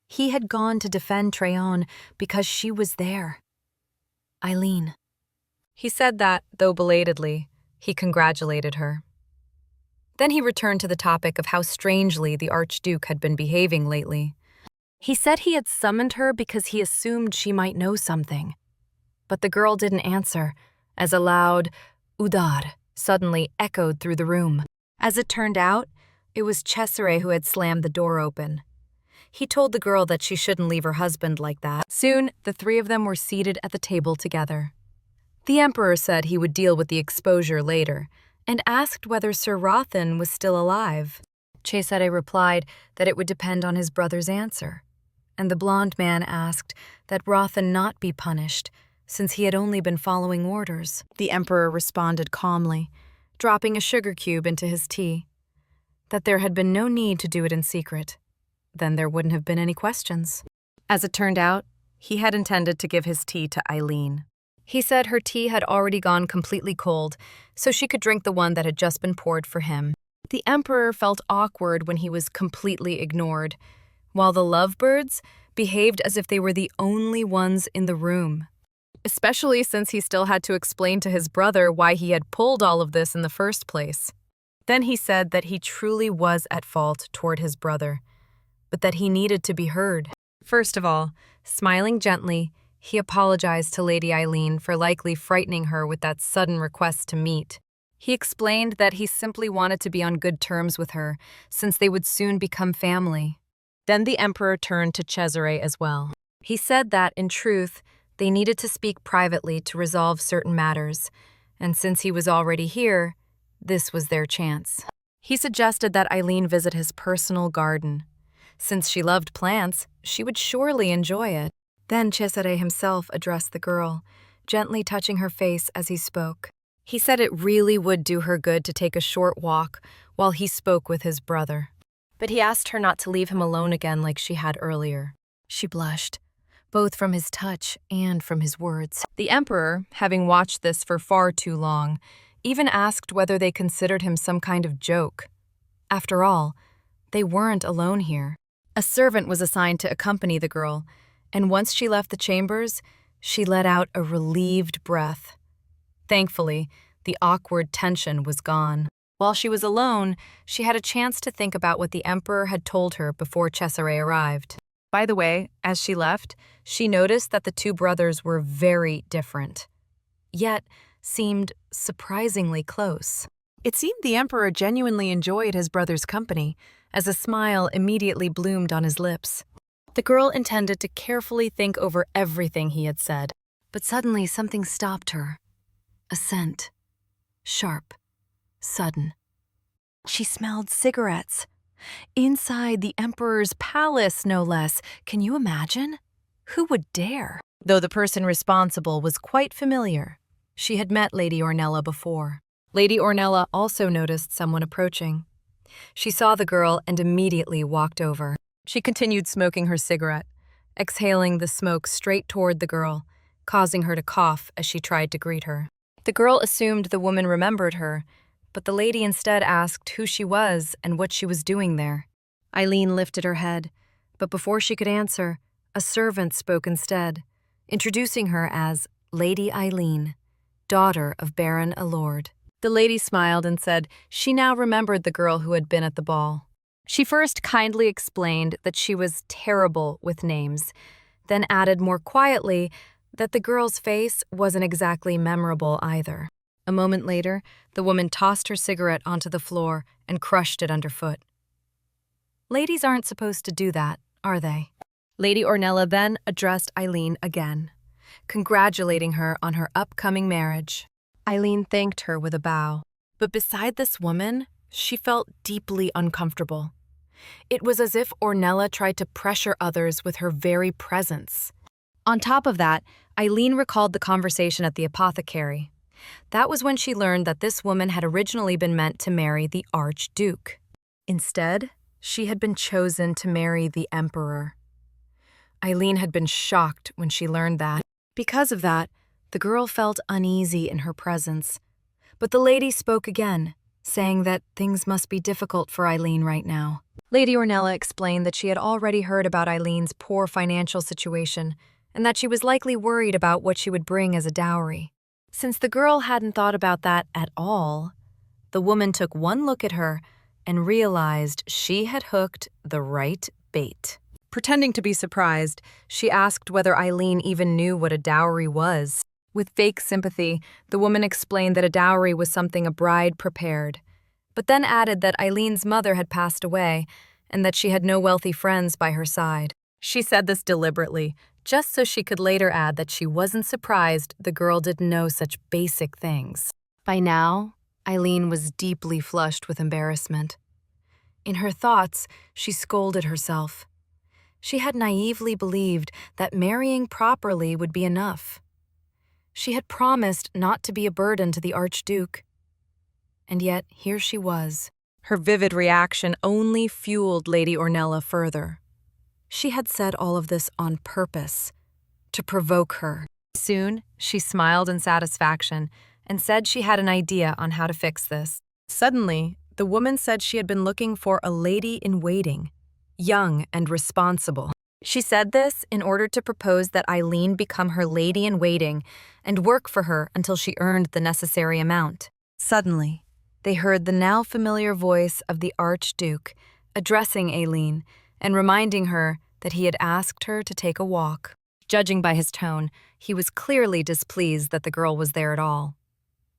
He had gone to defend Tryon because she was there. Eileen. He said that, though belatedly, he congratulated her. Then he returned to the topic of how strangely the Archduke had been behaving lately. He said he had summoned her because he assumed she might know something. But the girl didn't answer, as a loud "udar" suddenly echoed through the room. As it turned out, it was Cesare who had slammed the door open. He told the girl that she shouldn't leave her husband like that. Soon, the three of them were seated at the table together. The emperor said he would deal with the exposure later, and asked whether Sir Rothan was still alive. Cesare replied that it would depend on his brother's answer, and the blonde man asked that Rothan not be punished, since he had only been following orders. The emperor responded calmly, dropping a sugar cube into his tea, that there had been no need to do it in secret. Then there wouldn't have been any questions. As it turned out, he had intended to give his tea to Eileen. He said her tea had already gone completely cold, so she could drink the one that had just been poured for him. The emperor felt awkward when he was completely ignored, while the lovebirds behaved as if they were the only ones in the room, especially since he still had to explain to his brother why he had pulled all of this in the first place. Then he said that he truly was at fault toward his brother, but that he needed to be heard. First of all, smiling gently, He apologized to Lady Eileen for likely frightening her with that sudden request to meet. He explained that he simply wanted to be on good terms with her, since they would soon become family. Then the emperor turned to Cesare as well. He said that, in truth, they needed to speak privately to resolve certain matters, and since he was already here, this was their chance. He suggested that Eileen visit his personal garden. Since she loved plants, she would surely enjoy it. Then Cesare himself addressed the girl, gently touching her face as he spoke. He said it really would do her good to take a short walk while he spoke with his brother. But he asked her not to leave him alone again like she had earlier. She blushed, both from his touch and from his words. The emperor, having watched this for far too long, even asked whether they considered him some kind of joke. After all, they weren't alone here. A servant was assigned to accompany the girl, and once she left the chambers, she let out a relieved breath. Thankfully, the awkward tension was gone. While she was alone, she had a chance to think about what the emperor had told her before Cesare arrived. By the way, as she left, she noticed that the two brothers were very different, yet seemed surprisingly close. It seemed the emperor genuinely enjoyed his brother's company, as a smile immediately bloomed on his lips. The girl intended to carefully think over everything he had said, but suddenly something stopped her. A scent. Sharp. Sudden. She smelled cigarettes. Inside the emperor's palace, no less. Can you imagine? Who would dare? Though the person responsible was quite familiar. She had met Lady Ornella before. Lady Ornella also noticed someone approaching. She saw the girl and immediately walked over. She continued smoking her cigarette, exhaling the smoke straight toward the girl, causing her to cough as she tried to greet her. The girl assumed the woman remembered her, but the lady instead asked who she was and what she was doing there. Eileen lifted her head, but before she could answer, a servant spoke instead, introducing her as Lady Eileen, daughter of Baron Allord. The lady smiled and said she now remembered the girl who had been at the ball. She first kindly explained that she was terrible with names, then added more quietly that the girl's face wasn't exactly memorable either. A moment later, the woman tossed her cigarette onto the floor and crushed it underfoot. Ladies aren't supposed to do that, are they? Lady Ornella then addressed Eileen again, congratulating her on her upcoming marriage. Eileen thanked her with a bow, but beside this woman, she felt deeply uncomfortable. It was as if Ornella tried to pressure others with her very presence. On top of that, Eileen recalled the conversation at the apothecary. That was when she learned that this woman had originally been meant to marry the Archduke. Instead, she had been chosen to marry the Emperor. Eileen had been shocked when she learned that. Because of that, the girl felt uneasy in her presence. But the lady spoke again, saying that things must be difficult for Eileen right now. Lady Ornella explained that she had already heard about Eileen's poor financial situation and that she was likely worried about what she would bring as a dowry. Since the girl hadn't thought about that at all, the woman took one look at her and realized she had hooked the right bait. Pretending to be surprised, she asked whether Eileen even knew what a dowry was. With fake sympathy, the woman explained that a dowry was something a bride prepared, but then added that Eileen's mother had passed away and that she had no wealthy friends by her side. She said this deliberately, just so she could later add that she wasn't surprised the girl didn't know such basic things. By now, Eileen was deeply flushed with embarrassment. In her thoughts, she scolded herself. She had naively believed that marrying properly would be enough. She had promised not to be a burden to the Archduke. And yet, here she was. Her vivid reaction only fueled Lady Ornella further. She had said all of this on purpose, to provoke her. Soon, she smiled in satisfaction and said she had an idea on how to fix this. Suddenly, the woman said she had been looking for a lady-in-waiting, young and responsible. She said this in order to propose that Eileen become her lady-in-waiting and work for her until she earned the necessary amount. Suddenly, they heard the now familiar voice of the Archduke addressing Eileen and reminding her that he had asked her to take a walk. Judging by his tone, he was clearly displeased that the girl was there at all.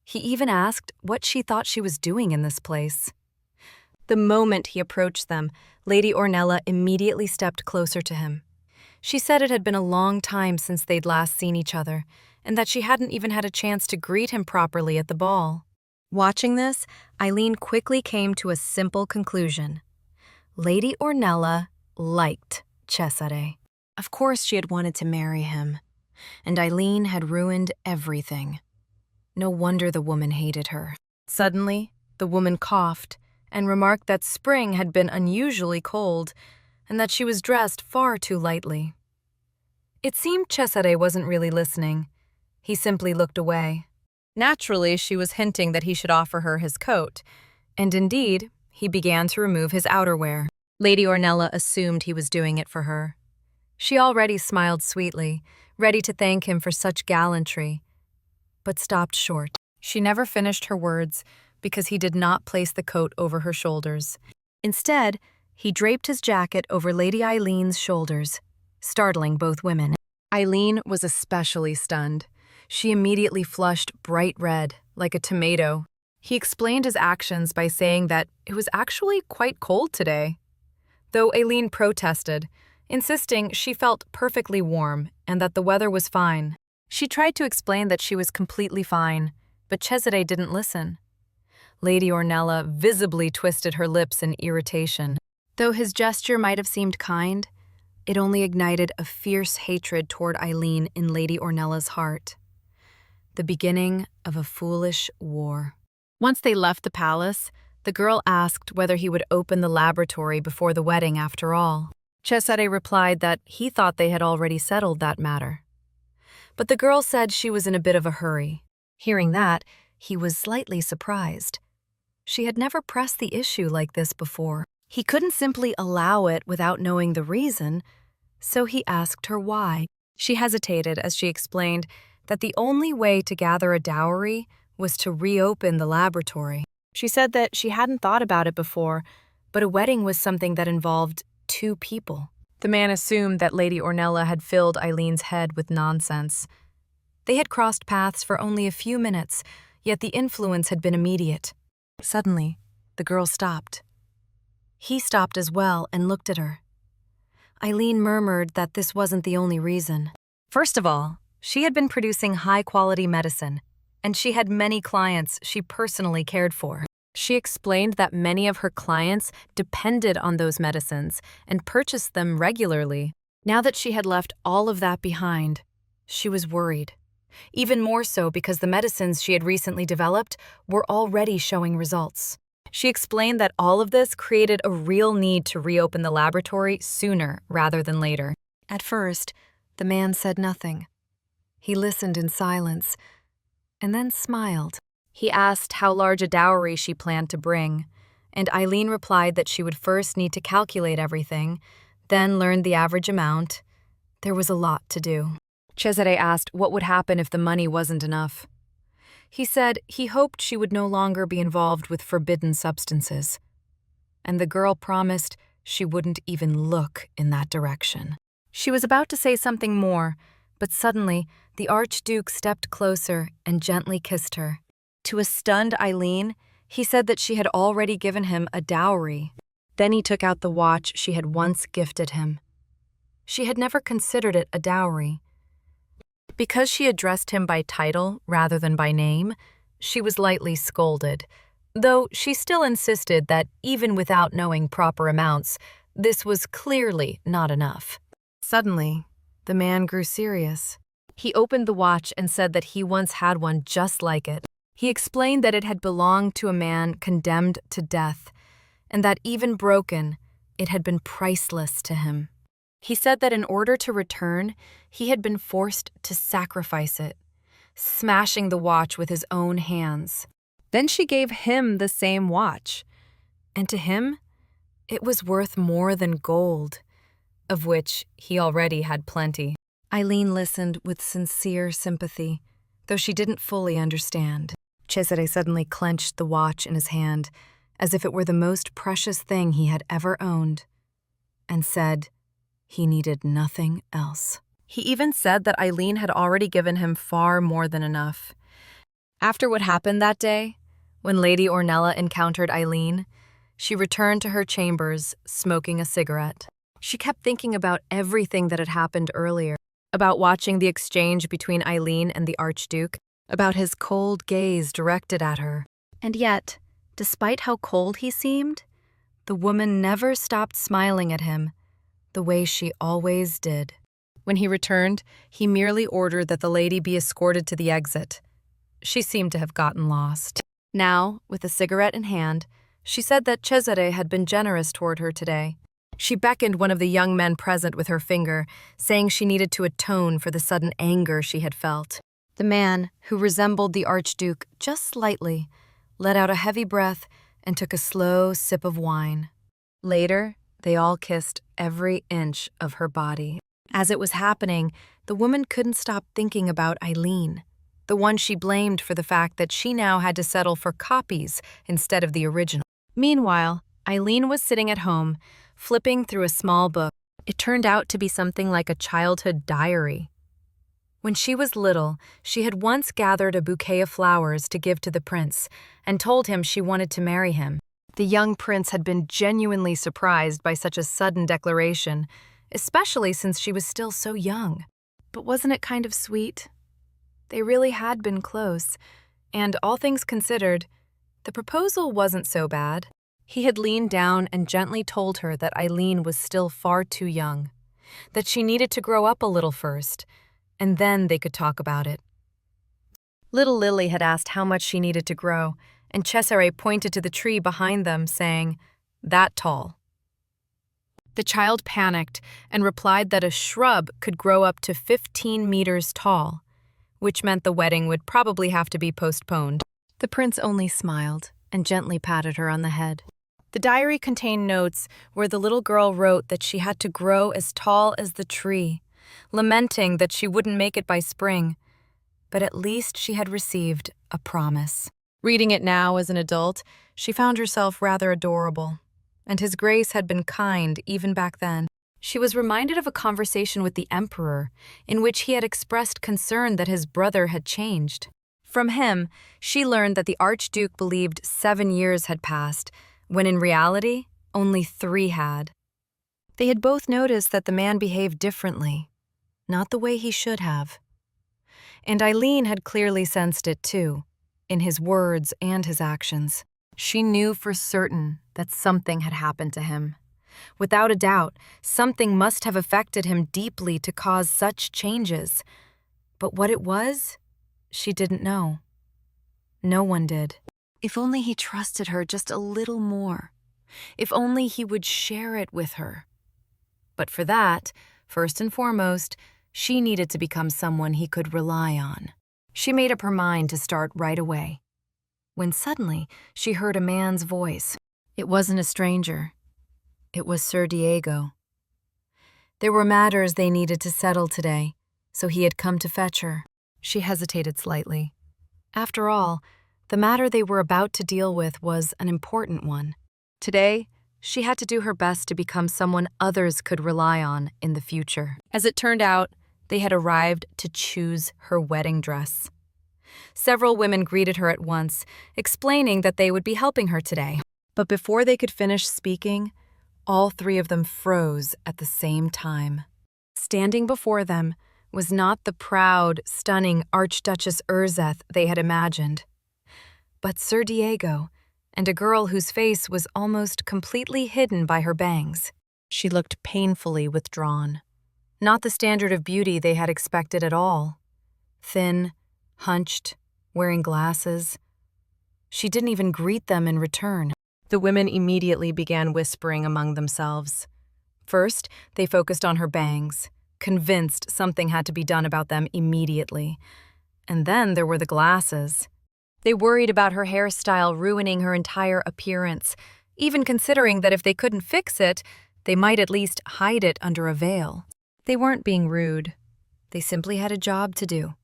He even asked what she thought she was doing in this place. The moment he approached them, Lady Ornella immediately stepped closer to him. She said it had been a long time since they'd last seen each other, and that she hadn't even had a chance to greet him properly at the ball. Watching this, Eileen quickly came to a simple conclusion. Lady Ornella liked Cesare. Of course she had wanted to marry him, and Eileen had ruined everything. No wonder the woman hated her. Suddenly, the woman coughed and remarked that spring had been unusually cold and that she was dressed far too lightly. It seemed Cesare wasn't really listening. He simply looked away. Naturally, she was hinting that he should offer her his coat, and indeed, he began to remove his outerwear. Lady Ornella assumed he was doing it for her. She already smiled sweetly, ready to thank him for such gallantry, but stopped short. She never finished her words because he did not place the coat over her shoulders. Instead, he draped his jacket over Lady Eileen's shoulders, startling both women. Eileen was especially stunned. She immediately flushed bright red, like a tomato. He explained his actions by saying that it was actually quite cold today, though Eileen protested, insisting she felt perfectly warm and that the weather was fine. She tried to explain that she was completely fine, but Cesare didn't listen. Lady Ornella visibly twisted her lips in irritation. Though his gesture might have seemed kind, it only ignited a fierce hatred toward Eileen in Lady Ornella's heart. The beginning of a foolish war. Once they left the palace, the girl asked whether he would open the laboratory before the wedding after all. Cesare replied that he thought they had already settled that matter. But the girl said she was in a bit of a hurry. Hearing that, he was slightly surprised. She had never pressed the issue like this before. He couldn't simply allow it without knowing the reason, so he asked her why. She hesitated as she explained that the only way to gather a dowry was to reopen the laboratory. She said that she hadn't thought about it before, but a wedding was something that involved two people. The man assumed that Lady Ornella had filled Eileen's head with nonsense. They had crossed paths for only a few minutes, yet the influence had been immediate. Suddenly, the girl stopped. He stopped as well and looked at her. Eileen murmured that this wasn't the only reason. First of all, she had been producing high-quality medicine, and she had many clients she personally cared for. She explained that many of her clients depended on those medicines and purchased them regularly. Now that she had left all of that behind, she was worried. Even more so because the medicines she had recently developed were already showing results. She explained that all of this created a real need to reopen the laboratory sooner rather than later. At first, the man said nothing. He listened in silence, and then smiled. He asked how large a dowry she planned to bring, and Eileen replied that she would first need to calculate everything, then learn the average amount. There was a lot to do. Cesare asked what would happen if the money wasn't enough. He said he hoped she would no longer be involved with forbidden substances, and the girl promised she wouldn't even look in that direction. She was about to say something more, but suddenly the Archduke stepped closer and gently kissed her. To a stunned Eileen, he said that she had already given him a dowry. Then he took out the watch she had once gifted him. She had never considered it a dowry. Because she addressed him by title rather than by name, she was lightly scolded, though she still insisted that even without knowing proper amounts, this was clearly not enough. Suddenly, the man grew serious. He opened the watch and said that he once had one just like it. He explained that it had belonged to a man condemned to death, and that even broken, it had been priceless to him. He said that in order to return, he had been forced to sacrifice it, smashing the watch with his own hands. Then she gave him the same watch, and to him, it was worth more than gold, of which he already had plenty. Eileen listened with sincere sympathy, though she didn't fully understand. Cesare suddenly clenched the watch in his hand, as if it were the most precious thing he had ever owned, and said he needed nothing else. He even said that Eileen had already given him far more than enough. After what happened that day, when Lady Ornella encountered Eileen, she returned to her chambers, smoking a cigarette. She kept thinking about everything that had happened earlier, about watching the exchange between Eileen and the Archduke, about his cold gaze directed at her. And yet, despite how cold he seemed, the woman never stopped smiling at him, the way she always did. When he returned, he merely ordered that the lady be escorted to the exit. She seemed to have gotten lost. Now, with a cigarette in hand, she said that Cesare had been generous toward her today. She beckoned one of the young men present with her finger, saying she needed to atone for the sudden anger she had felt. The man, who resembled the Archduke just slightly, let out a heavy breath and took a slow sip of wine. Later, they all kissed every inch of her body. As it was happening, the woman couldn't stop thinking about Eileen, the one she blamed for the fact that she now had to settle for copies instead of the original. Meanwhile, Eileen was sitting at home, flipping through a small book. It turned out to be something like a childhood diary. When she was little, she had once gathered a bouquet of flowers to give to the prince and told him she wanted to marry him. The young prince had been genuinely surprised by such a sudden declaration, especially since she was still so young. But wasn't it kind of sweet? They really had been close, and all things considered, the proposal wasn't so bad. He had leaned down and gently told her that Eileen was still far too young, that she needed to grow up a little first, and then they could talk about it. Little Lily had asked how much she needed to grow, and Cesare pointed to the tree behind them, saying, "That tall." The child panicked and replied that a shrub could grow up to 15 meters tall, which meant the wedding would probably have to be postponed. The prince only smiled and gently patted her on the head. The diary contained notes where the little girl wrote that she had to grow as tall as the tree, lamenting that she wouldn't make it by spring, but at least she had received a promise. Reading it now as an adult, she found herself rather adorable, and His Grace had been kind even back then. She was reminded of a conversation with the Emperor in which he had expressed concern that his brother had changed. From him, she learned that the Archduke believed 7 years had passed, when in reality, only 3 had. They had both noticed that the man behaved differently, not the way he should have. And Eileen had clearly sensed it too, in his words and his actions. She knew for certain that something had happened to him. Without a doubt, something must have affected him deeply to cause such changes. But what it was, she didn't know. No one did. If only he trusted her just a little more. If only he would share it with her. But for that, first and foremost, she needed to become someone he could rely on. She made up her mind to start right away, when suddenly she heard a man's voice. It wasn't a stranger. It was Sir Diego. There were matters they needed to settle today, so he had come to fetch her. She hesitated slightly. After all, the matter they were about to deal with was an important one. Today, she had to do her best to become someone others could rely on in the future. As it turned out, they had arrived to choose her wedding dress. Several women greeted her at once, explaining that they would be helping her today. But before they could finish speaking, all 3 of them froze at the same time. Standing before them was not the proud, stunning Archduchess Erzeth they had imagined, but Sir Diego and a girl whose face was almost completely hidden by her bangs. She looked painfully withdrawn. Not the standard of beauty they had expected at all. Thin, hunched, wearing glasses. She didn't even greet them in return. The women immediately began whispering among themselves. First, they focused on her bangs, convinced something had to be done about them immediately. And then there were the glasses. They worried about her hairstyle ruining her entire appearance, even considering that if they couldn't fix it, they might at least hide it under a veil. They weren't being rude. They simply had a job to do.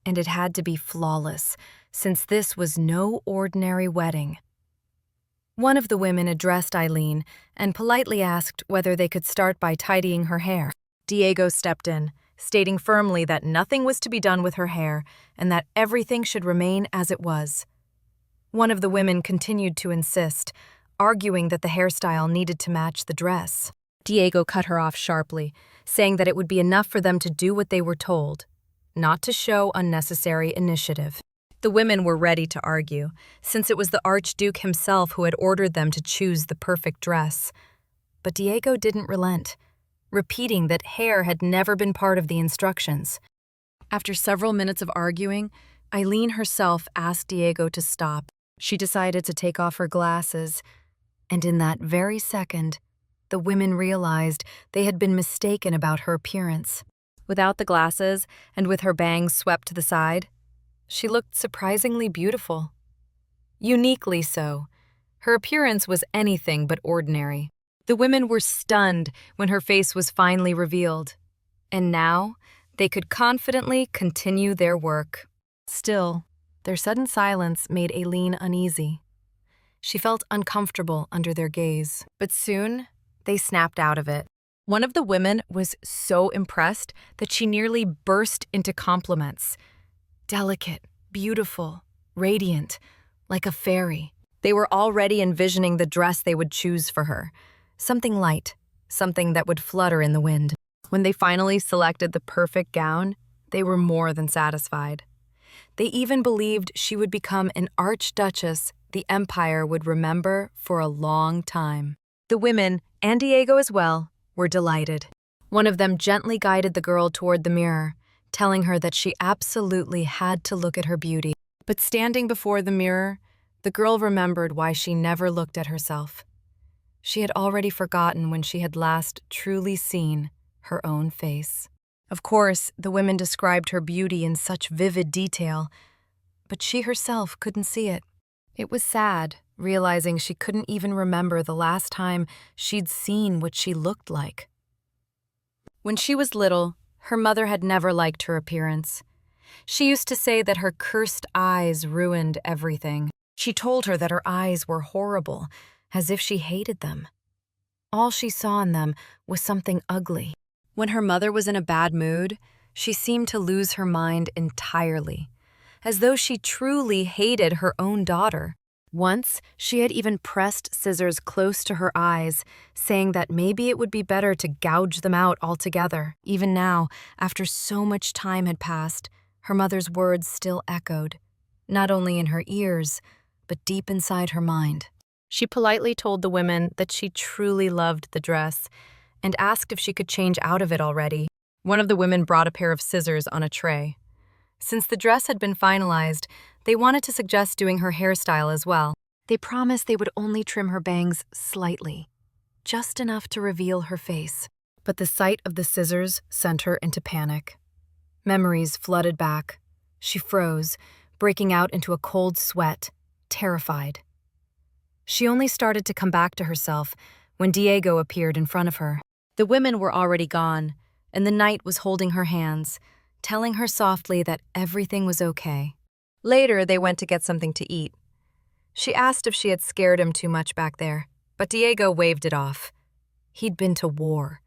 And it had to be flawless, since this was no ordinary wedding. One of the women addressed Eileen and politely asked whether they could start by tidying her hair. Diego stepped in, stating firmly that nothing was to be done with her hair and that everything should remain as it was. One of the women continued to insist, arguing that the hairstyle needed to match the dress. Diego cut her off sharply, saying that it would be enough for them to do what they were told, not to show unnecessary initiative. The women were ready to argue, since it was the Archduke himself who had ordered them to choose the perfect dress. But Diego didn't relent, repeating that hair had never been part of the instructions. After several minutes of arguing, Eileen herself asked Diego to stop. She decided to take off her glasses, and in that very second, the women realized they had been mistaken about her appearance. Without the glasses and with her bangs swept to the side, she looked surprisingly beautiful. Uniquely so. Her appearance was anything but ordinary. The women were stunned when her face was finally revealed, and now they could confidently continue their work. Still, their sudden silence made Eileen uneasy. She felt uncomfortable under their gaze, but soon they snapped out of it. One of the women was so impressed that she nearly burst into compliments. Delicate, beautiful, radiant, like a fairy. They were already envisioning the dress they would choose for her. Something light, something that would flutter in the wind. When they finally selected the perfect gown, they were more than satisfied. They even believed she would become an archduchess the empire would remember for a long time. The women, and Diego as well, were delighted. One of them gently guided the girl toward the mirror, telling her that she absolutely had to look at her beauty. But standing before the mirror, the girl remembered why she never looked at herself. She had already forgotten when she had last truly seen her own face. Of course, the women described her beauty in such vivid detail, but she herself couldn't see it. It was sad, realizing she couldn't even remember the last time she'd seen what she looked like. When she was little, her mother had never liked her appearance. She used to say that her cursed eyes ruined everything. She told her that her eyes were horrible, as if she hated them. All she saw in them was something ugly. When her mother was in a bad mood, she seemed to lose her mind entirely, as though she truly hated her own daughter. Once, she had even pressed scissors close to her eyes, saying that maybe it would be better to gouge them out altogether. Even now, after so much time had passed, her mother's words still echoed, not only in her ears, but deep inside her mind. She politely told the women that she truly loved the dress and asked if she could change out of it already. One of the women brought a pair of scissors on a tray. Since the dress had been finalized, they wanted to suggest doing her hairstyle as well. They promised they would only trim her bangs slightly, just enough to reveal her face. But the sight of the scissors sent her into panic. Memories flooded back. She froze, breaking out into a cold sweat, terrified. She only started to come back to herself when Diego appeared in front of her. The women were already gone, and the knight was holding her hands, telling her softly that everything was okay. Later, they went to get something to eat. She asked if she had scared him too much back there, but Diego waved it off. He'd been to war.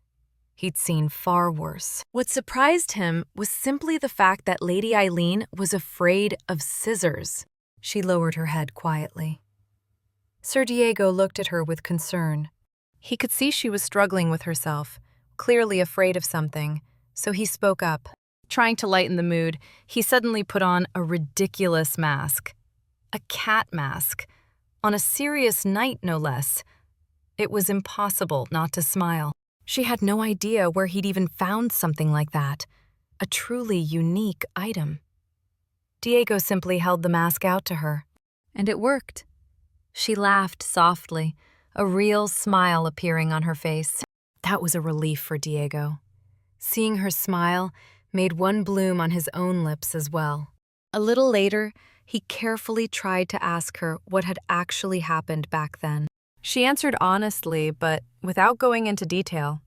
He'd seen far worse. What surprised him was simply the fact that Lady Eileen was afraid of scissors. She lowered her head quietly. Sir Diego looked at her with concern. He could see she was struggling with herself, clearly afraid of something, so he spoke up. Trying to lighten the mood, he suddenly put on a ridiculous mask. A cat mask. On a serious night, no less. It was impossible not to smile. She had no idea where he'd even found something like that. A truly unique item. Diego simply held the mask out to her. And it worked. She laughed softly, a real smile appearing on her face. That was a relief for Diego. Seeing her smile made one bloom on his own lips as well. A little later, he carefully tried to ask her what had actually happened back then. She answered honestly, but without going into detail.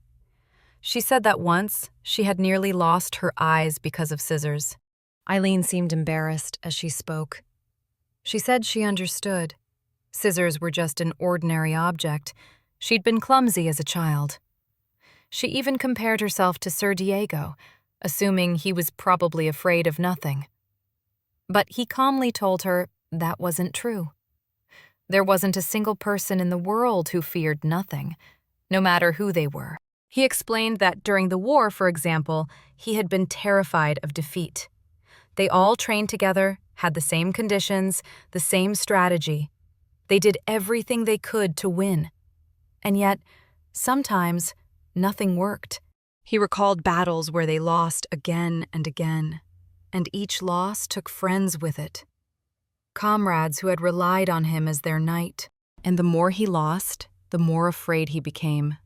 She said that once, she had nearly lost her eyes because of scissors. Eileen seemed embarrassed as she spoke. She said she understood. Scissors were just an ordinary object. She'd been clumsy as a child. She even compared herself to Sir Diego, assuming he was probably afraid of nothing. But he calmly told her that wasn't true. There wasn't a single person in the world who feared nothing, no matter who they were. He explained that during the war, for example, he had been terrified of defeat. They all trained together, had the same conditions, the same strategy. They did everything they could to win. And yet, sometimes, nothing worked. He recalled battles where they lost again and again, and each loss took friends with it. Comrades who had relied on him as their knight. And the more he lost, the more afraid he became.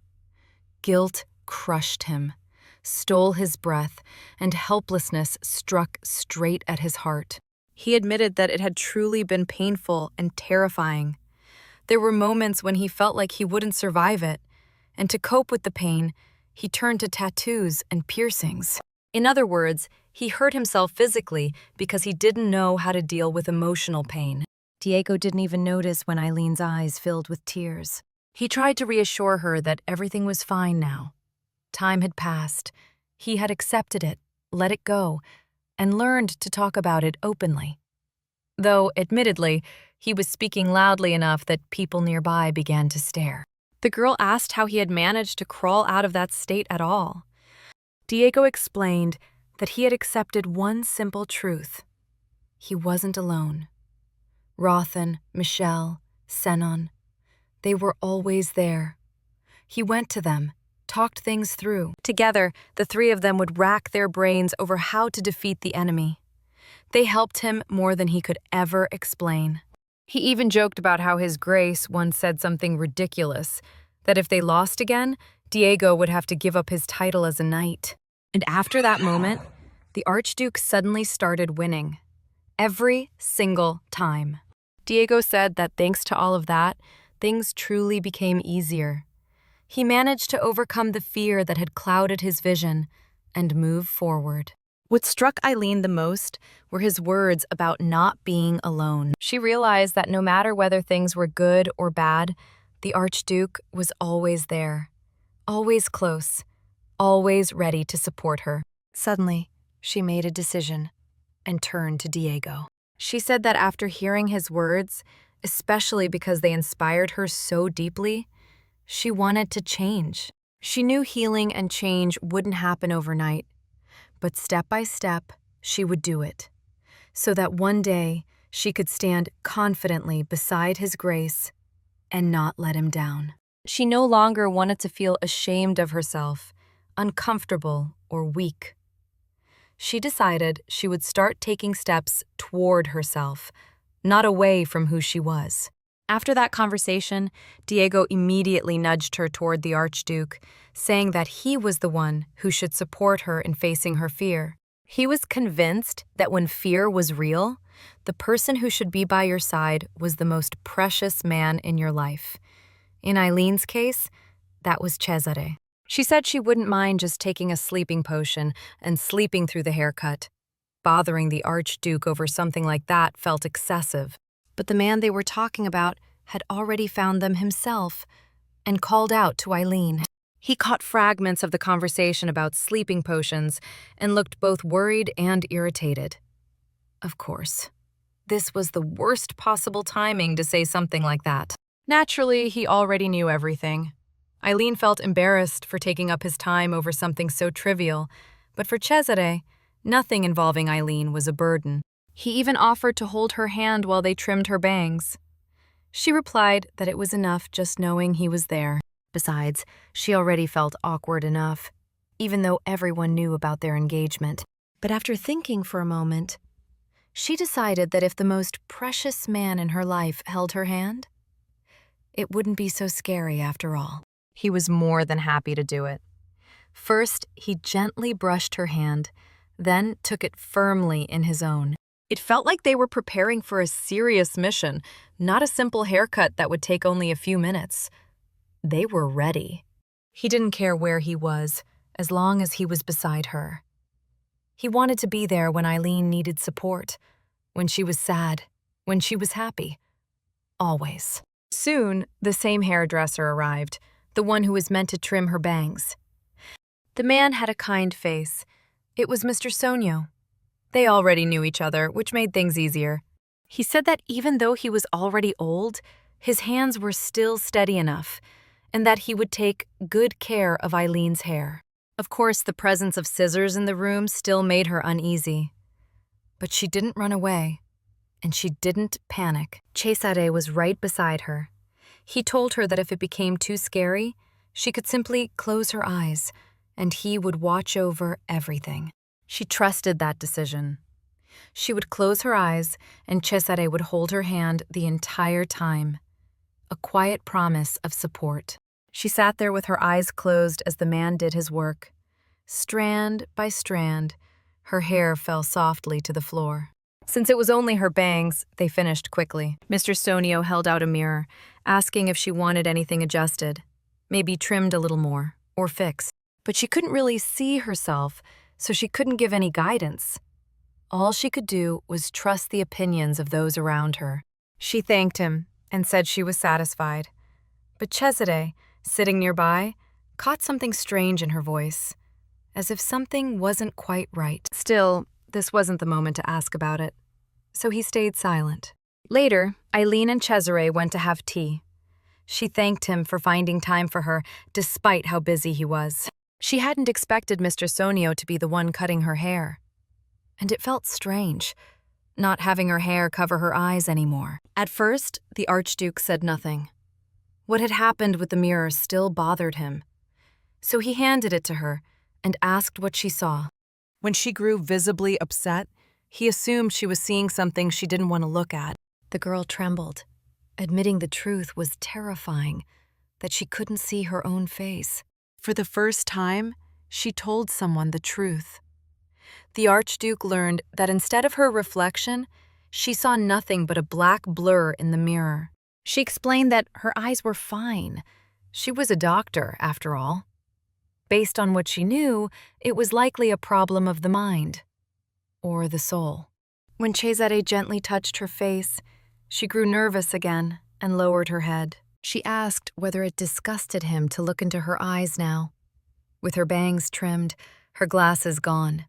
Guilt crushed him, stole his breath, and helplessness struck straight at his heart. He admitted that it had truly been painful and terrifying. There were moments when he felt like he wouldn't survive it, and to cope with the pain, he turned to tattoos and piercings. In other words, he hurt himself physically because he didn't know how to deal with emotional pain. Diego didn't even notice when Eileen's eyes filled with tears. He tried to reassure her that everything was fine now. Time had passed. He had accepted it, let it go, and learned to talk about it openly. Though, admittedly, he was speaking loudly enough that people nearby began to stare. The girl asked how he had managed to crawl out of that state at all. Diego explained that he had accepted one simple truth. He wasn't alone. Rothan, Michelle, Senon, they were always there. He went to them, talked things through. Together, the three of them would rack their brains over how to defeat the enemy. They helped him more than he could ever explain. He even joked about how his Grace once said something ridiculous, that if they lost again, Diego would have to give up his title as a knight. And after that moment, the Archduke suddenly started winning. Every single time. Diego said that thanks to all of that, things truly became easier. He managed to overcome the fear that had clouded his vision and move forward. What struck Eileen the most were his words about not being alone. She realized that no matter whether things were good or bad, the Archduke was always there, always close, always ready to support her. Suddenly, she made a decision and turned to Diego. She said that after hearing his words, especially because they inspired her so deeply, she wanted to change. She knew healing and change wouldn't happen overnight, but step by step, she would do it, so that one day she could stand confidently beside his Grace and not let him down. She no longer wanted to feel ashamed of herself, uncomfortable, or weak. She decided she would start taking steps toward herself, not away from who she was. After that conversation, Diego immediately nudged her toward the Archduke, saying that he was the one who should support her in facing her fear. He was convinced that when fear was real, the person who should be by your side was the most precious man in your life. In Eileen's case, that was Cesare. She said she wouldn't mind just taking a sleeping potion and sleeping through the haircut. Bothering the Archduke over something like that felt excessive. But the man they were talking about had already found them himself and called out to Eileen. He caught fragments of the conversation about sleeping potions and looked both worried and irritated. Of course, this was the worst possible timing to say something like that. Naturally, he already knew everything. Eileen felt embarrassed for taking up his time over something so trivial, but for Cesare, nothing involving Eileen was a burden. He even offered to hold her hand while they trimmed her bangs. She replied that it was enough just knowing he was there. Besides, she already felt awkward enough, even though everyone knew about their engagement. But after thinking for a moment, she decided that if the most precious man in her life held her hand, it wouldn't be so scary after all. He was more than happy to do it. First, he gently brushed her hand, then took it firmly in his own. It felt like they were preparing for a serious mission, not a simple haircut that would take only a few minutes. They were ready. He didn't care where he was, as long as he was beside her. He wanted to be there when Eileen needed support, when she was sad, when she was happy. Always. Soon, the same hairdresser arrived, the one who was meant to trim her bangs. The man had a kind face, It was Mr. Sonyo. They already knew each other, which made things easier. He said that even though he was already old, his hands were still steady enough, and that he would take good care of Eileen's hair. Of course, the presence of scissors in the room still made her uneasy. But she didn't run away, and she didn't panic. Cesare was right beside her. He told her that if it became too scary, she could simply close her eyes, and he would watch over everything. She trusted that decision. She would close her eyes, and Cesare would hold her hand the entire time. A quiet promise of support. She sat there with her eyes closed as the man did his work. Strand by strand, her hair fell softly to the floor. Since it was only her bangs, they finished quickly. Mr. Sonio held out a mirror, asking if she wanted anything adjusted, maybe trimmed a little more, or fixed. But she couldn't really see herself, so she couldn't give any guidance. All she could do was trust the opinions of those around her. She thanked him and said she was satisfied. But Cesare, sitting nearby, caught something strange in her voice, as if something wasn't quite right. Still, this wasn't the moment to ask about it, so he stayed silent. Later, Eileen and Cesare went to have tea. She thanked him for finding time for her, despite how busy he was. She hadn't expected Mr. Sonio to be the one cutting her hair. And it felt strange, not having her hair cover her eyes anymore. At first, the Archduke said nothing. What had happened with the mirror still bothered him. So he handed it to her and asked what she saw. When she grew visibly upset, he assumed she was seeing something she didn't want to look at. The girl trembled. Admitting the truth was terrifying, that she couldn't see her own face. For the first time, she told someone the truth. The Archduke learned that instead of her reflection, she saw nothing but a black blur in the mirror. She explained that her eyes were fine. She was a doctor, after all. Based on what she knew, it was likely a problem of the mind, or the soul. When Cesare gently touched her face, she grew nervous again and lowered her head. She asked whether it disgusted him to look into her eyes now. With her bangs trimmed, her glasses gone.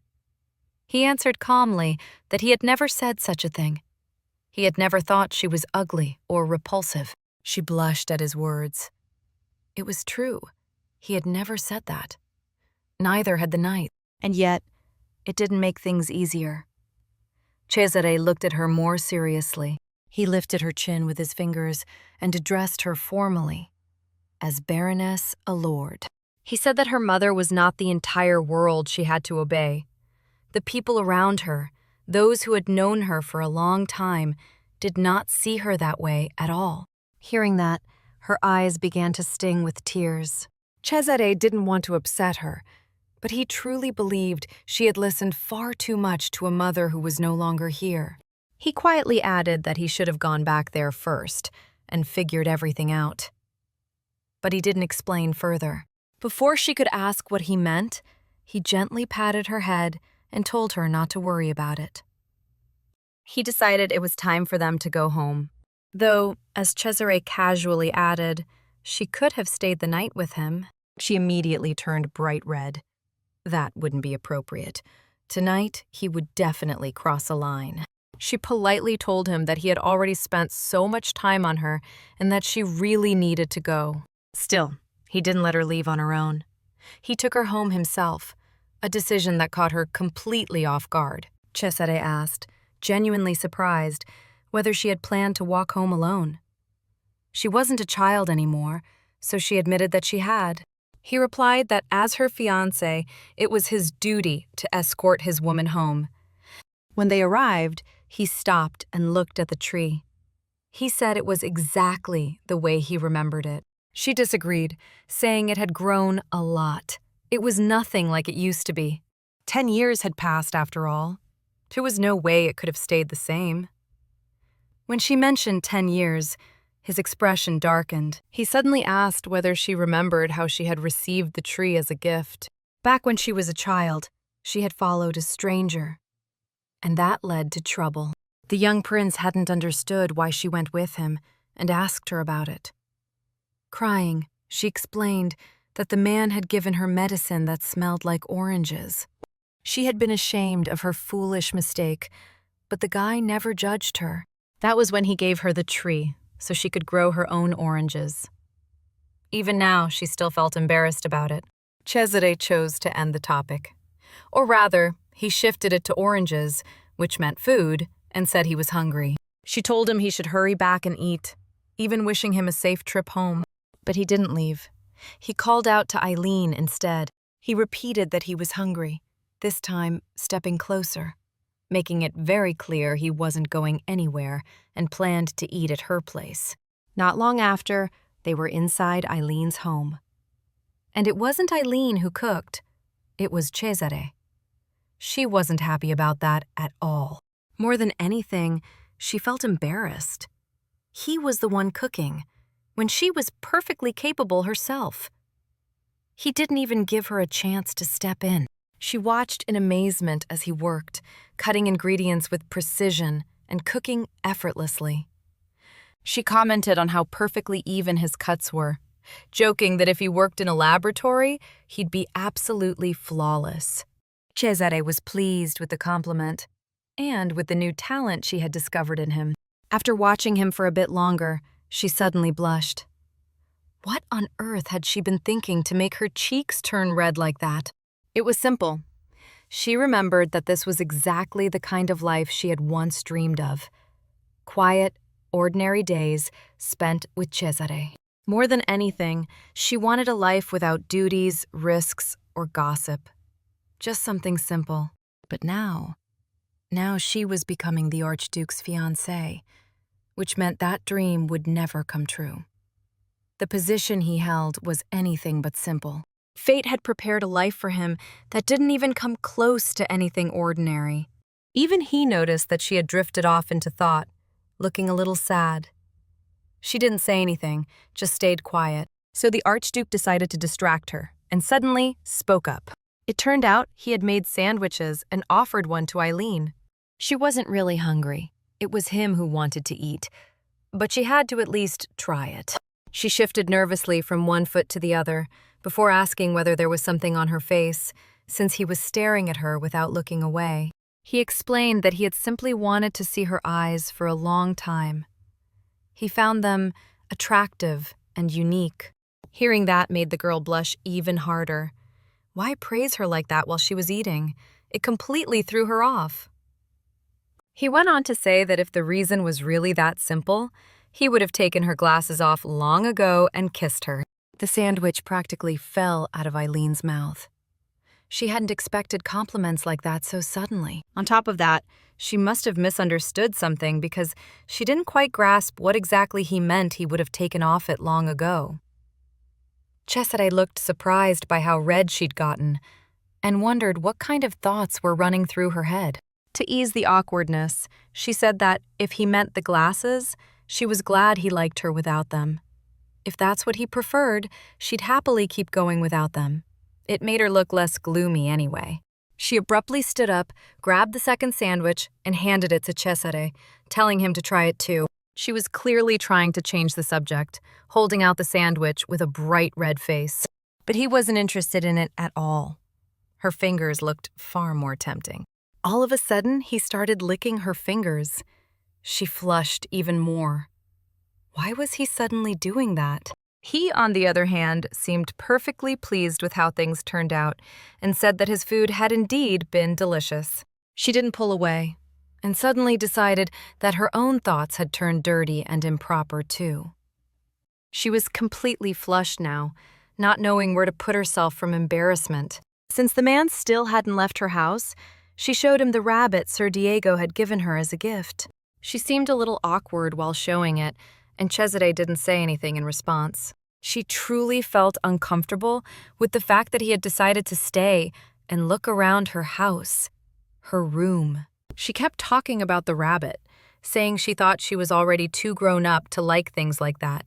He answered calmly that he had never said such a thing. He had never thought she was ugly or repulsive. She blushed at his words. It was true. He had never said that. Neither had the knight. And yet, it didn't make things easier. Cesare looked at her more seriously. He lifted her chin with his fingers and addressed her formally as Baroness Allord. He said that her mother was not the entire world she had to obey. The people around her, those who had known her for a long time, did not see her that way at all. Hearing that, her eyes began to sting with tears. Cesare didn't want to upset her, but he truly believed she had listened far too much to a mother who was no longer here. He quietly added that he should have gone back there first and figured everything out. But he didn't explain further. Before she could ask what he meant, he gently patted her head and told her not to worry about it. He decided it was time for them to go home, though, as Cesare casually added, she could have stayed the night with him. She immediately turned bright red. That wouldn't be appropriate. Tonight, he would definitely cross a line. She politely told him that he had already spent so much time on her and that she really needed to go. Still, he didn't let her leave on her own. He took her home himself, a decision that caught her completely off guard. Cesare asked, genuinely surprised, whether she had planned to walk home alone. She wasn't a child anymore, so she admitted that she had. He replied that as her fiancé, it was his duty to escort his woman home. When they arrived, he stopped and looked at the tree. He said it was exactly the way he remembered it. She disagreed, saying it had grown a lot. It was nothing like it used to be. 10 years had passed, after all. There was no way it could have stayed the same. When she mentioned 10 years, his expression darkened. He suddenly asked whether she remembered how she had received the tree as a gift. Back when she was a child, she had followed a stranger. And that led to trouble. The young prince hadn't understood why she went with him and asked her about it. Crying, she explained that the man had given her medicine that smelled like oranges. She had been ashamed of her foolish mistake, but the guy never judged her. That was when he gave her the tree, so she could grow her own oranges. Even now, she still felt embarrassed about it. Cesare chose to end the topic. Or rather, he shifted it to oranges, which meant food, and said he was hungry. She told him he should hurry back and eat, even wishing him a safe trip home. But he didn't leave. He called out to Eileen instead. He repeated that he was hungry, this time stepping closer, making it very clear he wasn't going anywhere and planned to eat at her place. Not long after, they were inside Eileen's home. And it wasn't Eileen who cooked, it was Cesare. She wasn't happy about that at all. More than anything, she felt embarrassed. He was the one cooking, when she was perfectly capable herself. He didn't even give her a chance to step in. She watched in amazement as he worked, cutting ingredients with precision and cooking effortlessly. She commented on how perfectly even his cuts were, joking that if he worked in a laboratory, he'd be absolutely flawless. Cesare was pleased with the compliment and with the new talent she had discovered in him. After watching him for a bit longer, she suddenly blushed. What on earth had she been thinking to make her cheeks turn red like that? It was simple. She remembered that this was exactly the kind of life she had once dreamed of. Quiet, ordinary days spent with Cesare. More than anything, she wanted a life without duties, risks, or gossip. Just something simple. But now she was becoming the Archduke's fiancée, which meant that dream would never come true. The position he held was anything but simple. Fate had prepared a life for him that didn't even come close to anything ordinary. Even he noticed that she had drifted off into thought, looking a little sad. She didn't say anything, just stayed quiet. So the Archduke decided to distract her, and suddenly spoke up. It turned out he had made sandwiches and offered one to Eileen. She wasn't really hungry. It was him who wanted to eat, but she had to at least try it. She shifted nervously from one foot to the other, before asking whether there was something on her face, since he was staring at her without looking away. He explained that he had simply wanted to see her eyes for a long time. He found them attractive and unique. Hearing that made the girl blush even harder. Why praise her like that while she was eating? It completely threw her off. He went on to say that if the reason was really that simple, he would have taken her glasses off long ago and kissed her. The sandwich practically fell out of Eileen's mouth. She hadn't expected compliments like that so suddenly. On top of that, she must have misunderstood something because she didn't quite grasp what exactly he meant he would have taken off it long ago. Cesare looked surprised by how red she'd gotten and wondered what kind of thoughts were running through her head. To ease the awkwardness, she said that if he meant the glasses, she was glad he liked her without them. If that's what he preferred, she'd happily keep going without them. It made her look less gloomy anyway. She abruptly stood up, grabbed the second sandwich, and handed it to Cesare, telling him to try it too. She was clearly trying to change the subject, holding out the sandwich with a bright red face. But he wasn't interested in it at all. Her fingers looked far more tempting. All of a sudden, he started licking her fingers. She flushed even more. Why was he suddenly doing that? He, on the other hand, seemed perfectly pleased with how things turned out and said that his food had indeed been delicious. She didn't pull away and suddenly decided that her own thoughts had turned dirty and improper too. She was completely flushed now, not knowing where to put herself from embarrassment. Since the man still hadn't left her house, she showed him the rabbit Sir Diego had given her as a gift. She seemed a little awkward while showing it, and Cesare didn't say anything in response. She truly felt uncomfortable with the fact that he had decided to stay and look around her house, her room. She kept talking about the rabbit, saying she thought she was already too grown up to like things like that.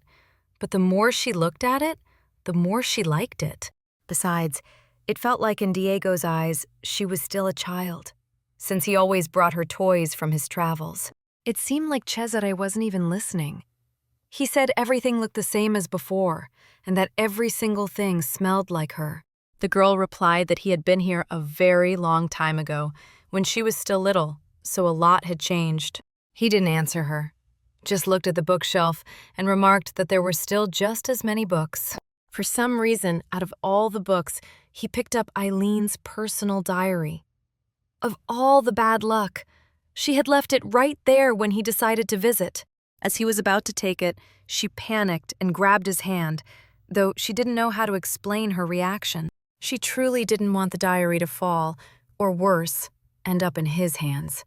But the more she looked at it, the more she liked it. Besides, it felt like in Diego's eyes, she was still a child, since he always brought her toys from his travels. It seemed like Cesare wasn't even listening. He said everything looked the same as before, and that every single thing smelled like her. The girl replied that he had been here a very long time ago, when she was still little, so a lot had changed. He didn't answer her, just looked at the bookshelf and remarked that there were still just as many books. For some reason, out of all the books, he picked up Eileen's personal diary. Of all the bad luck, she had left it right there when he decided to visit. As he was about to take it, she panicked and grabbed his hand, though she didn't know how to explain her reaction. She truly didn't want the diary to fall, or worse, end up in his hands.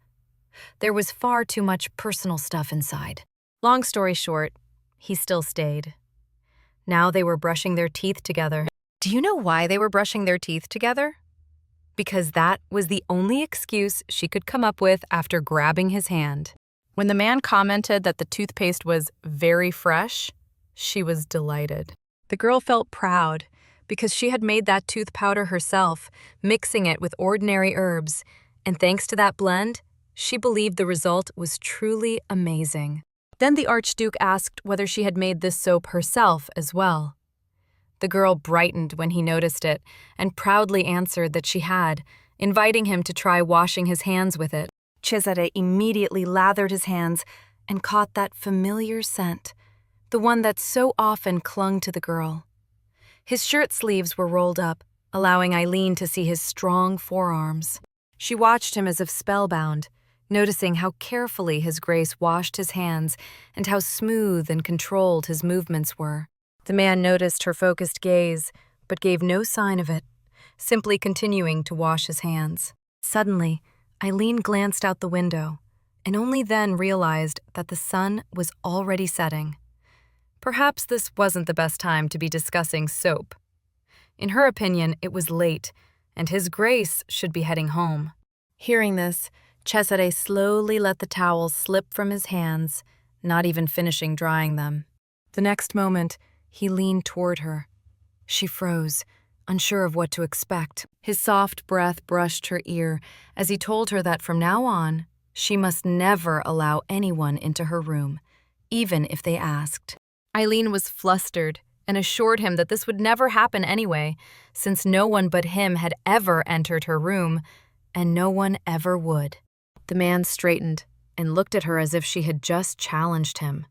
There was far too much personal stuff inside. Long story short, he still stayed. Now they were brushing their teeth together. Do you know why they were brushing their teeth together? Because that was the only excuse she could come up with after grabbing his hand. When the man commented that the toothpaste was very fresh, she was delighted. The girl felt proud because she had made that tooth powder herself, mixing it with ordinary herbs, and thanks to that blend, she believed the result was truly amazing. Then the Archduke asked whether she had made this soap herself as well. The girl brightened when he noticed it and proudly answered that she had, inviting him to try washing his hands with it. Cesare immediately lathered his hands and caught that familiar scent, the one that so often clung to the girl. His shirt sleeves were rolled up, allowing Eileen to see his strong forearms. She watched him as if spellbound, noticing how carefully his grace washed his hands and how smooth and controlled his movements were. The man noticed her focused gaze, but gave no sign of it, simply continuing to wash his hands. Suddenly, Eileen glanced out the window, and only then realized that the sun was already setting. Perhaps this wasn't the best time to be discussing soap. In her opinion, it was late, and His Grace should be heading home. Hearing this, Cesare slowly let the towels slip from his hands, not even finishing drying them. The next moment, he leaned toward her. She froze, unsure of what to expect. His soft breath brushed her ear as he told her that from now on, she must never allow anyone into her room, even if they asked. Eileen was flustered and assured him that this would never happen anyway, since no one but him had ever entered her room, and no one ever would. The man straightened and looked at her as if she had just challenged him,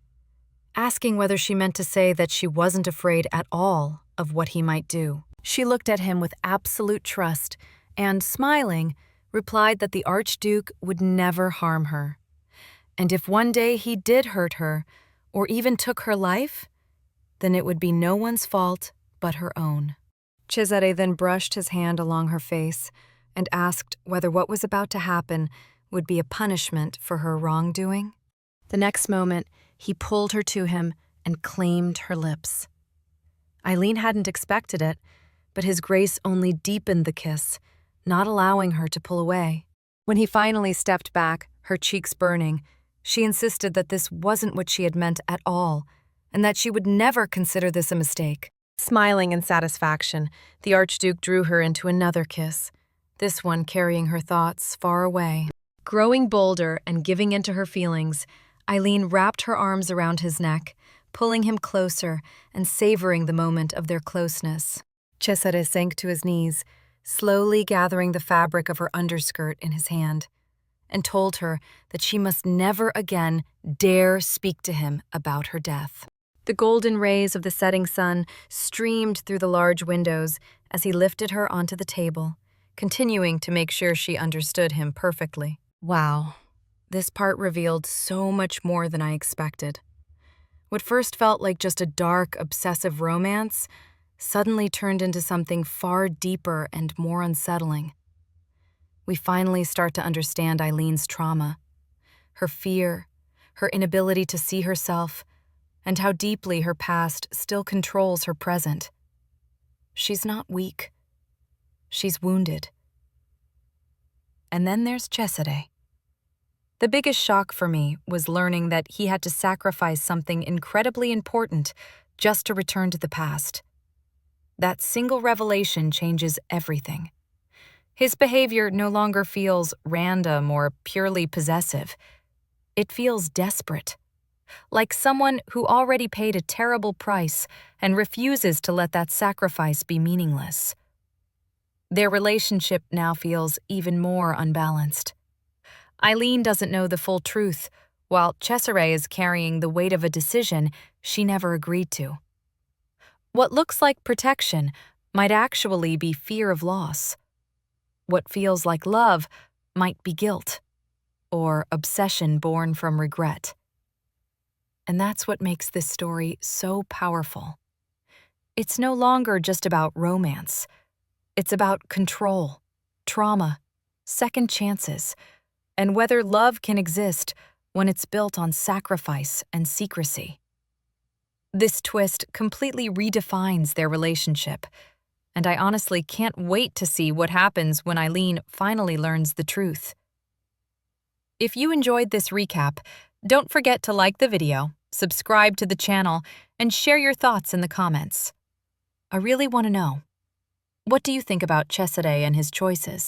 asking whether she meant to say that she wasn't afraid at all of what he might do. She looked at him with absolute trust and, smiling, replied that the Archduke would never harm her. And if one day he did hurt her, or even took her life, then it would be no one's fault but her own. Cesare then brushed his hand along her face and asked whether what was about to happen would be a punishment for her wrongdoing. The next moment, he pulled her to him and claimed her lips. Eileen hadn't expected it, but His Grace only deepened the kiss, not allowing her to pull away. When he finally stepped back, her cheeks burning, she insisted that this wasn't what she had meant at all, and that she would never consider this a mistake. Smiling in satisfaction, the Archduke drew her into another kiss, this one carrying her thoughts far away. Growing bolder and giving in to her feelings, Eileen wrapped her arms around his neck, pulling him closer and savoring the moment of their closeness. Cesare sank to his knees, slowly gathering the fabric of her underskirt in his hand, and told her that she must never again dare speak to him about her death. The golden rays of the setting sun streamed through the large windows as he lifted her onto the table, continuing to make sure she understood him perfectly. Wow, this part revealed so much more than I expected. What first felt like just a dark, obsessive romance suddenly turned into something far deeper and more unsettling. We finally start to understand Eileen's trauma, her fear, her inability to see herself, and how deeply her past still controls her present. She's not weak. She's wounded. And then there's Cesare. The biggest shock for me was learning that he had to sacrifice something incredibly important just to return to the past. That single revelation changes everything. His behavior no longer feels random or purely possessive. It feels desperate, like someone who already paid a terrible price and refuses to let that sacrifice be meaningless. Their relationship now feels even more unbalanced. Eileen doesn't know the full truth, while Cesare is carrying the weight of a decision she never agreed to. What looks like protection might actually be fear of loss. What feels like love might be guilt, or obsession born from regret. And that's what makes this story so powerful. It's no longer just about romance. It's about control, trauma, second chances, and whether love can exist when it's built on sacrifice and secrecy. This twist completely redefines their relationship, and I honestly can't wait to see what happens when Eileen finally learns the truth. If you enjoyed this recap, don't forget to like the video, subscribe to the channel, and share your thoughts in the comments. I really want to know. What do you think about Cesare and his choices?